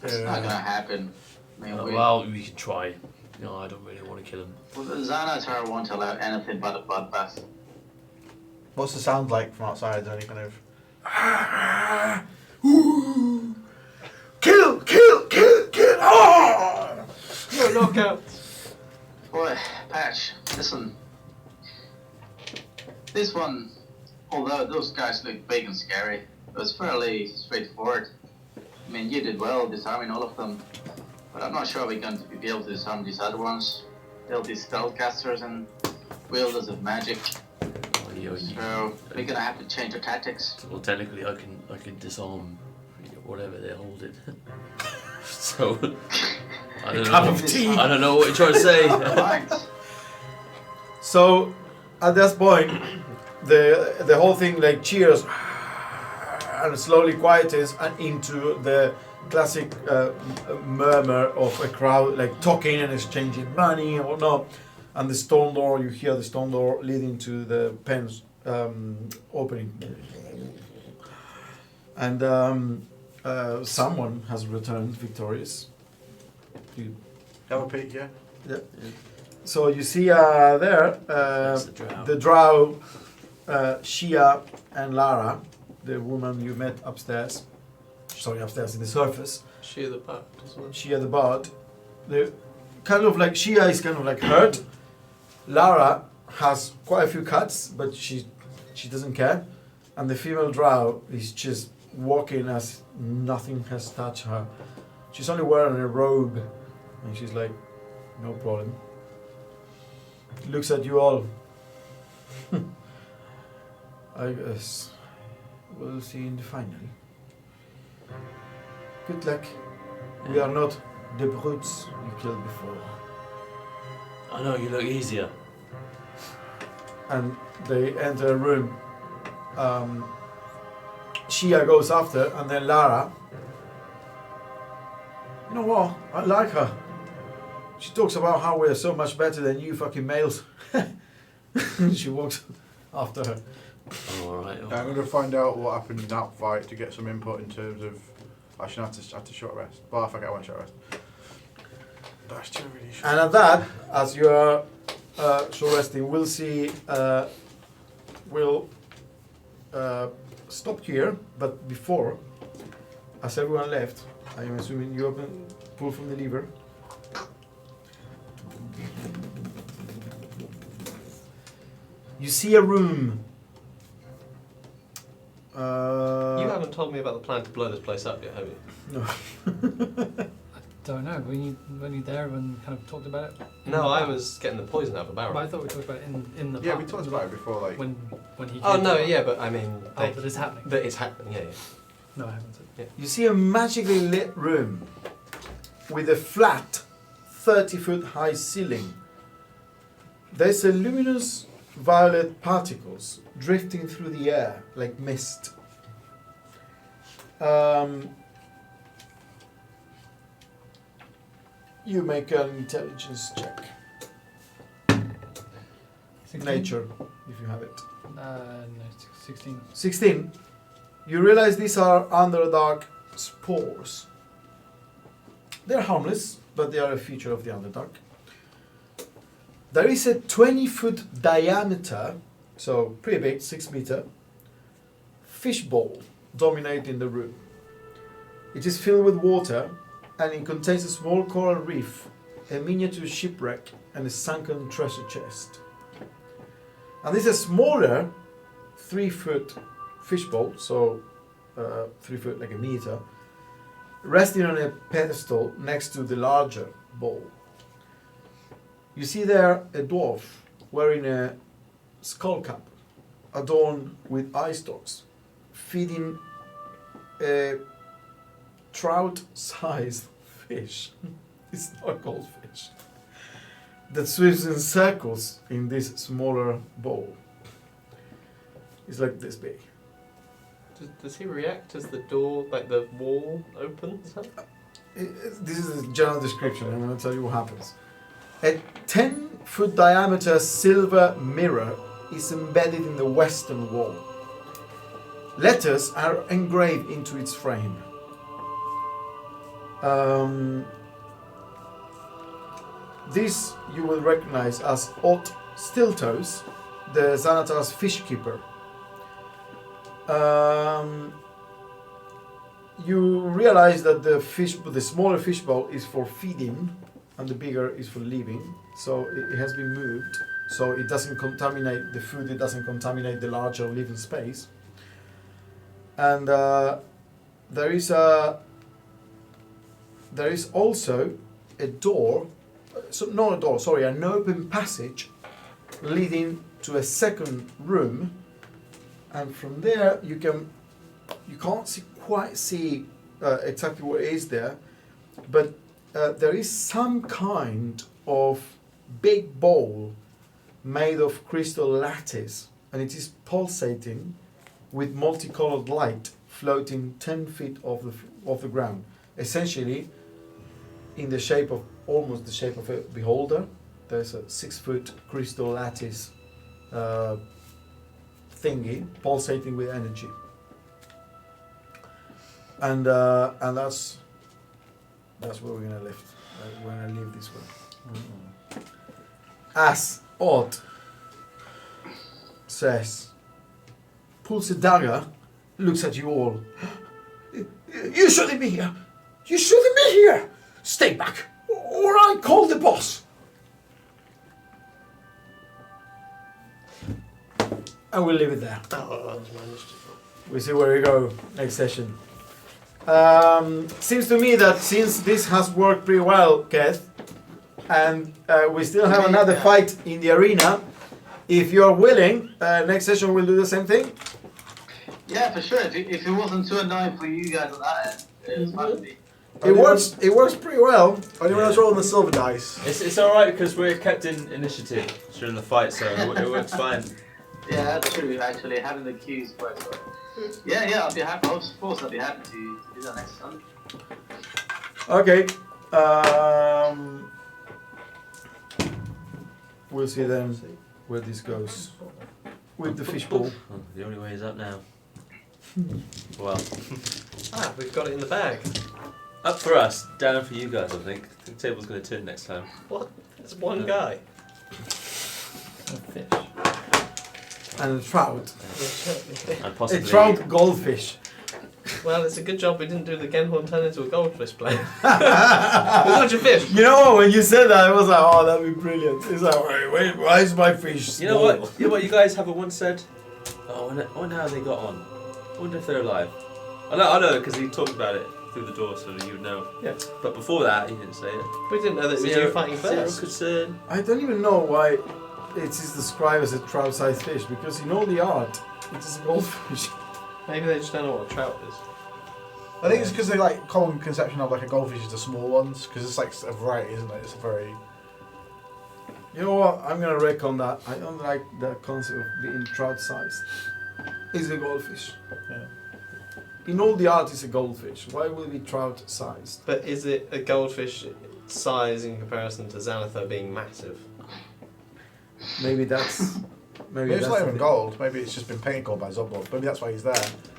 It's not gonna happen. I mean, Well, we can try. No, I don't really want to kill them. well, the Xanatar won't allow anything but a bloodbath. What's the sound like from outside? Is there any kind of... Kill! Oh! No knockout. Boy, Patch, listen. This one, although those guys look big and scary, it was fairly straightforward. I mean, you did well disarming all of them, but I'm not sure we're going to be able to disarm these other ones. They'll be spellcasters and wielders of magic, You know, so we're gonna have to change our tactics. well, technically, I can disarm, you know, whatever they're holding. So I don't cup know. of tea. I don't know what you're trying to say. Thanks. So at this point, the whole thing like cheers and slowly quietens and into the classic murmur of a crowd like talking and exchanging money and whatnot. And the stone door, you hear the stone door leading to the pen's opening. And someone has returned victorious. You Have a peek, yeah. So you see there That's the drow. the drow, Shia and Lara, the woman you met upstairs. Sorry, upstairs in the surface. Shear the butt as well. Shia the bard. The kind of like Shia is kind of like hurt. Lara has quite a few cuts, but she doesn't care. And the female drow is just walking as nothing has touched her. She's only wearing a robe, and she's like, no problem. Looks at you all. I guess we'll see in the final. Good luck. We are not the brutes you killed before. I know you look easier. And they enter a room. Shia goes after, and then Lara. You know what? I like her. She talks about how we're so much better than you fucking males. She walks after her. Alright. I'm going to find out what happened in that fight to get some input in terms of. I should have to short rest. Well, I forget I went short rest. That's too really short. And at that, as you are short resting, we'll see. We'll stop here, but before, as everyone left, I am assuming you pull from the lever. You see a room. You haven't told me about the plan to blow this place up yet, have you? No. Don't know. Were you there and kind of talked about it? No, I was getting the poison out of the But I barrel. thought we talked about it in the Yeah, pub we talked as about well, it before, like. when he. Oh came no, to- yeah, but I mean, Oh, that it's happening. that it's happening. Yeah, yeah. No, I haven't. You see a magically lit room with a flat 30-foot high ceiling. There's a luminous violet particles drifting through the air like mist. You make an intelligence check. 16? Nature, if you have it. No, 16. 16. You realize these are Underdark spores. They're harmless, but they are a feature of the Underdark. There is a 20-foot diameter, so pretty big, 6 meter, fishbowl dominating the room. It is filled with water, and it contains a small coral reef, a miniature shipwreck, and a sunken treasure chest. And this is a smaller 3-foot fishbowl, so 3 foot like a meter, resting on a pedestal next to the larger bowl. You see there a dwarf wearing a skull cap adorned with eye stalks, feeding a trout-sized fish. It's not a goldfish. That swims in circles in this smaller bowl. It's like this big. Does he react as the door, like the wall, opens up? This is the general description. I'm going to tell you what happens. A 10-foot diameter silver mirror is embedded in the western wall. Letters are engraved into its frame. This you will recognize as Ot Stiltos, the Xanatar's fish keeper. You realize that the smaller fishbowl is for feeding and the bigger is for living. So it has been moved so it doesn't contaminate the food, it doesn't contaminate the larger living space. And there is also a door, not a door, sorry, an open passage leading to a second room, and from there you can't quite see exactly what is there, but there is some kind of big ball made of crystal lattice, and it is pulsating with multicolored light floating 10 feet off the ground, essentially in the shape of almost the shape of a beholder. There's a 6-foot crystal lattice thingy pulsating with energy, and that's where we're gonna live. We're gonna live this way. As Odd says, pulls a dagger, looks at you all. You shouldn't be here. You shouldn't be here. Stay back, or I call the boss. And we'll leave it there. We'll see where we go next session. Seems to me that since this has worked pretty well, Keth, and we still have another fight in the arena, if you're willing, next session we'll do the same thing. Yeah, for sure. If it wasn't too annoying for you guys on that end, it's fine with me. It works pretty well. Anyone else rolling the silver dice? It's alright because we're kept in initiative during the fight, so it works fine. Yeah, that's true. Actually, having the cues works well. Yeah, I'll be happy. Of course, I'll be happy to do that next time. Okay. We'll see then where this goes with the fishbowl. Oh, the only way is up now. Well, We've got it in the bag. up for us, down for you guys. I think the table's going to turn next time. What? It's one guy. A fish. And a trout. And A possibly. trout goldfish. Well, it's a good job we didn't do the Genhorn turn into a goldfish play. What's your fish? You know what? When you said that, I was like, "Oh, that'd be brilliant." It's like, wait, why is my fish You know small? what? You know what? You guys haven't once said. Oh, I wonder how they got on. I wonder if they're alive. I know, because he talked about it through the door, so you would know. Yeah. But before that, he didn't say it. We didn't know that it was you fighting Zero first. concern. I don't even know why it is described as a trout-sized fish, because in all the art, it is a goldfish. Maybe they just don't know what a trout is. I think it's because they like common conception of like a goldfish is the small ones, because it's like a variety, isn't it? It's a very. You know what? I'm gonna recon that. I don't like the concept of being trout-sized. It's a goldfish. Yeah. In all the art, it's a goldfish. Why would it be trout-sized? But is it a goldfish size in comparison to Xanathar being massive? Maybe that's. Maybe it's not even gold. Maybe it's just been painted gold by Zobor. Maybe that's why he's there.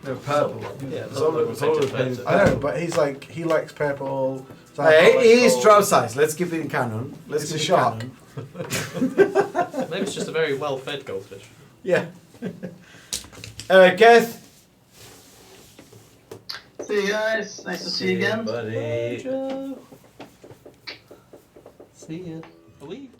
No, purple. Yeah, Zobor was always painted I know, but he's like he likes purple. Hey, likes he is gold. trout-sized. Let's keep it in canon. Let's It's keep a it shark. canon. Maybe it's just a very well-fed goldfish. Yeah. Keth. See you guys. Nice to see you again. Buddy. See ya. Believe.